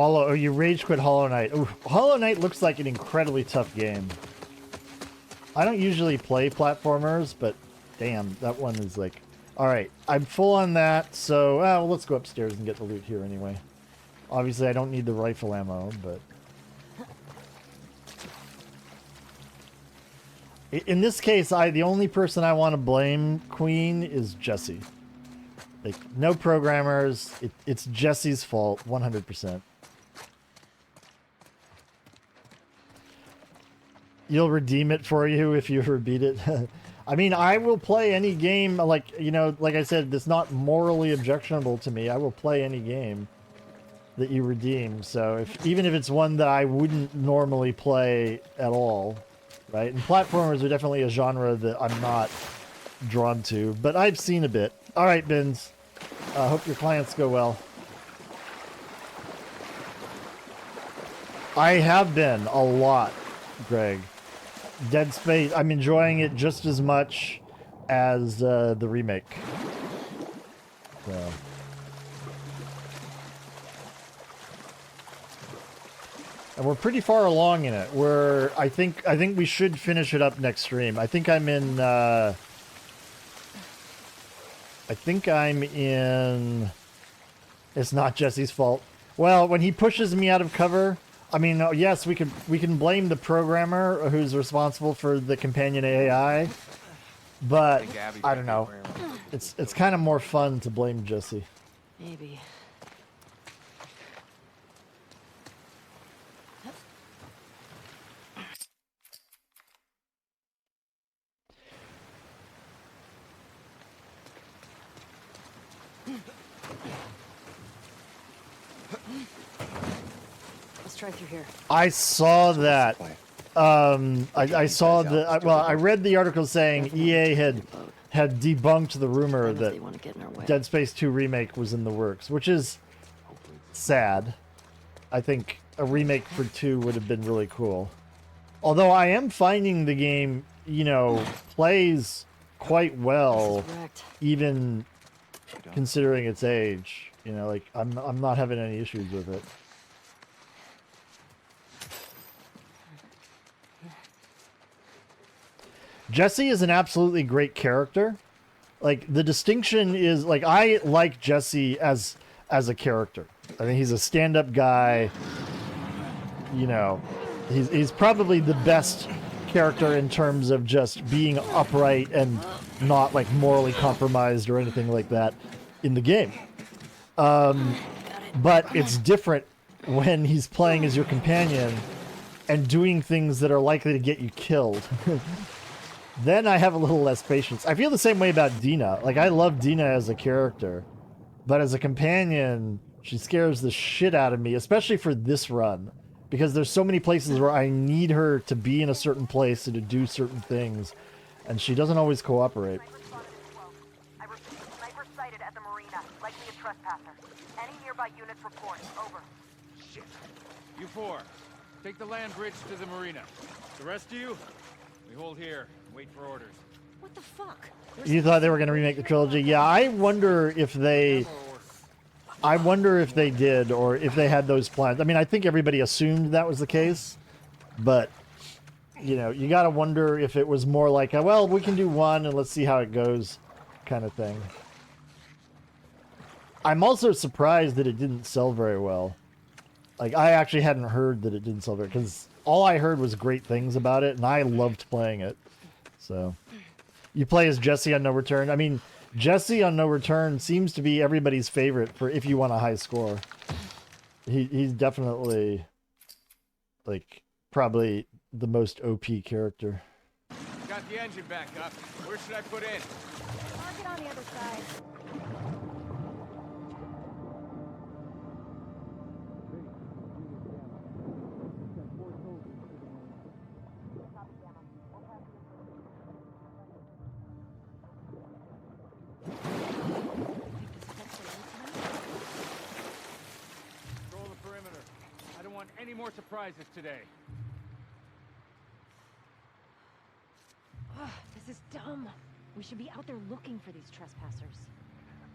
Oh, you rage quit Hollow Knight. Ooh, Hollow Knight looks like an incredibly tough game. I don't usually play platformers, but damn, that one is like... Alright, I'm full on that, so well, let's go upstairs and get the loot here anyway. Obviously, I don't need the rifle ammo, but... In this case, the only person I want to blame, Queen, is Jesse. Like, no programmers. It's Jesse's fault, 100%. You'll redeem it for you if you ever beat it. I mean, I will play any game, like I said, it's not morally objectionable to me. I will play any game that you redeem. So even if it's one that I wouldn't normally play at all, right? And platformers are definitely a genre that I'm not drawn to, but I've seen a bit. All right, Bins. Hope your clients go well. I have been a lot, Greg. Dead Space, I'm enjoying it just as much as the remake. So. And we're pretty far along in it. I think we should finish it up next stream. I think I'm in I think I'm in... It's not Jesse's fault. Well, when he pushes me out of cover, I mean, yes, we can blame the programmer who's responsible for the companion AI, but I don't know. It's kind of more fun to blame Jesse. Maybe. Let's try through here. I saw that. I saw the. Well, I read the article saying EA had debunked the rumor that Dead Space 2 remake was in the works, which is sad. I think a remake for 2 would have been really cool. Although I am finding the game, you know, plays quite well, even considering its age. You know, like I'm not having any issues with it. Jesse is an absolutely great character. Like, the distinction is, like, I like Jesse as a character. I think he's a stand-up guy. You know, he's probably the best character in terms of just being upright and not, like, morally compromised or anything like that in the game. But it's different when he's playing as your companion and doing things that are likely to get you killed. Then I have a little less patience. I feel the same way about Dina. Like, I love Dina as a character, but as a companion, she scares the shit out of me, especially for this run, because there's so many places where I need her to be in a certain place and to do certain things, and she doesn't always cooperate. I repeat, sniper sighted at the marina, likely a trespasser. Any nearby units report. Over. Shit. You four, take the land bridge to the marina. The rest of you, we hold here and wait for orders. What the fuck? You thought they were going to remake the trilogy? Yeah, I wonder if they did, or if they had those plans. I mean, I think everybody assumed that was the case, but, you know, you got to wonder if it was more like, well, we can do one and let's see how it goes kind of thing. I'm also surprised that it didn't sell very well. Like, I actually hadn't heard that it didn't sell very, because all I heard was great things about it, and I loved playing it. So, you play as Jesse on No Return. I mean, Jesse on No Return seems to be everybody's favorite for if you want a high score. He's definitely, like, probably the most OP character. Got the engine back up. Where should I put in? Park it on the other side. Any more surprises today? This is dumb. We should be out there looking for these trespassers.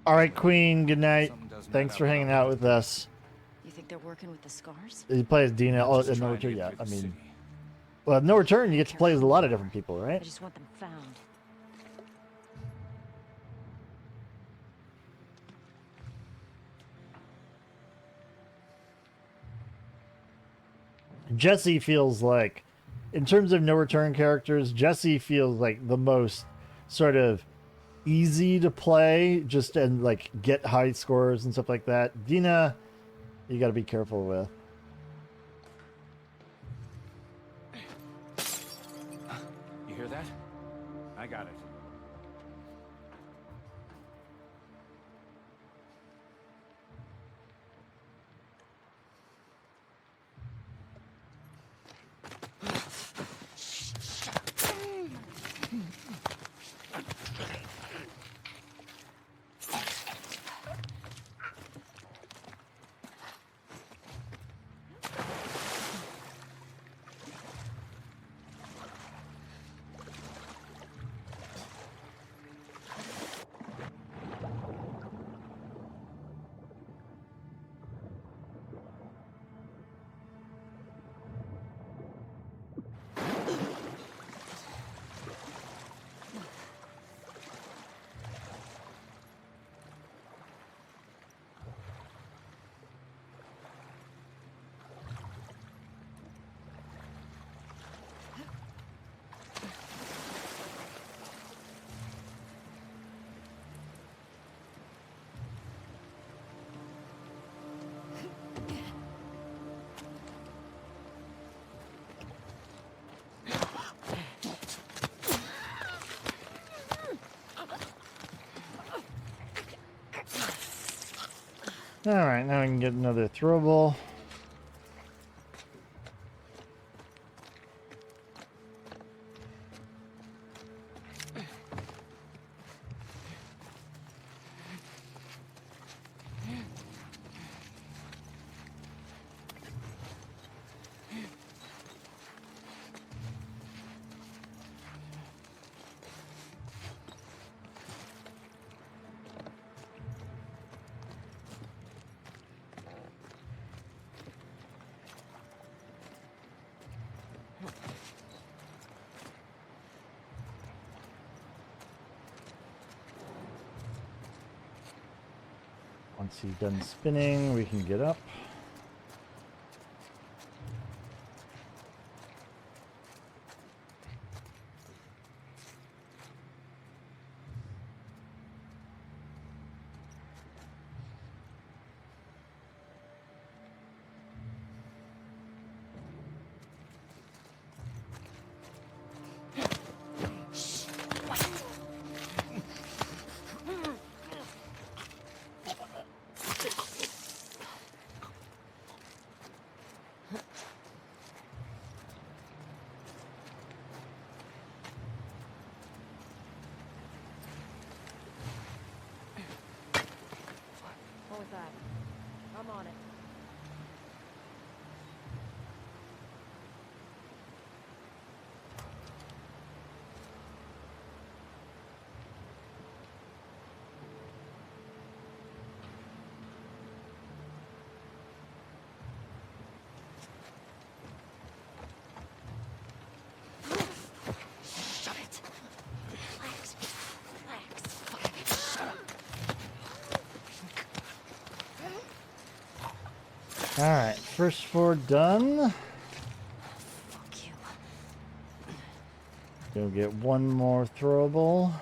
All right, Queen, good night. Thanks for hanging out with us. You think they're working with the scars? You play as Dina. Oh, at No Return, yeah. I mean, well, at No Return, you get to play as a lot of different people, right? I just want them found. Jesse feels like, in terms of No Return characters, Jesse feels like the most sort of easy to play, just and like get high scores and stuff like that. Dina, you got to be careful with. You hear that? I got it. Alright, now we can get another throwable. Once he's done spinning, we can get up. What was that? I'm on it. Shut it. Relax. Relax. Fucking shut up. Alright, first floor done. Fuck you. Gonna get one more throwable.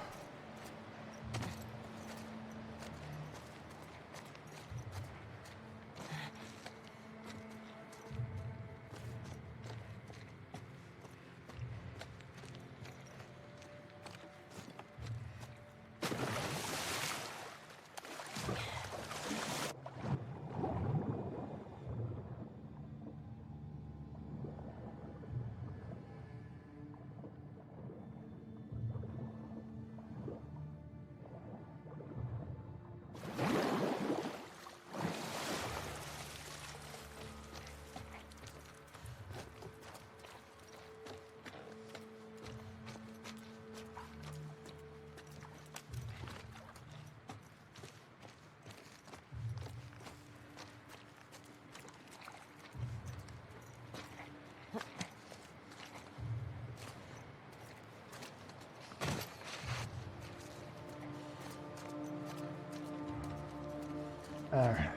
Alright.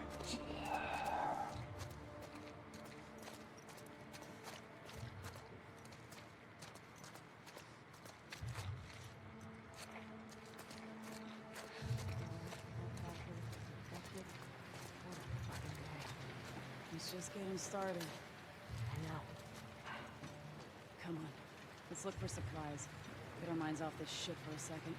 He's just getting started. I know. Come on. Let's look for supplies. Get our minds off this shit for a second.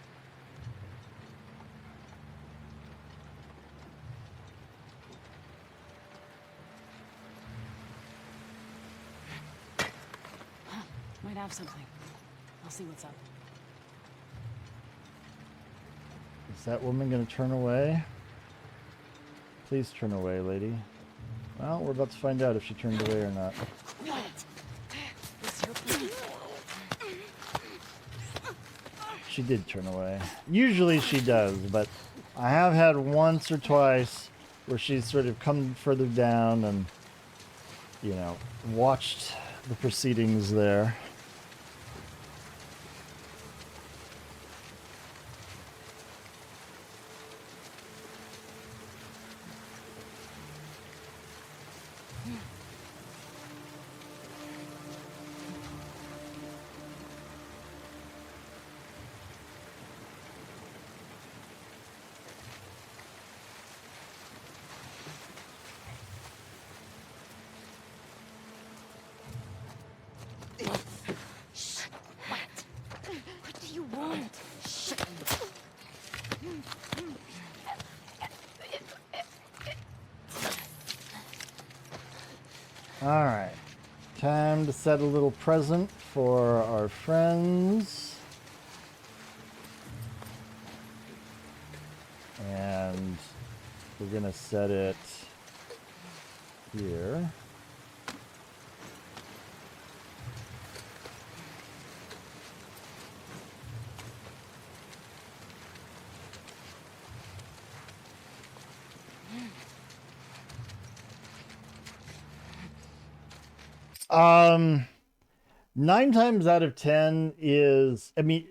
Might have something. I'll see what's up. Is that woman gonna turn away? Please turn away, lady. Well, we're about to find out if she turned away or not. She did turn away. Usually she does, but I have had once or twice where she's sort of come further down and, you know, watched the proceedings there. Alright. Time to set a little present for our friends. And we're gonna set it here. Um, 9 times out of 10 is, I mean,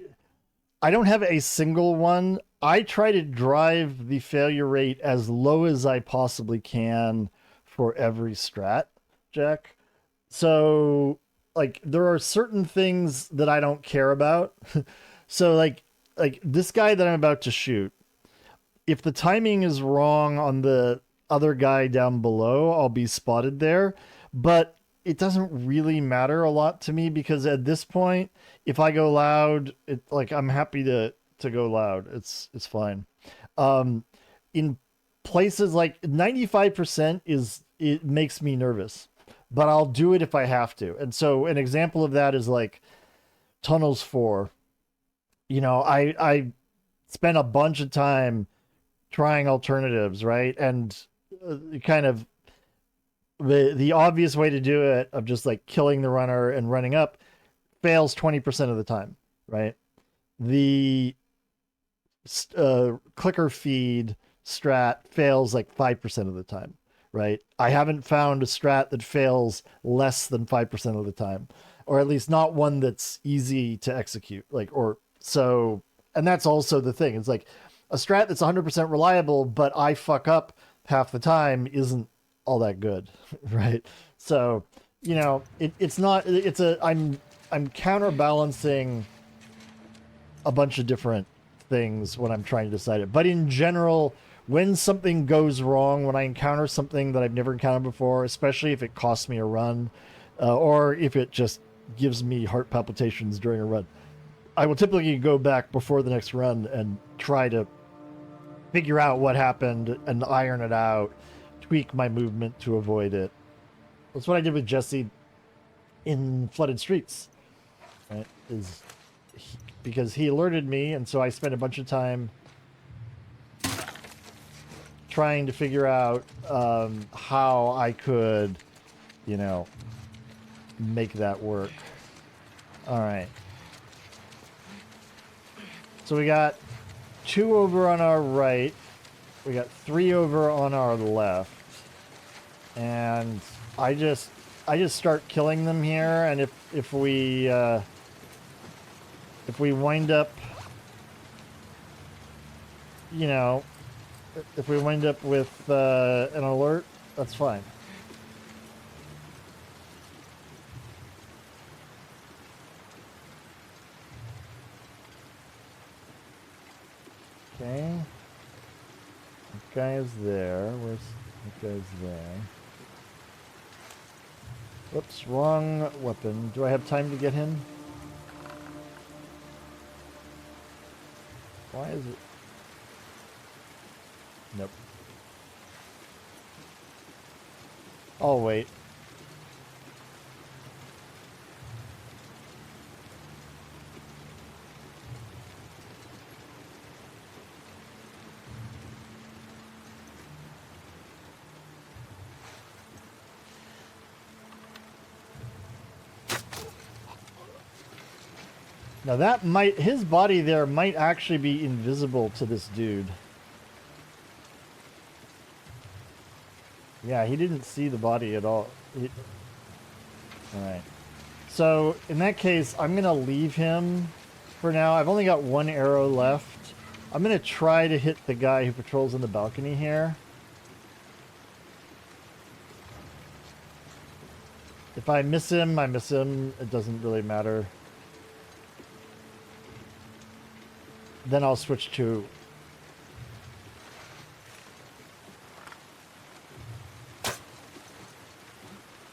I don't have a single one. I try to drive the failure rate as low as I possibly can for every strat, Jack. So, like, there are certain things that I don't care about. So, like this guy that I'm about to shoot, if the timing is wrong on the other guy down below, I'll be spotted there. But it doesn't really matter a lot to me because at this point, if I go loud, I'm happy to go loud. It's fine. In places like 95% it makes me nervous, but I'll do it if I have to. And so an example of that is like Tunnels 4. You know, I spent a bunch of time trying alternatives, right? And kind of the obvious way to do it of just like killing the runner and running up fails 20% of the time, right? The clicker feed strat fails like 5% of the time, right? I haven't found a strat that fails less than 5% of the time, or at least not one that's easy to execute. And that's also the thing. It's like a strat that's 100% reliable, but I fuck up half the time isn't all that good, right? So, you know, I'm counterbalancing a bunch of different things when I'm trying to decide it. But in general, when something goes wrong, when I encounter something that I've never encountered before, especially if it costs me a run, or if it just gives me heart palpitations during a run, I will typically go back before the next run and try to figure out what happened and iron it out, tweak my movement to avoid it. That's what I did with Jesse in Flooded Streets, right? Because he alerted me, and so I spent a bunch of time trying to figure out how I could, you know, make that work. All right. So we got 2 over on our right. We got 3 over on our left. And I just start killing them here, and if we wind up, you know, if we wind up with an alert, that's fine. Okay. That guy is there. Where's that guy's there? Whoops, wrong weapon. Do I have time to get him? Why is it? Nope. I'll wait. Now his body there might actually be invisible to this dude. Yeah, he didn't see the body at all. Alright. So, in that case, I'm going to leave him for now. I've only got 1 arrow left. I'm going to try to hit the guy who patrols in the balcony here. If I miss him, I miss him. It doesn't really matter. Then I'll switch to...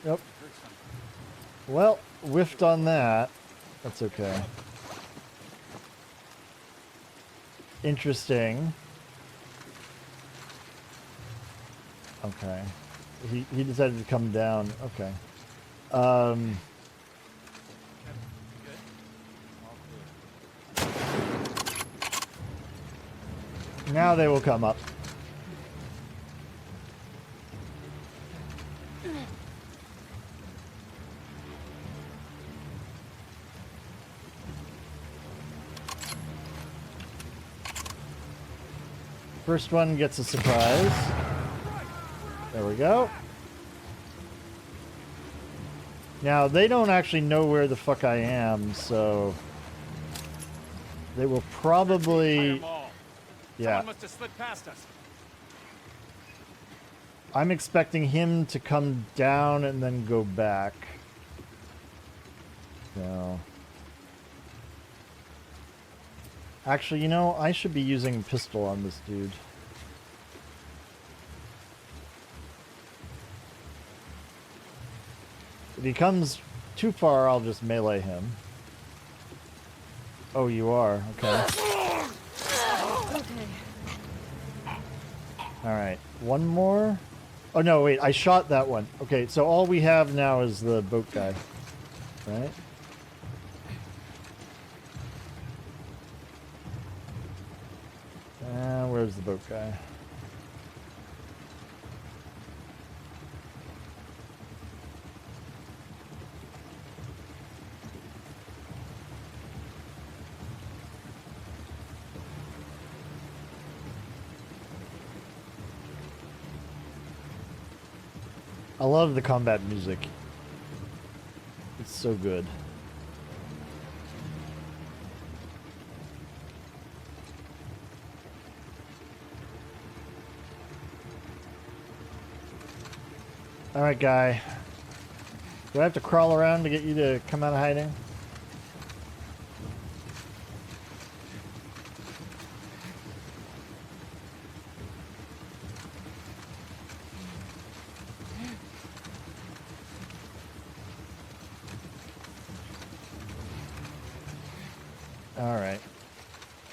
Yep. Well, whiffed on that. That's okay. Interesting. Okay. He decided to come down. Okay. Now they will come up. First one gets a surprise. There we go. Now, they don't actually know where the fuck I am, so... They will probably... Yeah. Someone must have slipped past us. I'm expecting him to come down and then go back. So... Actually, you know, I should be using a pistol on this dude. If he comes too far, I'll just melee him. Oh, you are? Okay. Okay. Alright, one more? Oh no, wait, I shot that one. Okay, so all we have now is the boat guy. Right? Where's the boat guy? I love the combat music. It's so good. Alright, guy. Do I have to crawl around to get you to come out of hiding? Alright.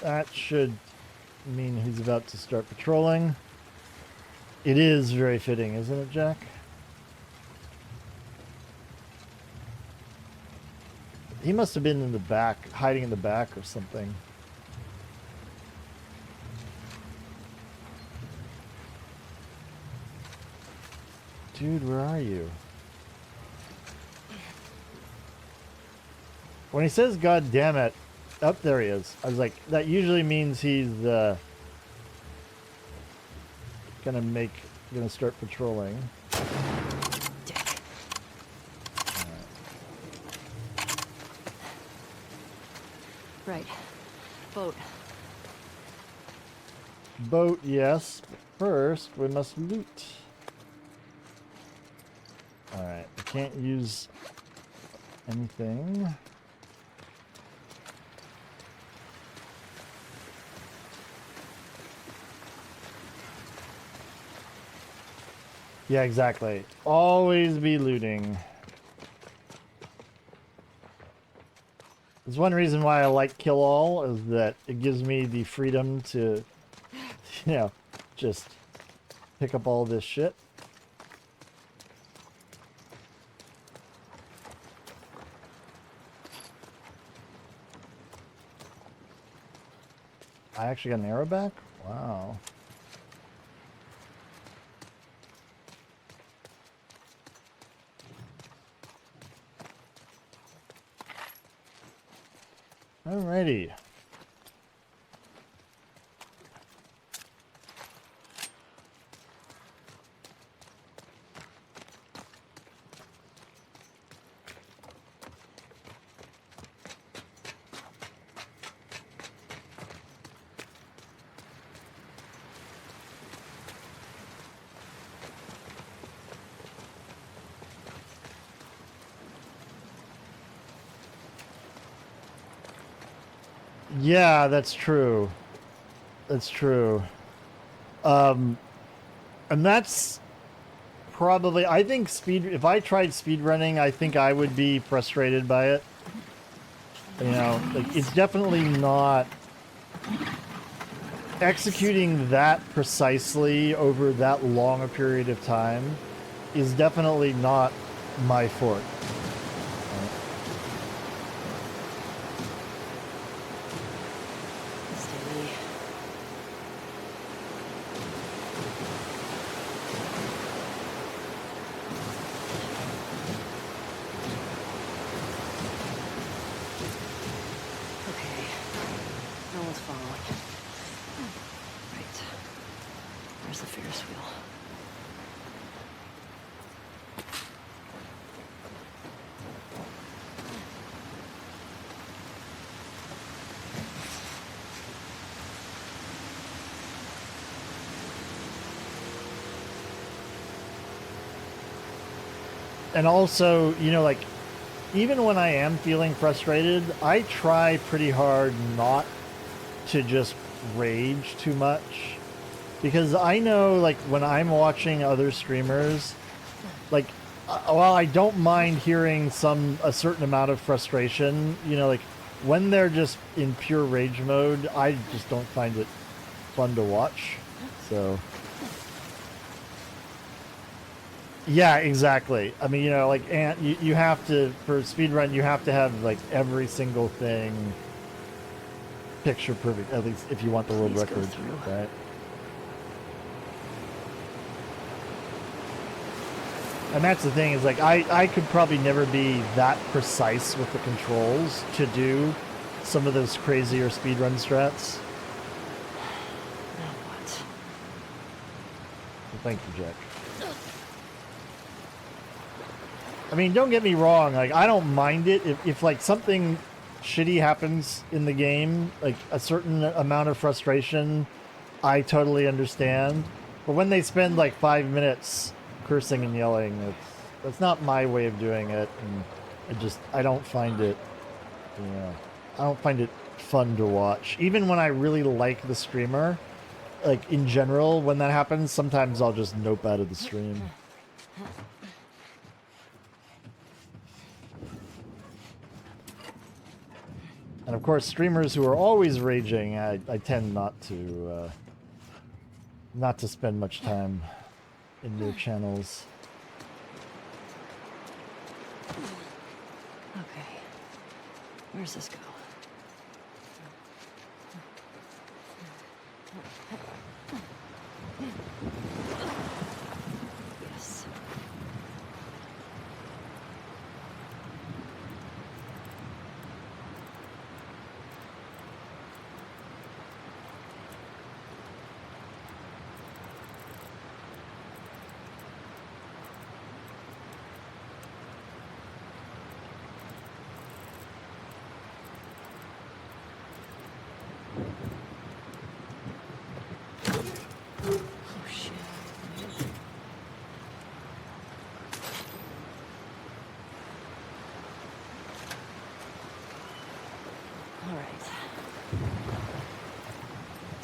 That should mean he's about to start patrolling. It is very fitting, isn't it, Jack? He must have been in the back, hiding in the back or something. Dude, where are you? When he says, "God damn it," oh, there he is. I was like, that usually means he's gonna start patrolling. Right. Boat. Boat, yes. But first, we must loot. Alright, I can't use anything. Yeah, exactly. Always be looting. There's one reason why I like Kill All is that it gives me the freedom to, you know, just pick up all this shit. I actually got an arrow back? Wow. Alrighty. Yeah, that's true. That's true. And that's probably, I think if I tried speedrunning, I think I would be frustrated by it. You know, like, it's definitely not executing that precisely over that long a period of time is definitely not my fork. Steady. Okay. No one's following. Right. Where's the Ferris wheel? And also, you know, like, even when I am feeling frustrated, I try pretty hard not to just rage too much. Because I know, like, when I'm watching other streamers, like, while I don't mind hearing a certain amount of frustration, you know, like, when they're just in pure rage mode, I just don't find it fun to watch. So... Yeah, exactly. I mean, you know, like, and you have to, for speedrun, you have to have, like, every single thing picture perfect, at least if you want the world record, right? And that's the thing, is, like, I could probably never be that precise with the controls to do some of those crazier speedrun strats. Now what? Well, thank you, Jack. I mean, don't get me wrong, like, I don't mind it if like, something shitty happens in the game, like, a certain amount of frustration, I totally understand. But when they spend, like, 5 minutes cursing and yelling, that's not my way of doing it, and I don't find it, you know, I don't find it fun to watch. Even when I really like the streamer, like, in general, when that happens, sometimes I'll just nope out of the stream. And of course, streamers who are always raging, I tend not to spend much time in their channels. Okay. Where's this go? Yes.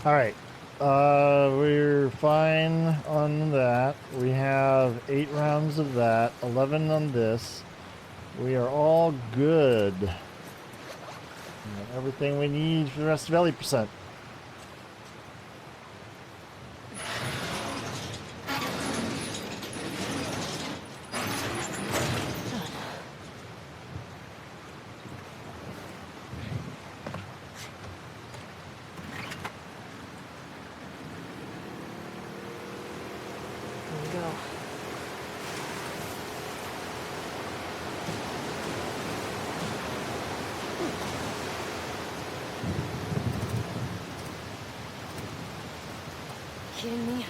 All right, we're fine on that. We have 8 rounds of that, 11 on this. We are all good. Everything we need for the rest of Ellie percent. Kidding me?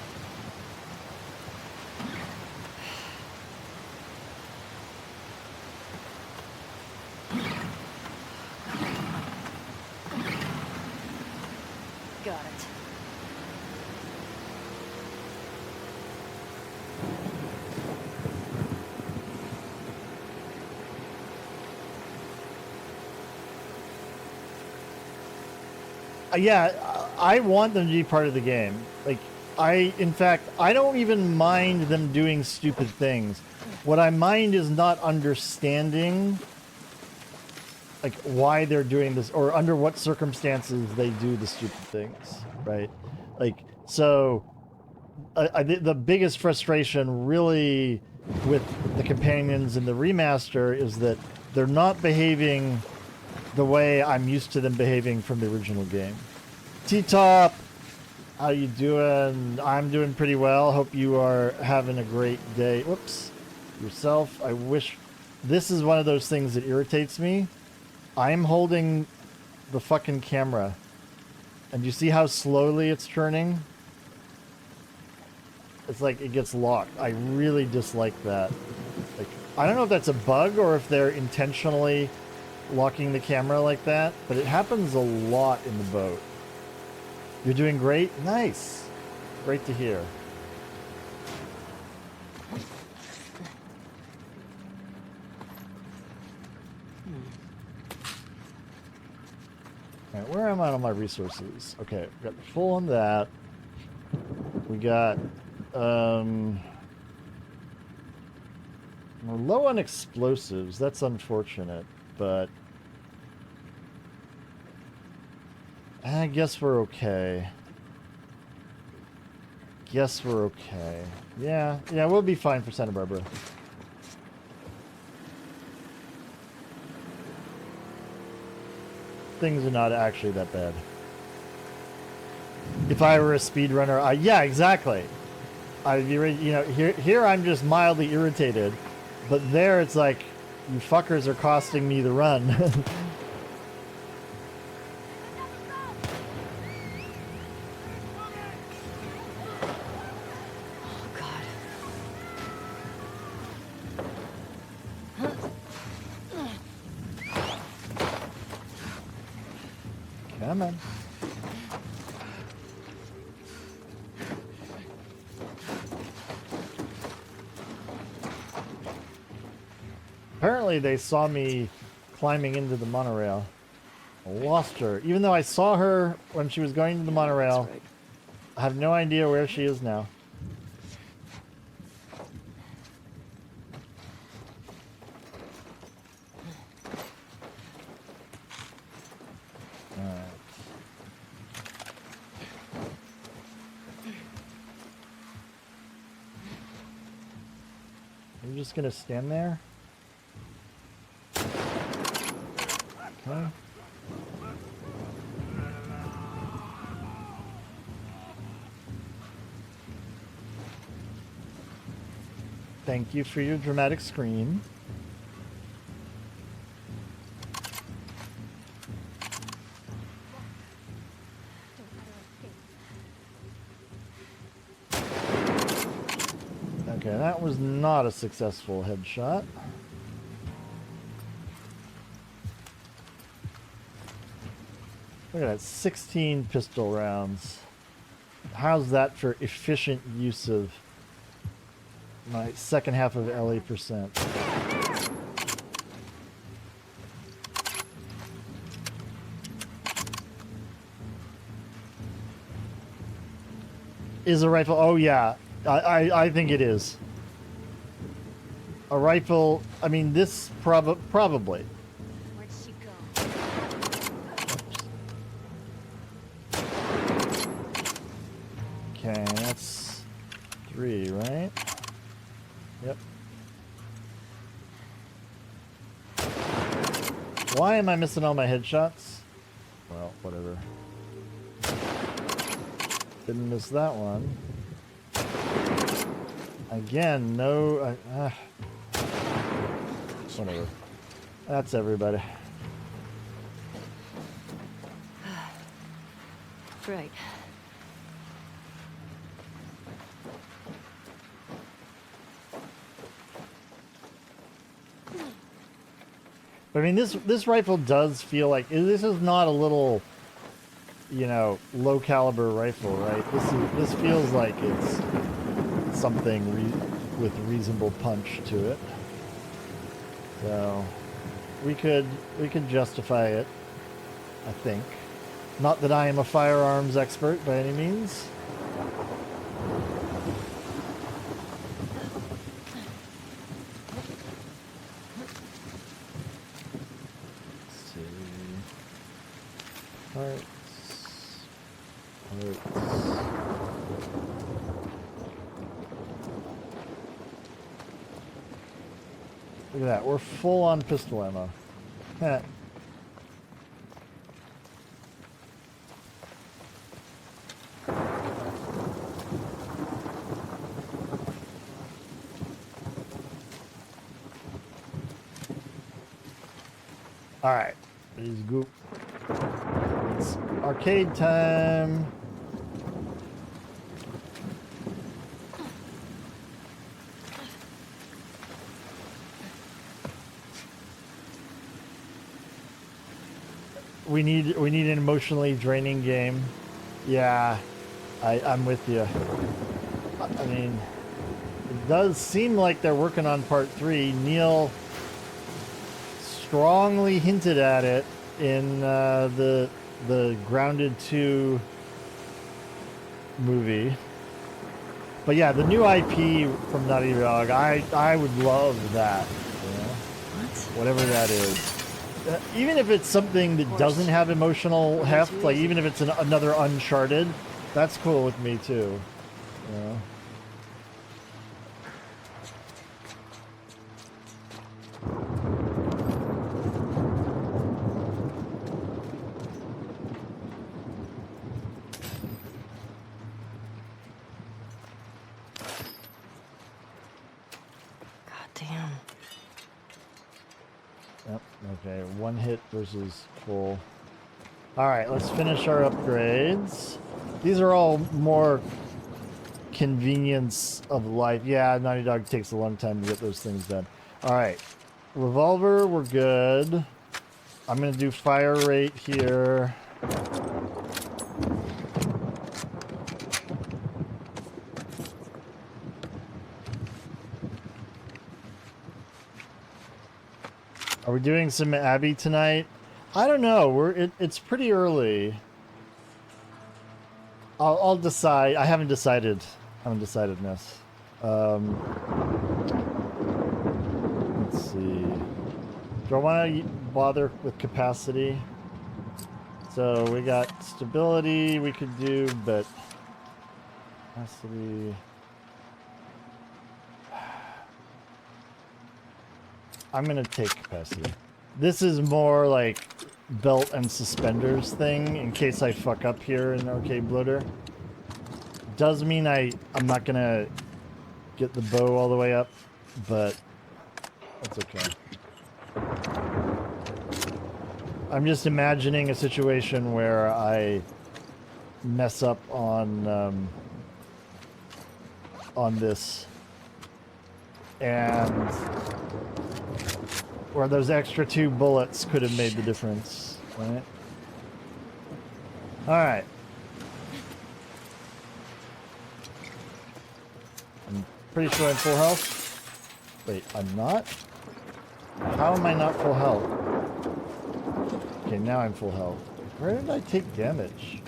Got it. Yeah, I want them to be part of the game. Like, in fact, I don't even mind them doing stupid things. What I mind is not understanding, like, why they're doing this, or under what circumstances they do the stupid things, right? Like, so, the biggest frustration really with the companions in the remaster is that they're not behaving the way I'm used to them behaving from the original game. T-Top, how you doing? I'm doing pretty well. Hope you are having a great day. Whoops. Yourself. I wish... This is one of those things that irritates me. I'm holding the fucking camera. And you see how slowly it's turning? It's like it gets locked. I really dislike that. Like, I don't know if that's a bug or if they're intentionally locking the camera like that, but it happens a lot in the boat. You're doing great? Nice. Great to hear. Alright, where am I on my resources? Okay, we got full on that. We got, we're low on explosives. That's unfortunate, but I guess we're okay. Guess we're okay. Yeah, we'll be fine for Santa Barbara. Things are not actually that bad. If I were a speedrunner, yeah, exactly. I'd be, you know, here I'm just mildly irritated, but there it's like, you fuckers are costing me the run. Come on. Apparently they saw me climbing into the monorail. I lost her. Even though I saw her when she was going to the monorail, right. I have no idea where she is now. I'm just gonna stand there. Okay. Thank you for your dramatic scream. Okay, that was not a successful headshot. Look at that, 16 pistol rounds. How's that for efficient use of my second half of Ellie %? Is a rifle? Oh yeah, I think it is. A rifle. I mean, this probably. Where'd she go? Okay, that's 3, right? Yep. Why am I missing all my headshots? Well, whatever. Didn't miss that one. Again, no... whatever. That's everybody. Right. I mean, this rifle does feel like... This is not a little, you know, low caliber rifle, right? This feels like it's something with reasonable punch to it. So we could justify it, I think. Not that I am a firearms expert by any means. Let's see. Parts. Look at that. We're full on pistol ammo. Heh. Alright. Let's go. It's arcade time. We need an emotionally draining game. Yeah, I'm with you. I mean, it does seem like they're working on part 3. Neil strongly hinted at it in the Grounded 2 movie. But yeah, the new IP from Naughty Dog, I would love that. You know? Whatever that is. Even if it's something that doesn't have emotional heft, like even if it's another Uncharted, that's cool with me too. You know? God damn. Yep, okay, 1 hit versus full. Alright, let's finish our upgrades. These are all more convenience of life. Yeah, Naughty Dog takes a long time to get those things done. Alright, revolver, we're good. I'm gonna do fire rate here. Are we doing some Abby tonight? I don't know. It's pretty early. I'll decide. I haven't decided. Miss. Let's see. Do I want to bother with capacity? So we got stability we could do, but capacity. I'm gonna take capacity. This is more like belt and suspenders thing in case I fuck up here in Arcade Bloater. Does mean I'm not gonna get the bow all the way up, but that's okay. I'm just imagining a situation where I mess up on this and where those extra 2 bullets could have made the difference, right? Alright. I'm pretty sure I'm full health. Wait, I'm not? How am I not full health? Okay, now I'm full health. Where did I take damage?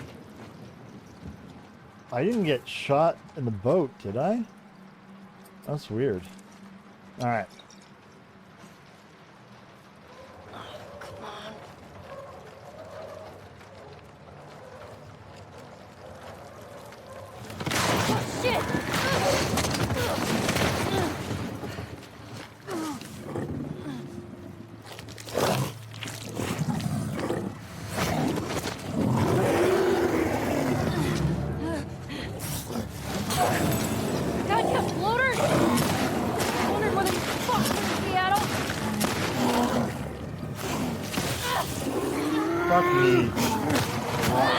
I didn't get shot in the boat, did I? That's weird. Alright. Fuck me.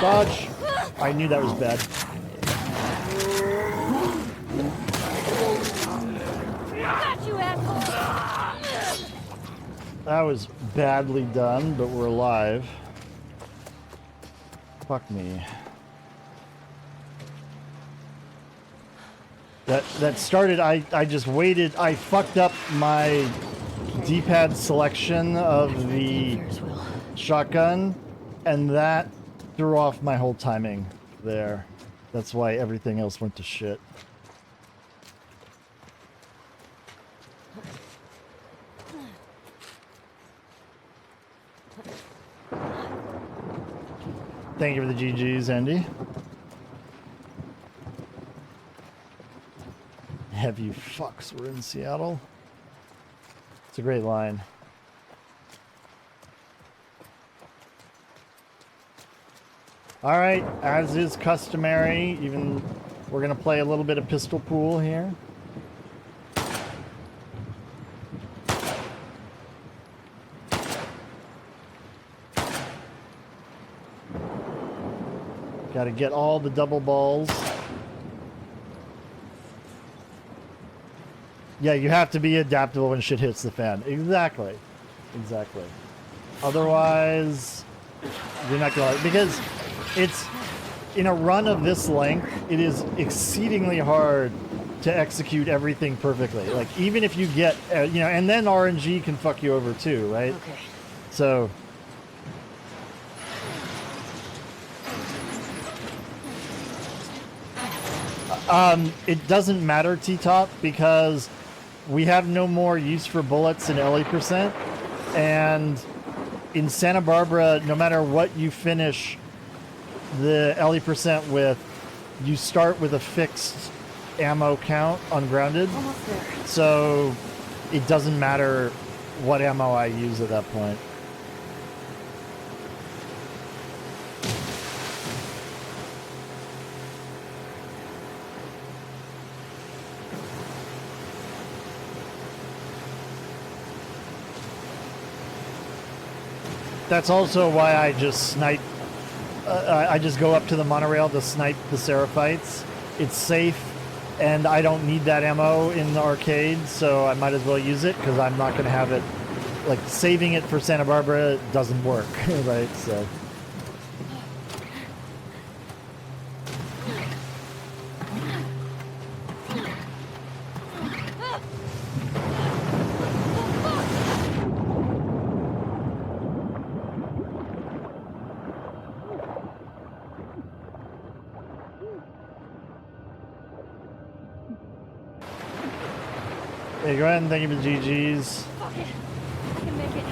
Dodge. I knew that was bad. Got you, asshole! That was badly done, but we're alive. Fuck me. That started, I just waited, I fucked up my D-pad selection of the shotgun, and that threw off my whole timing there. That's why everything else went to shit. Thank you for the GGs, Andy. Have you fucks? We're in Seattle. It's a great line. All right, as is customary, even we're gonna play a little bit of pistol pool here. Got to get all the double balls. Yeah, you have to be adaptable when shit hits the fan. Exactly. Exactly. Otherwise, you're not going to... Because it's... In a run of this length, it is exceedingly hard to execute everything perfectly. Like, even if you get... you know, and then RNG can fuck you over too, right? Okay. So... it doesn't matter, T-Top, because we have no more use for bullets in Ellie %, and in Santa Barbara, no matter what you finish the Ellie % with, you start with a fixed ammo count on grounded. Almost there. So it doesn't matter what ammo I use at that point. That's also why I just snipe. I just go up to the monorail to snipe the Seraphites. It's safe, and I don't need that ammo in the arcade, so I might as well use it because I'm not going to have it. Like, saving it for Santa Barbara doesn't work, right? So. Hey, go ahead and thank you for the GGs. Fuck it. I can make it.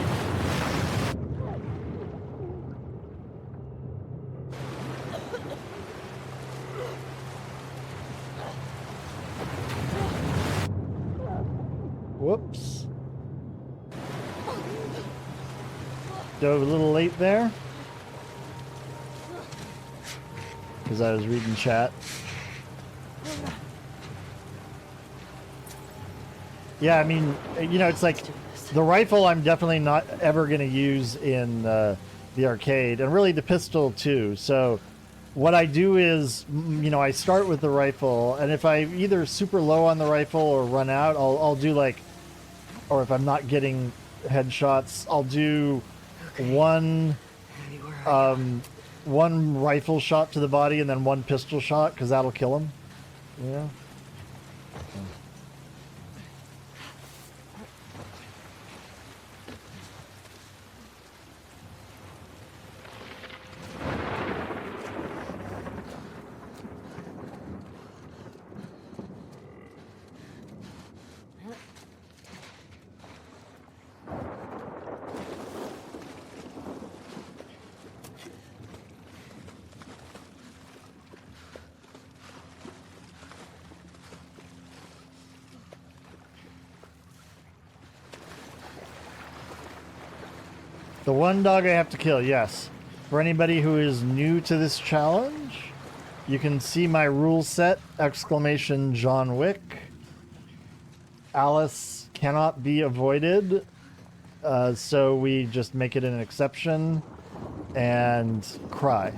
Whoops. Dove a little late there. Because I was reading chat. Yeah, I mean, you know, it's like the rifle I'm definitely not ever going to use in the arcade, and really the pistol too. So what I do is, you know, I start with the rifle, and if I either super low on the rifle or run out, I'll do like, or if I'm not getting headshots, I'll do one rifle shot to the body and then one pistol shot, because that'll kill him. You know? The one dog I have to kill, yes. For anybody who is new to this challenge, you can see my rule set, exclamation John Wick. Alice cannot be avoided, so we just make it an exception and cry.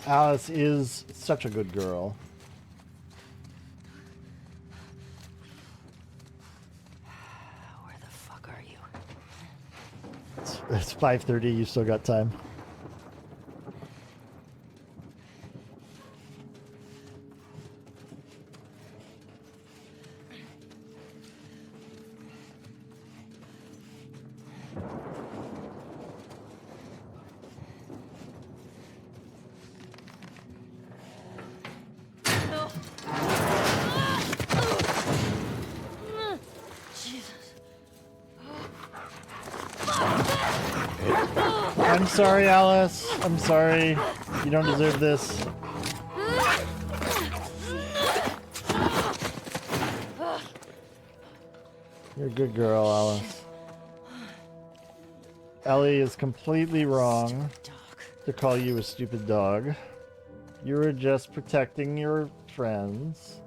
Alice is such a good girl. Where the fuck are you? It's 5:30, you still got time. I'm sorry, Alice. I'm sorry. You don't deserve this. You're a good girl, Alice. Ellie is completely wrong to call you a stupid dog. You were just protecting your friends.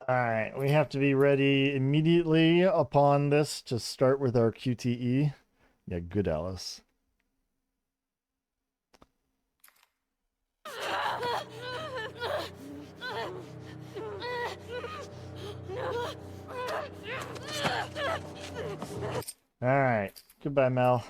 Alright, we have to be ready immediately upon this to start with our QTE. Yeah, good, Alice. Alright, goodbye, Mel.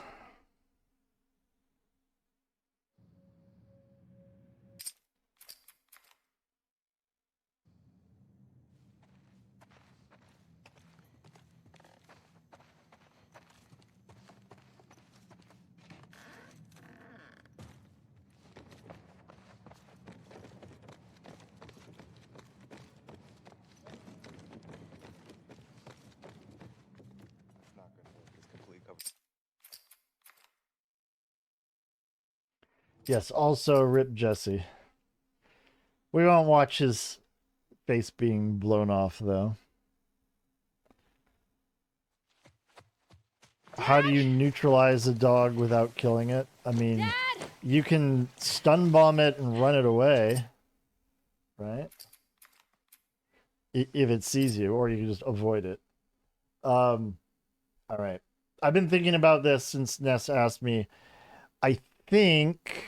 Yes, also rip Jesse. We won't watch his face being blown off, though. How do you neutralize a dog without killing it? I mean, you can stun bomb it and run it away, right? If it sees you, or you can just avoid it. All right. I've been thinking about this since Ness asked me. I think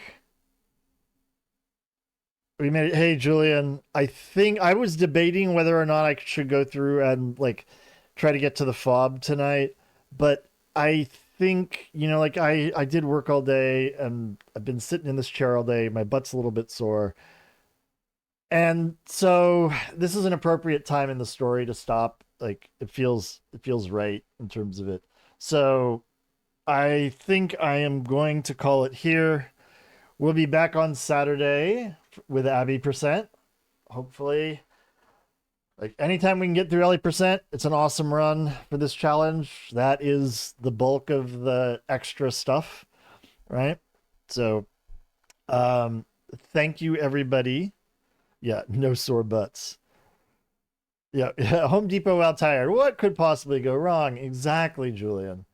we made it. Hey, Julian, I think I was debating whether or not I should go through and like try to get to the fob tonight, but I think, you know, like I did work all day and I've been sitting in this chair all day. My butt's a little bit sore. And so this is an appropriate time in the story to stop. Like it feels right in terms of it. So I think I am going to call it here. We'll be back on Saturday with Abby %. Hopefully. Like anytime we can get through Ellie %, it's an awesome run for this challenge. That is the bulk of the extra stuff, right? So thank you, everybody. Yeah, no sore butts. Yeah, Home Depot out tired. What could possibly go wrong? Exactly, Julian.